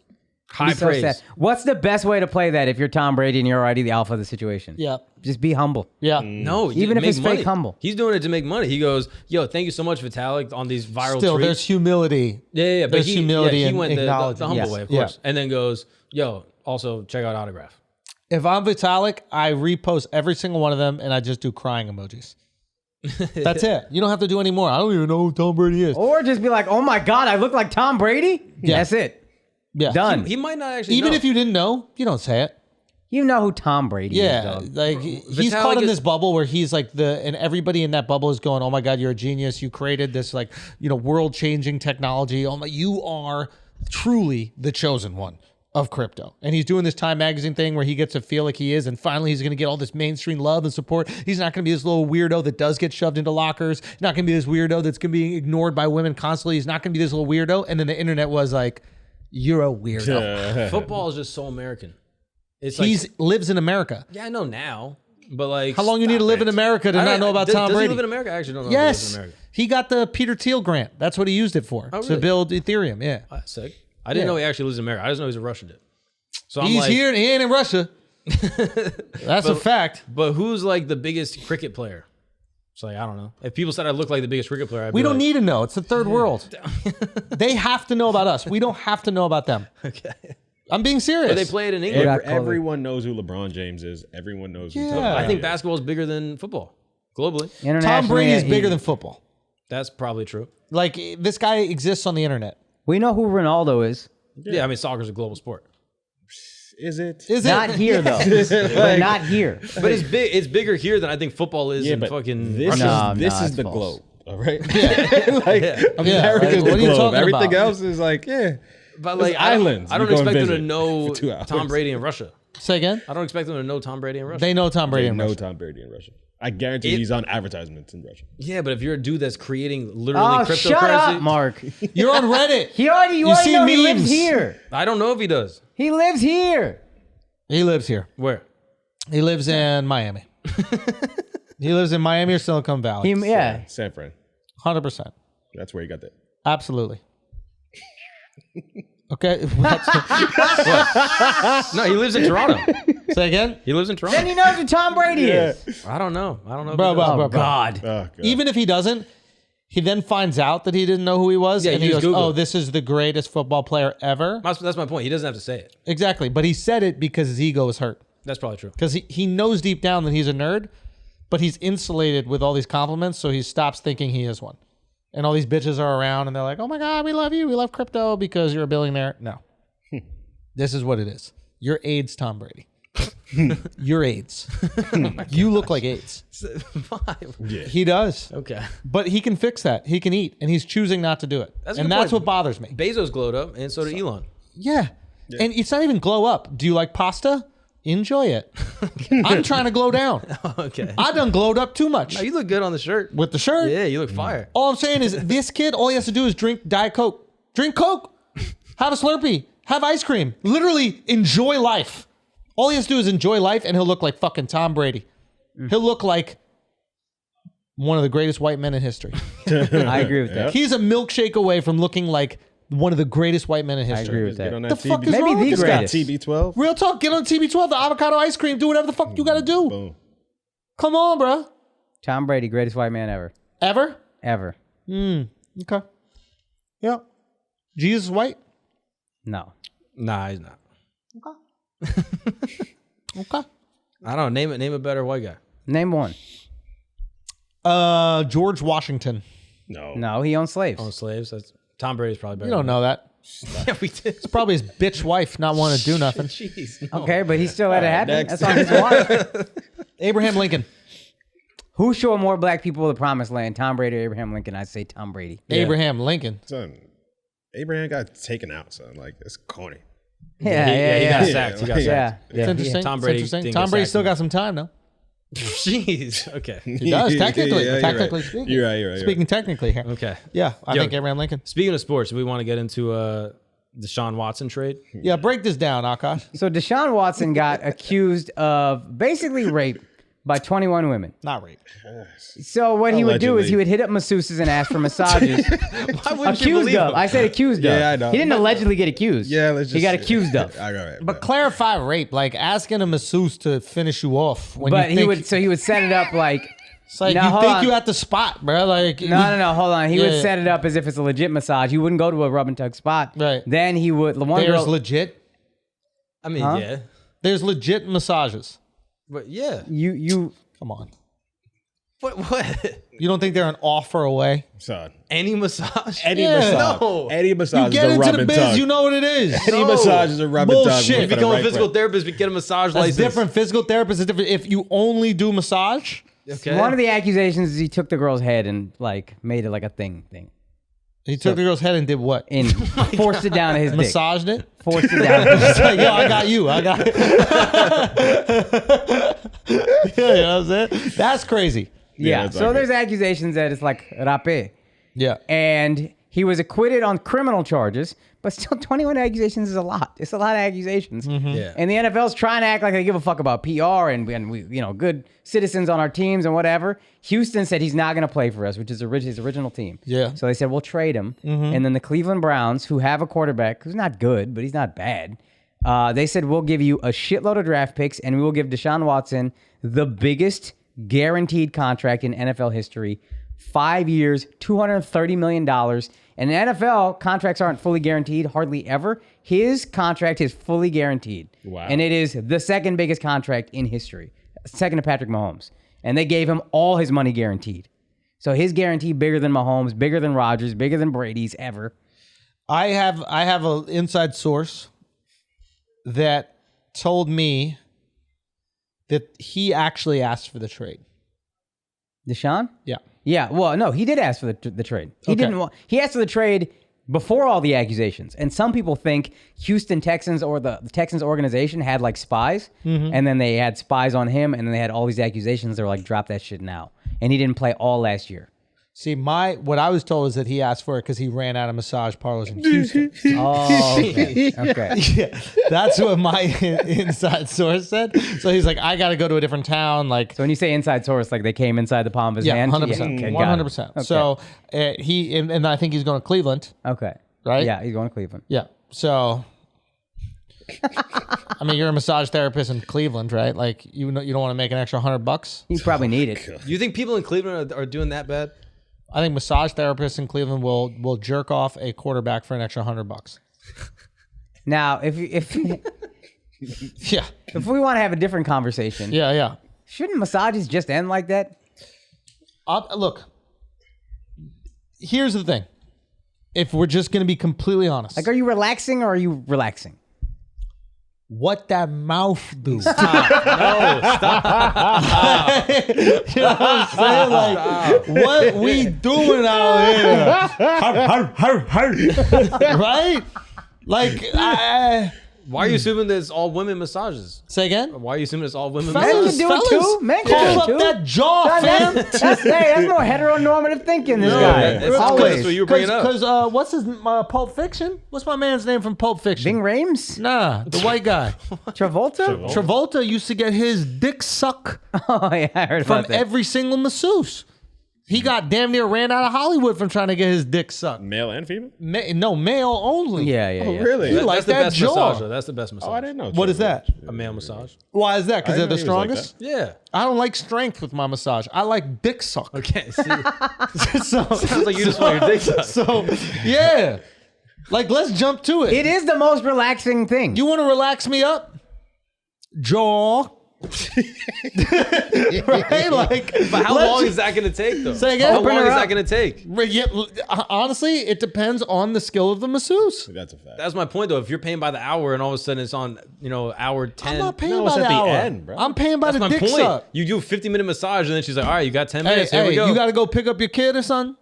High He's so praise. sad. What's the best way to play that if you're Tom Brady and you're already the alpha of the situation? Yeah. Just be humble. Yeah. No, Even if make it's fake money. humble. He's doing it to make money. He goes, "Yo, thank you so much, Vitalik, on these viral Still, tweets." there's humility. But there's he, humility he and went the acknowledgement. humble Yes. way, of Yeah. course. And then goes, "Yo, also check out Autograph." If I'm Vitalik, I repost every single one of them and I just do crying emojis. That's it. You don't have to do any more. I don't even know who Tom Brady is. Or just be like, oh my God, I look like Tom Brady? Yeah. That's it. Yeah. Done. He might not actually Even know. if you didn't know, you don't say it. You know who Tom Brady is, Yeah, dog. like he's Vitalik caught in is- this bubble where he's like and everybody in that bubble is going, "Oh my God, you're a genius! You created this like world-changing technology. Oh my, you are truly the chosen one of crypto." And he's doing this Time Magazine thing where he gets to feel like he is, and finally he's going to get all this mainstream love and support. He's not going to be this little weirdo that does get shoved into lockers. He's not going to be this weirdo that's going to be ignored by women constantly. He's not going to be this little weirdo. And then the internet was like, "You're a weirdo." Football is just so American. It's He like, lives in America. yeah, I know now, but like, How long you need to live in America to not know about Tom Does Brady? he live in America? I actually don't know. If he lives Yes, in America. he got the Peter Thiel grant. That's what he used it for, Oh, to really? build Ethereum. Yeah, Oh, that's sick. I didn't Yeah. know he actually lives in America. I just know he's a Russian dude. So I'm he's like, here and he ain't in Russia. That's a fact. But who's like the biggest cricket player? It's like, I don't know. If people said I look like the biggest cricket player, I'd We be don't like, need to know. It's the third world. They have to know about us. We don't have to know about them. Okay. I'm being serious. But they play it in England. got COVID. Everyone knows who LeBron James is. Everyone knows who Yeah. Tom I Brady think is. basketball is bigger than football globally. Tom Internationally, Brady is he- bigger than football. That's probably true. Like, this guy exists on the internet. We know who Ronaldo is. Yeah, I mean, soccer's a global sport. Is it? Is Not it? here, though. But not here. But it's big. It's bigger here than I think football is Yeah, in but fucking this Russia. No, is this no, is it's the false. globe. All right. Yeah. Like America's Like, what are the you globe. talking Everything about? else is like, yeah. But There's like I don't islands. I don't You go and expect them to visit know for 2 hours. Tom Brady in Russia. Say again. I don't expect them to know Tom Brady in Russia. They know Tom Brady. They in know Russia. Tom Brady in Russia. I guarantee he's on advertisements in Russia. Yeah, but if you're a dude that's creating literally Oh, cryptocurrency, shut up, Mark. You're on Reddit. You already see know he lives memes. here. I don't know if he does. He lives here. He lives here. Where? He lives in Miami. He lives in Miami or Silicon Valley. Yeah. San Fran. 100%. That's where you got that. Absolutely. Okay. No, he lives in Toronto. Say again. He lives in Then Toronto. he knows who Tom Brady is. I don't know. I don't know. If Bro, he does. bro, bro, bro. God. Oh, God. Even if he doesn't, he then finds out that he didn't know who he was, Yeah, and you he just goes, Google "Oh, it. this is the greatest football player ever." That's my point. He doesn't have to say it. Exactly, but he said it because his ego is hurt. That's probably true. Because he knows deep down that he's a nerd, but he's insulated with all these compliments, so he stops thinking he is one. And all these bitches are around, and they're like, "Oh my God, we love you. We love crypto because you're a billionaire." No, this is what it is. You're AIDS, Tom Brady. You're AIDS. You look like AIDS. He does. Okay. But he can fix that. He can eat, and he's choosing not to do it. That's a And good that's point. what bothers me. Bezos glowed up, and so did Elon. Yeah. And it's not even glow up. Do you like pasta? Enjoy it. I'm trying to glow down. Okay. I done glowed up too much Oh, you look good on the shirt. with the shirt. Yeah, you look fire. All I'm saying is this kid, all he has to do is drink Diet Coke. Drink Coke. Have a Slurpee. Have ice cream. Literally enjoy life. All he has to do is enjoy life, and he'll look like fucking Tom Brady. He'll look like one of the greatest white men in history. I agree with that. He's a milkshake away from looking like one of the greatest white men in I history. agree with Get that. on The that fuck TB. is Maybe wrong the with this greatest. guy? TB12. Real talk, get on TB12, the avocado ice cream, do whatever the fuck you gotta do. Boom. Come on, bro. Tom Brady, greatest white man ever. Ever? Ever. Okay. Yeah. Jesus white? No. Nah, he's not. Okay. I don't know. Name a better white guy. Name one. George Washington. No. No, he owned slaves. Oh, slaves. That's Tom Brady's probably better. You don't know that. Yeah, we did. It's probably his bitch wife not wanting to do nothing. Jeez. No. Okay, but he still let it happen. next. That's on his watch. Abraham Lincoln. Who showed more black people the promised land? Tom Brady or Abraham Lincoln? I'd say Tom Brady. Abraham Lincoln. Son, Abraham got taken out, son. Like, it's corny. Yeah, he got yeah. sacked. He got Yeah. sacked. It's interesting. Tom It's Brady interesting. didn't Tom get Brady sacked still either. got some time, though. Jeez. Okay. He does, technically. Yeah, technically you're right. speaking. You're right, you're right. Speaking technically here. Okay. Yeah, I Yo. think Abraham Lincoln. Speaking of sports, do we want to get into the Deshaun Watson trade? Yeah, break this down, Akaash. So Deshaun Watson got accused of basically rape by 21 women. Not rape. So what he would do is Allegedly. he would hit up masseuses and ask for massages. Why wouldn't you Accused believe of. him? I said accused of. Yeah, I know. He didn't allegedly get accused. Yeah, let's just He got accused of. I got it. But clarify rape, like asking a masseuse to finish you off when But you think, he would set it up like it's like Now, you hold think on. you at the spot, bro. Like no, hold on. He Yeah. would set it up as if it's a legit massage. He wouldn't go to a rub and tug spot. Right. Then he would. The one There's girl, legit. I mean, Huh? yeah. There's legit massages. But yeah. you Come on. What? You don't think they're an offer away? Son. Any massage? Any Yeah. massage. No. Any massage You get is a into rub the and biz, tug. you know what it is. Any No. massage is a rub and tug. Bullshit. for You the become a right physical price. therapist, get a massage That's license. different. Physical therapist is different. If you only do massage, Okay. one of the accusations is he took the girl's head and like made it like a thing. he took the girl's head and did what? And forced it down to his dick. Massaged it? Forced it down. It's like, yo, I got you. I got it. Yeah, you know what I'm saying? That's crazy. Yeah. that's So okay. there's accusations that it's like rape. Yeah. And he was acquitted on criminal charges, but still 21 accusations is a lot. It's a lot of accusations. Yeah. And the NFL's trying to act like they give a fuck about PR and we good citizens on our teams and whatever. Houston said he's not going to play for us, which is his original team. Yeah. So they said, we'll trade him. And then the Cleveland Browns, who have a quarterback who's not good, but he's not bad, they said, we'll give you a shitload of draft picks and we will give Deshaun Watson the biggest guaranteed contract in NFL history. 5 years, $230 million. And in NFL, contracts aren't fully guaranteed, hardly ever. His contract is fully guaranteed. Wow. And it is the second biggest contract in history, second to Patrick Mahomes. And they gave him all his money guaranteed. So his guarantee bigger than Mahomes, bigger than Rodgers, bigger than Brady's ever. I have an inside source that told me that he actually asked for the trade. Deshaun? Yeah. Yeah, well, no, he did ask for the trade. He didn't want. He asked for the trade before all the accusations. And some people think Houston Texans or the Texans organization had like spies, and then they had spies on him, and then they had all these accusations. They were like, drop that shit now. And he didn't play all last year. See, what I was told is that he asked for it because he ran out of massage parlors in Houston. Oh, okay. Yeah, that's what my inside source said. So he's like, I got to go to a different town. Like, So when you say inside source, like they came inside the palm of his yeah, hand? 100%, Okay, got it. 100%. Okay. So and I think he's going to Cleveland, Okay. right? Yeah, he's going to Cleveland. Yeah. So, I mean, you're a massage therapist in Cleveland, right? Like, you don't want to make an extra $100. You probably need it. You think people in Cleveland are doing that bad? I think massage therapists in Cleveland will jerk off a quarterback for an extra $100. Now, if Yeah. if we want to have a different conversation, Yeah. shouldn't massages just end like that? Look, here's the thing. If we're just going to be completely honest, Like, are you relaxing or are you relaxing? what that mouth do? No, stop. You know what I'm saying? Like, what we doing out here? Right? Like, Why are you assuming that it's all women massages? say again? Why are you assuming it's all women Men massages? can do it too. Men can Call do up it too. that jaw, fam. That's no heteronormative thinking, this guy. that's Always. what you were bringing up. Because what's his Pulp Fiction? What's my man's name from Pulp Fiction? Ving Rhames? Nah, the white guy. Travolta? Travolta used to get his dick sucked Oh, yeah, I heard from about that. every single masseuse. He got damn near ran out of Hollywood from trying to get his dick sucked. Male and female? No, male only. Yeah. Really? He That's liked the that best jaw. massage. Though. That's the best massage. Oh, I didn't know. What is that? A male massage. Why is that? Because I they're the didn't know he was like strongest? Yeah. I don't like strength with my massage. I like dick suck. Okay. See, So, sounds like you just want your dick sucked. so, yeah. Like, let's jump to it. It is the most relaxing thing. You want to relax me up? Jaw. Right? Like, But how long is that going to take, though? Say again? How Open long her is that up. going to take? Yeah, honestly, it depends on the skill of the masseuse. That's a fact. That's my point, though. If you're paying by the hour and all of a sudden it's on, hour 10. I'm not paying No, by it's the at the hour. end, bro. I'm paying by That's the my dick point. suck. You do a 50-minute massage and then she's like, all right, you got 10 Hey, minutes. Here we go. you got to go pick up your kid or something?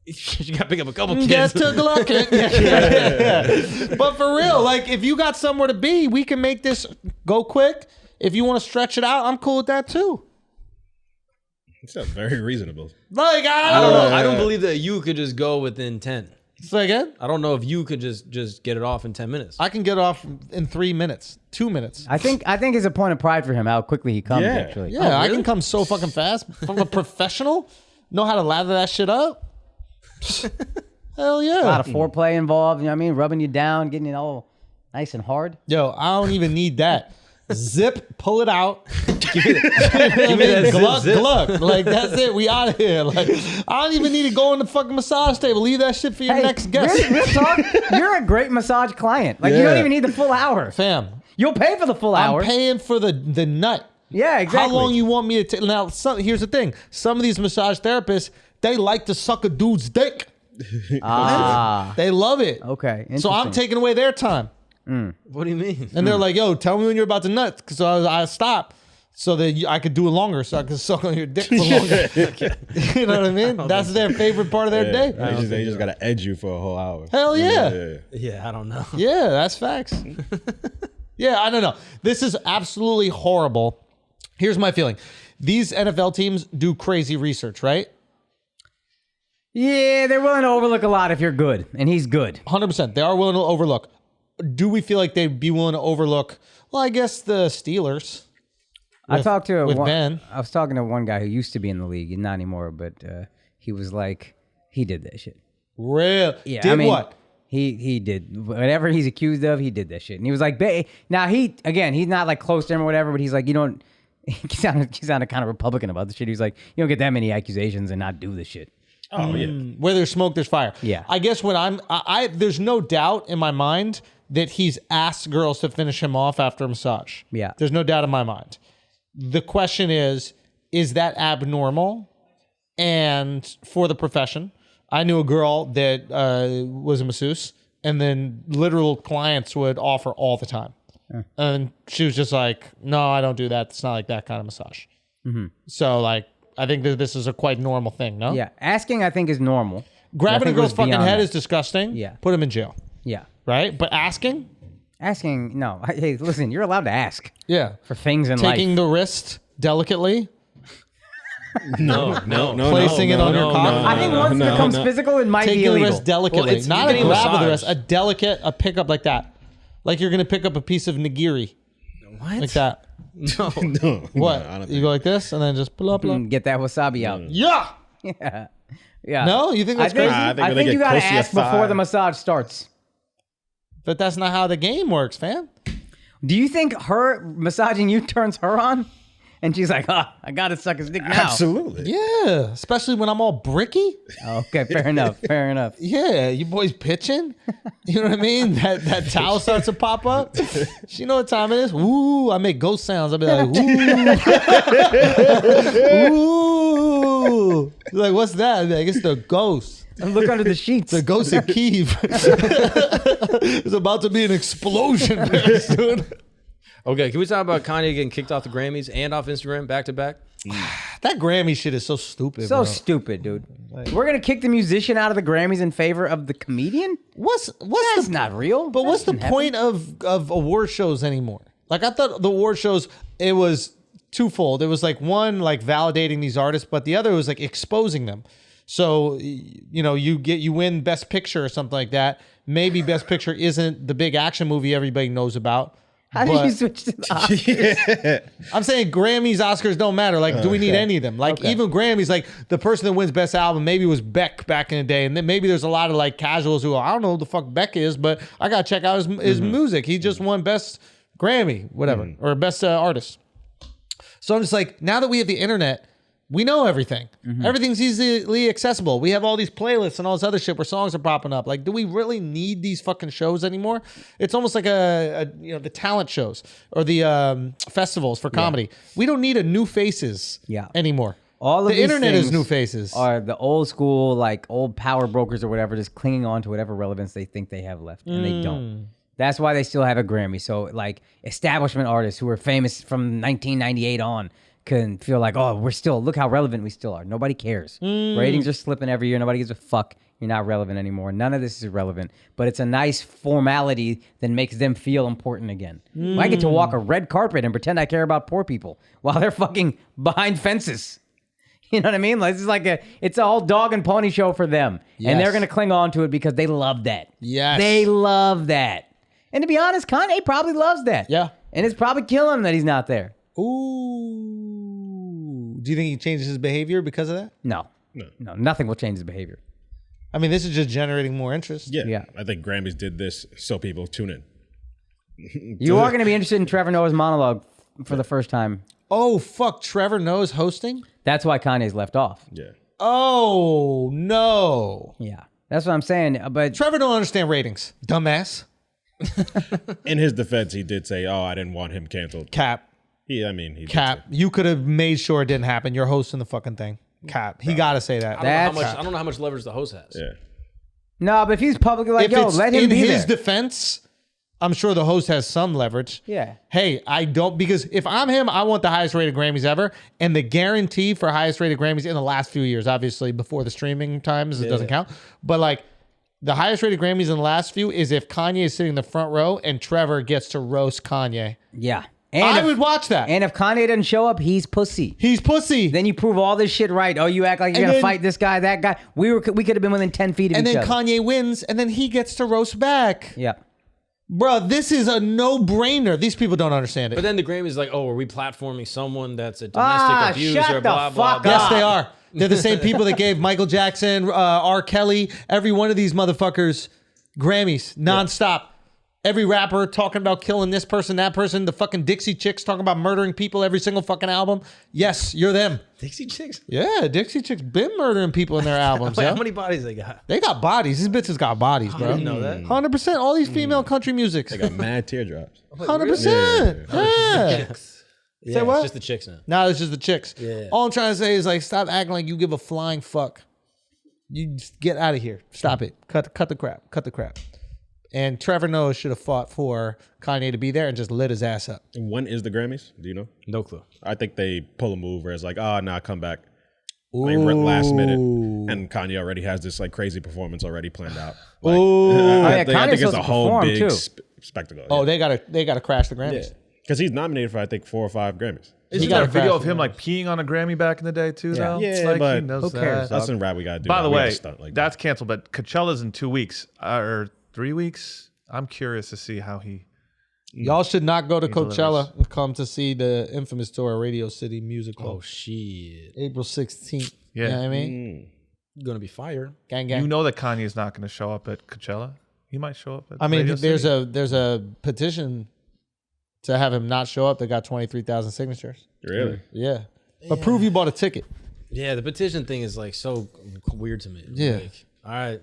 You got to pick up a couple Get kids. to Gluck it. Yeah. But for real, like, if you got somewhere to be, we can make this go quick. If you want to stretch it out, I'm cool with that too. It's very reasonable. Like, I don't know. I don't believe that you could just go within 10. Say again? I don't know if you could just get it off in 10 minutes. I can get off in 3 minutes, 2 minutes. I think it's a point of pride for him how quickly he comes, Yeah. actually. Yeah, I really? can come so fucking fast. From a professional, know how to lather that shit up. Hell yeah. A lot of foreplay involved, you know what I mean? Rubbing you down, getting it all nice and hard. Yo, I don't even need that. Zip, pull it out. Give me that Gluck, zip. gluck. Like, that's it. We out of here. Like, I don't even need to go on the fucking massage table. Leave that shit for your next guest. Real talk, you're a great massage client. Like, you don't Yeah. even need the full hour. Fam, You'll pay for the full hour. I'm paying for the nut. Yeah, exactly. How long you want me to take? Now, here's the thing. Some of these massage therapists, they like to suck a dude's dick. Ah, They love it. okay. So I'm interesting. taking away their time. What do you mean? And they're like, yo, tell me when you're about to nut. So I stop so that I could do it longer so I could suck on your dick for longer. You know what I mean? That's their favorite part of their day. They just got to edge you for a whole hour. Hell yeah. Yeah, I don't know. Yeah, that's facts. Yeah, I don't know. This is absolutely horrible. Here's my feeling. These NFL teams do crazy research, right? Yeah, they're willing to overlook a lot if you're good, and he's good. 100%. They are willing to overlook. Do we feel like they'd be willing to overlook, well, I guess the Steelers? I talked to with Ben. I was talking to one guy who used to be in the league, not anymore, but he was like, he did that shit. Real? Yeah, Did I mean, what? He did whatever he's accused of. He did that shit, and he was like, now he's not like close to him or whatever, but he's like, you don't. He sounded kind of Republican about the shit. He's like, you don't get that many accusations and not do the shit. Oh, yeah. Where there's smoke, there's fire. Yeah. I guess when there's no doubt in my mind that he's asked girls to finish him off after a massage. Yeah. There's no doubt in my mind. The question is that abnormal? And for the profession, I knew a girl that was a masseuse, and then literal clients would offer all the time. And she was just like, no, I don't do that. It's not like that kind of massage. So like, I think that this is a quite normal thing, no? Yeah, asking I think is normal. Grabbing a Nothing girl's goes fucking beyond head that. is disgusting. Yeah. Put him in jail, Yeah, right? But asking? asking no. Hey, listen, you're allowed to ask Yeah. for things in Taking life. the wrist delicately, No. placing it on your cock. I think once it becomes physical, it might Taking be the illegal. wrist delicately. Well, it's Not a getting a grab of the massage. wrist, a delicate, a pickup like that. Like you're going to pick up a piece of nigiri. What? Like that. No. What? I don't You think- go like this and then just pull up. Get that wasabi out. Yeah. Yeah, yeah. No? You think that's crazy? I think I when they think you get gotta close to your ask before thigh- the massage starts. But that's not how the game works, fam. Do you think her massaging you turns her on? And she's like, I gotta suck his dick now. Absolutely. Yeah. Especially when I'm all bricky. Okay, fair enough. Fair enough. Yeah, you boys pitching. You know what I mean? That towel starts to pop up. She know what time it is. Ooh, I make ghost sounds. I'll be like, ooh. Ooh. Like, what's that? I'll be like, it's the ghost. And look under the sheets. The ghost of Kiev. There's about to be an explosion very soon. Okay, can we talk about Kanye getting kicked off the Grammys and off Instagram back to back? That Grammy shit is so stupid, So bro. stupid, dude. We're gonna kick the musician out of the Grammys in favor of the comedian? What's That's the not real. But what's the That doesn't point of award shows anymore? Like I thought the award shows, it was twofold. It was like one, like validating these artists, but the other was like exposing them. So you know, you win Best Picture or something like that. Maybe Best Picture isn't the big action movie everybody knows about. How did but you switch to the Oscars? I'm saying Grammys, Oscars don't matter. Like, do we need any of them? Like, even Grammys, like the person that wins Best Album maybe was Beck back in the day, and then maybe there's a lot of like casuals who I don't know who the fuck Beck is, but I gotta check out his music. He just won Best Grammy, whatever, or Best Artist. So I'm just like, now that we have the internet, we know everything. Everything's easily accessible. We have all these playlists and all this other shit where songs are popping up. Like, do we really need these fucking shows anymore? It's almost like a the talent shows or the festivals for comedy. We don't need a new faces anymore. All of the these internet is things new faces. Are the old school, like old power brokers or whatever, just clinging on to whatever relevance they think they have left, and they don't. That's why they still have a Grammy. So, like, establishment artists who were famous from 1998 on can feel like, oh, look how relevant we still are. Nobody cares. Ratings are slipping every year. Nobody gives a fuck. You're not relevant anymore. None of this is relevant. But it's a nice formality that makes them feel important again. I get to walk a red carpet and pretend I care about poor people while they're fucking behind fences. You know what I mean? Like, it's a whole dog and pony show for them. And they're Yes. going to cling on to it because they love that. Yes. They love that. And to be honest, Kanye probably loves that. Yeah. And it's probably killing him that he's not there. Ooh. Do you think he changes his behavior because of that? No, nothing will change his behavior. I mean, this is just generating more interest. Yeah. I think Grammys did this so people tune in. You are going to be interested in Trevor Noah's monologue for the first time. Oh, fuck. Trevor Noah's hosting? That's why Kanye's left off. Yeah. Oh, no. Yeah. That's what I'm saying. But Trevor don't understand ratings. Dumbass. In his defense, he did say, "Oh, I didn't want him canceled." Cap. He did Cap. say- You could have made sure it didn't happen. You're hosting the fucking thing. Cap. He got to say that. I don't know how much leverage the host has. Yeah. no, but if he's publicly like, If yo, it's let him in be his there. defense, I'm sure the host has some leverage. Yeah. Hey, I don't, because if I'm him, I want the highest rated Grammys ever. And the guarantee for highest rated Grammys in the last few years, obviously before the streaming times, it doesn't count. But like the highest rated Grammys in the last few is if Kanye is sitting in the front row and Trevor gets to roast Kanye. Yeah. I would watch that. And if Kanye doesn't show up, he's pussy. He's pussy. Then you prove all this shit right. Oh, you act like you're And going to then- fight this guy, that guy. We could have been within 10 feet of and each then other. Kanye wins, and then he gets to roast back. Yeah. Bruh, this is a no-brainer. These people don't understand it. But then the Grammys is like, oh, are we platforming someone that's a domestic abuser? shut the blah, blah, fuck blah. up. Yes, they are. They're the same people that gave Michael Jackson, R. Kelly, every one of these motherfuckers Grammys nonstop. Every rapper talking about killing this person, that person. The fucking Dixie Chicks talking about murdering people every single fucking album. Yes, you're them. Dixie Chicks? Yeah, Dixie Chicks been murdering people in their albums. Wait, yo. how many bodies they got? They got bodies. These bitches got bodies, I bro. didn't know that. 100%. All these female country musics. They got mad teardrops. 100%. Yeah. Yeah, what? it's just the chicks now. No, it's just the chicks. Yeah. All I'm trying to say is like, stop acting like you give a flying fuck. You just get out of here. Stop it. Cut the crap. Cut the crap. And Trevor Noah should have fought for Kanye to be there and just lit his ass up. And when is the Grammys? Do you know? No clue. I think they pull a move where it's like, oh, nah, come back. like last minute, and Kanye already has this like crazy performance already planned out. Like, yeah, I think Kanye's it's supposed a to whole perform, big too. spectacle. Oh, they gotta crash the Grammys. because he's nominated for I think 4 or 5 Grammys. Isn't got there a a video crash of him like peeing on a Grammy back in the day too? Though, Yeah, like, but he knows who cares? that. That's some rap we gotta do. By the We have way, to stunt like that's canceled. But Coachella's in 2 weeks or 3 weeks. I'm curious to see how he. Y'all should not go to delivers. Coachella and come to see the infamous tour, Radio City Music Hall. Oh shit! April 16th. Yeah. You know what I mean? Gonna be fired. Gang, gang. You know that Kanye's not going to show up at Coachella. He might show up at. I mean, Radio there's City. there's a petition to have him not show up that got 23,000 signatures. really. Yeah. But prove you bought a ticket. Yeah, the petition thing is like so weird to me. Yeah. Like, all right,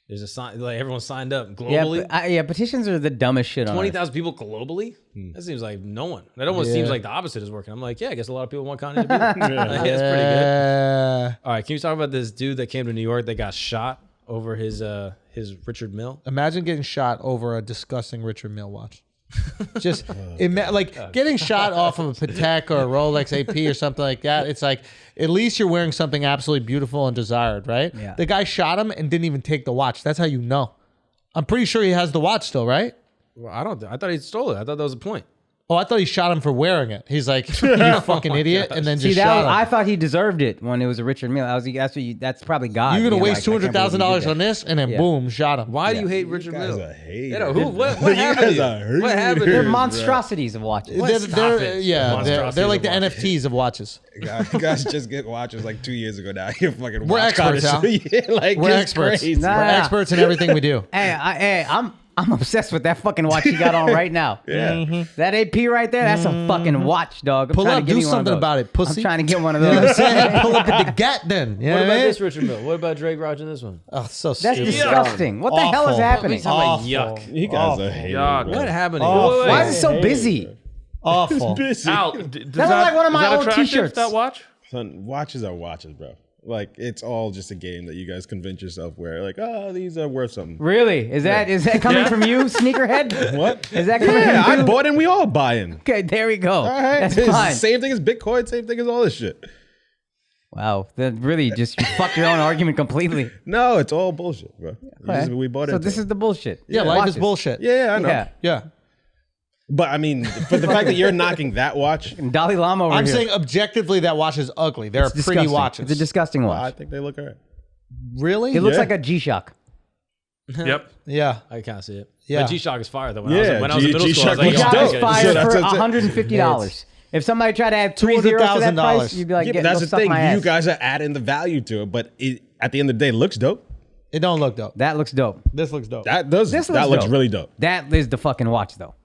there's a sign. Like everyone signed up Yeah, globally. petitions are the dumbest shit on earth. 20,000 people globally? That seems like no one. That almost seems like the opposite is working. I'm like, yeah, I guess a lot of people want Kanye to be there. Like, yeah, that's pretty good. All right, can you talk about this dude that came to New York that got shot over his Richard Mille? Imagine getting shot over a disgusting Richard Mille watch. Just like getting shot off of a Patek or a Rolex AP or something like that. It's like at least you're wearing something absolutely beautiful and desired, right? Yeah. The guy shot him and didn't even take the watch. That's how you know. I'm pretty sure he has the watch still, right? Well, I thought he stole it. I thought that was the point. Oh, I thought he shot him for wearing it. He's like, you fucking idiot, and then See, just shot him. I thought he deserved it when it was a Richard Mille. That's probably God. You're gonna being waste like, I can't believe you $200,000 did on that. this, and then Yeah. boom, shot him. Why do you hate Richard guys Mille? are hating. You know, what happened guys to are you? What happened to They're you? monstrosities of watches. They're like the NFTs of watches. Guys just get watches like 2 years ago now. You're fucking We're watch experts, connoisseur. Al. Yeah, like We're it's experts. crazy. Nah. We're experts in everything we do. Hey, I'm obsessed with that fucking watch you got on right now. Yeah. That AP right there, that's a fucking watch, dog. I'm Pull trying up, to give do me one of something those. about it, pussy. I'm trying to get one of You know what I'm those. saying? Pull up at the gat then. You know What what I about mean? this Richard Mille? What about Drake watching this one? Oh, so That's stupid. disgusting. What the hell is Awful. happening? Talking about Awful. yuck. You guys are hating. Yuck. bro. What happened to Oh, you? Wait, Why is it so busy? Awful. Al, does look like one of my is that old attractive, t-shirts. That watch. Son, watches are watches, bro. Like it's all just a game that you guys convince yourself where like, oh, these are worth something. Really? Is that coming from you, sneakerhead? What? Is that coming Yeah, from I you? bought and we all buying. Okay, there we go. All right. That's It's fine. Same thing as Bitcoin, same thing as all this shit. Wow, that really just you fucked your own argument completely. No, it's all bullshit, bro. Okay. We bought it. So this is the bullshit. Yeah, life Watches. is bullshit. yeah, I know. Yeah. Yeah. But I mean, for the fact that you're knocking that watch, And Dalai Lama over I'm here. saying objectively that watch is ugly. They're It's pretty disgusting. watches. It's a disgusting I watch. think they look alright. Really? It looks Yeah. like a G-Shock. Yep. Yeah. I can't see it. Yeah. But G-Shock is fire though. When Yeah, I was in middle school, I was G-Shock like, looks yo, G-Shock dope. is okay. fired So that's- for that's- $150. If somebody tried to add 3 zeros to that price, you'd be like, Yeah, yeah, but that's go the suck thing. my ass. You guys are adding the value to it, but at the end of the day, it looks dope. It don't look dope. That looks dope. This looks dope. That does. This That looks looks dope. really dope. That is the fucking watch, though.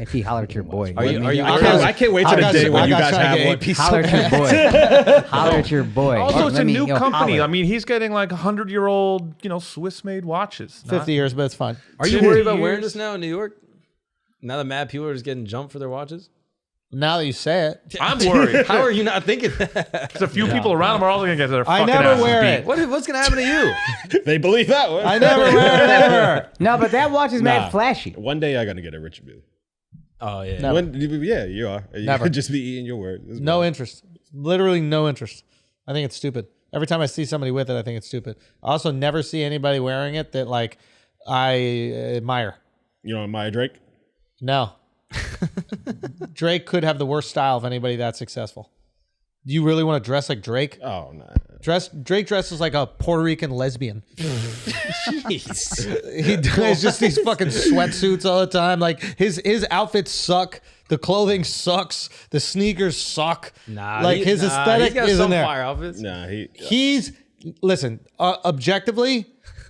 If he hollered at your boy. Are you I can't wait till the day when you guys have one. Holler at your boy. Holler at your boy. Also, it's Let a me- new yo, company. holler. I mean, he's getting like 100-year-old, Swiss-made watches. 50 years, but it's fine. Are you 50 worried about wearing years? this now in New York? Now that mad people are just getting jumped for their watches? Now that you say it. I'm worried. How are you not thinking that? There's a few people around him are all going to get their I fucking never asses wear beat. it. What's going to happen to you? They believe that one. I never wear it ever. No, but that watch is mad Nah. flashy. One day I gotta get a Richard Mille. Oh, yeah. Never. Yeah, you are. You Never. could just be eating your words. It's No fine. interest. Literally no interest. I think it's stupid. Every time I see somebody with it, I think it's stupid. I also never see anybody wearing it that like I admire. You know, Maya Drake. No. Drake could have the worst style of anybody that's successful. Do you really want to dress like Drake? Oh no. Drake dresses like a Puerto Rican lesbian. Jeez. He does just these fucking sweatsuits all the time. Like his outfits suck. The clothing sucks. The sneakers suck. Like his aesthetic he's got isn't some there. fire outfits. Nah, He's listen. Objectively,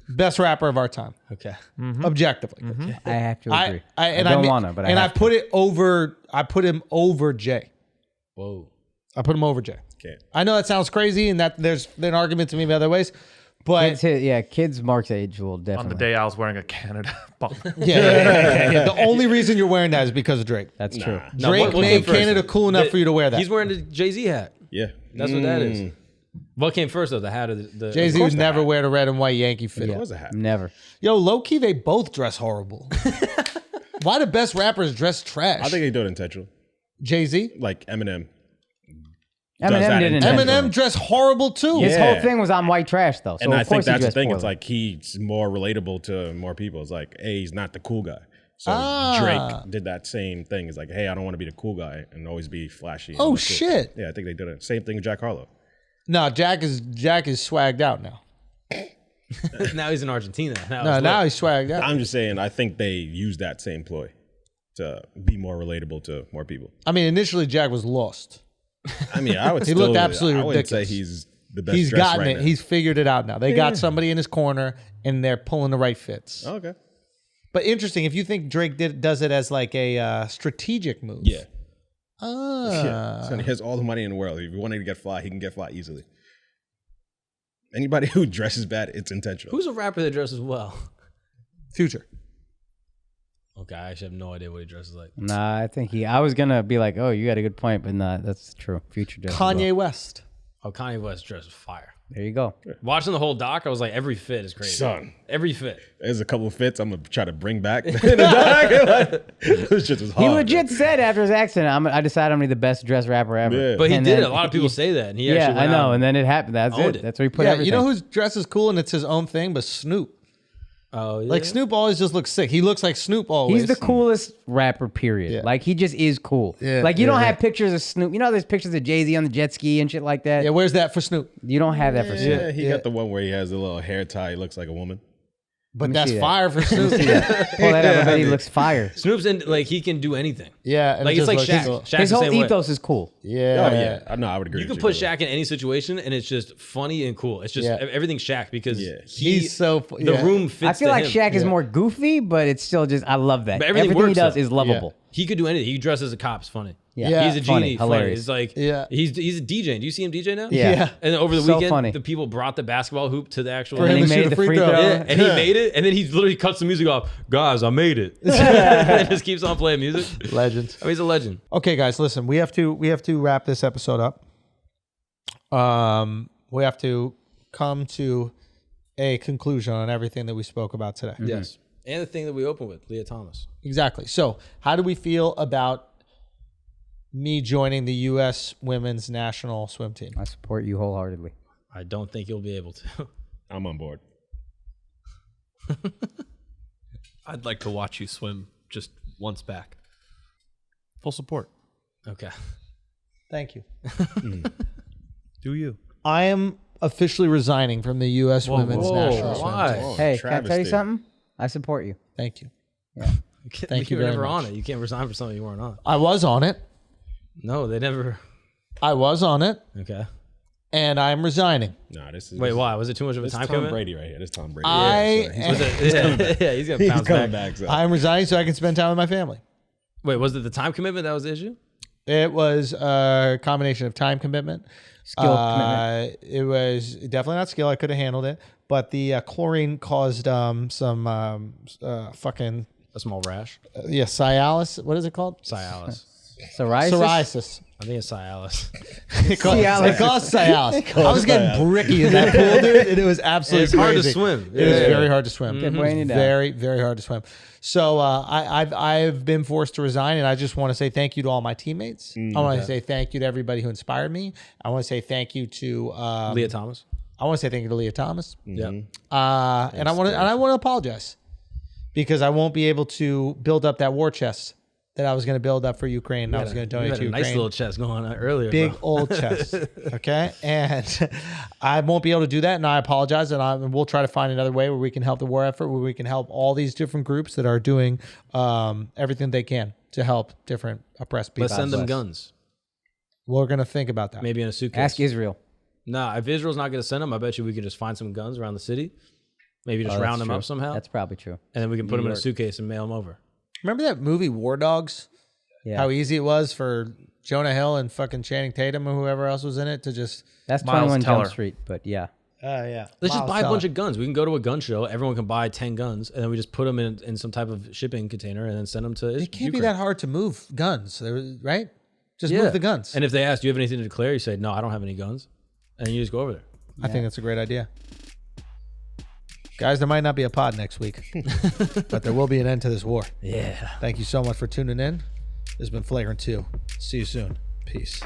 best rapper of our time. Okay. Objectively, I have to agree. I don't want to, but I and I have to. put it over. I put him over Jay. Whoa. I put him over Jay. Okay. I know that sounds crazy, and that there's an argument to me other ways, but Kids Mark's age will definitely. On the day I was wearing a Canada bump. yeah. The only reason you're wearing that is because of Drake. That's true. No, Drake what came made first? Canada cool enough for you to wear that. He's wearing the Jay-Z hat. Yeah. That's what that is. What came first, though? The hat or the Jay-Z would never wear the red and white Yankee fit. It was a hat. Never. Yo, low key, they both dress horrible. Why do best rappers dress trash? I think they do it intentional. Jay-Z. Like Eminem. does Eminem that didn't. intentionally. Eminem dressed horrible too. His Yeah. whole thing was on white trash, though. So And of I think course he that's the dressed thing. poorly. It's like he's more relatable to more people. It's like, hey, he's not the cool guy. So Ah. Drake did that same thing. It's like, hey, I don't want to be the cool guy and always be flashy. and Oh look cool. shit. Yeah, I think they did it. Same thing with Jack Harlow. No, Jack is swagged out now. Now he's in Argentina. No, now he's swagged out. I'm just saying, I think they use that same ploy to be more relatable to more people. I mean, initially Jack was lost. I mean, I would He still, looked absolutely I wouldn't ridiculous. say he's the best He's dressed gotten right it. now. He's figured it out now. They got somebody in his corner and they're pulling the right fits. Okay. But interesting, if you think Drake does it as like a strategic move. Yeah. Ah. So he has all the money in the world. If he wanted to get fly, he can get fly easily. Anybody who dresses bad, it's intentional. Who's a rapper that dresses well? Future. Okay, I actually have no idea what he dresses like. Nah, I think I was gonna be like, oh, you got a good point, but nah, that's true. Future does. Kanye West. Oh, Kanye West dresses fire. There you go. Watching the whole doc, I was like, every fit is crazy. Son. Every fit. There's a couple of fits I'm gonna try to bring back. This shit was hard. He legit said after his accident, I decided I'm gonna be the best dressed rapper ever. Yeah. But he And did then it. A lot of people say that. And he Yeah, actually I went know. out And then it happened. That's owned it. it. That's where he put Yeah, everything. you know whose dress is cool and it's his own thing, but Snoop. Oh, yeah. Like Snoop always just looks sick. He looks like Snoop always. He's the coolest rapper, period. Yeah. Like, he just is cool. Yeah, Like, you yeah, don't yeah. have pictures of Snoop. You know, there's pictures of Jay-Z on the jet ski and shit like that. Yeah, where's that for Snoop? You don't have that for Snoop. Yeah, he Yeah. got the one where he has a little hair tie. He looks like a woman. But me that's see that. fire for Snoop. Pull that up. I bet he looks fire. Snoop's in, like, he can do anything. Yeah. and Like, it it's like just Shaq. looks- Shaq's His the whole same way. ethos is cool. Yeah. Oh yeah, no, I would agree. You with can put brother. Shaq in any situation, and it's just funny and cool. It's just Yeah. everything's Shaq because Yeah. He's so fu- the yeah. room fits I feel to like him. Shaq is more goofy, but it's still just, I love that. But everything Everything he works, does though. is lovable. He could do anything. He dresses as a cop. It's funny. Yeah. He's a Funny, genie. hilarious. It's like Yeah. he's a DJ. Do you see him DJ now? Yeah. Yeah. And then over the So weekend, funny. the people brought the babasketball hoop to the actual. For him And he to shoot made a the free free throw. throw. Yeah, and he made it, and then he literally cuts the music off. Guys, I made it. And just keeps on playing music. Legend. I mean, he's a legend. Okay, guys, listen. We have to wrap this episode up. We have to come to a conclusion on everything that we spoke about today. Yes. And the thing that we opened with, Leah Thomas. Exactly. So, how do we feel about me joining the U.S. women's national swim team? I support you wholeheartedly. I don't think you'll be able to. I'm on board. I'd like to watch you swim just once back. Full support. Okay. Thank you. Do you? I am officially resigning from the U.S. women's national swim Why? team. Oh, Hey, can I tell you travesty. something? I support you. Thank you. Thank you were very never much. on it. You can't resign for something you weren't on. I was on it. No, they never. I was on it, Okay. and I'm resigning. Nah, this is Wait, why? Was it too much of a This time Tom commitment? Brady right here. This Tom Brady. I Was it, yeah, he's gonna He's bounce coming back. back. So. I'm resigning so I can spend time with my family. Wait, was it the time commitment that was the issue? It was a combination of time commitment, Skill commitment. It was definitely not skill. I could have handled it, but the chlorine caused some fucking A small rash. Cialis. What is it called? Cialis. Psoriasis? Psoriasis. I think it's Cialis. It caused Cialis. I was getting bricky in that pool, dude, and it was absolutely It's hard to crazy. swim. It was Yeah. very hard to swim. Kept weighing you down. Very, very hard to swim. So I've been forced to resign, and I just want to say thank you to all my teammates. I want to say thank you to everybody who inspired me. I want to say thank you to Leah Thomas. I want to say thank you to Leah Thomas. Yeah. And I want to apologize because I won't be able to build up that war chest that I was going to build up for Ukraine. I was going to You donate had to a Ukraine. nice little chest going on earlier. Big bro. old chest. Okay. And I won't be able to do that. And I apologize. And we'll try to find another way where we can help the war effort, where we can help all these different groups that are doing everything they can to help different oppressed people. Let's send them guns. We're going to think about that. Maybe in a suitcase. Ask Israel. Nah, if Israel's not going to send them, I bet you we can just find some guns around the city. Maybe just Oh, round that's them true. up somehow. That's probably true. and then we can put them in a suitcase and mail them over. Remember that movie War Dogs? Yeah. How easy it was for Jonah Hill and fucking Channing Tatum or whoever else was in it to just. That's Miles 21 Teller. Jump Street, but yeah. Yeah. Let's just buy a bunch of guns. We can go to a gun show. Everyone can buy 10 guns, and then we just put them in some type of shipping container and then send them to It can't be Ukraine. that hard to move guns, right? Just Yeah. move the guns. And if they ask, do you have anything to declare? You say, no, I don't have any guns. And you just go over there. I think that's a great idea. Guys, there might not be a pod next week, but there will be an end to this war. Yeah. Thank you so much for tuning in. This has been Flagrant 2. See you soon. Peace.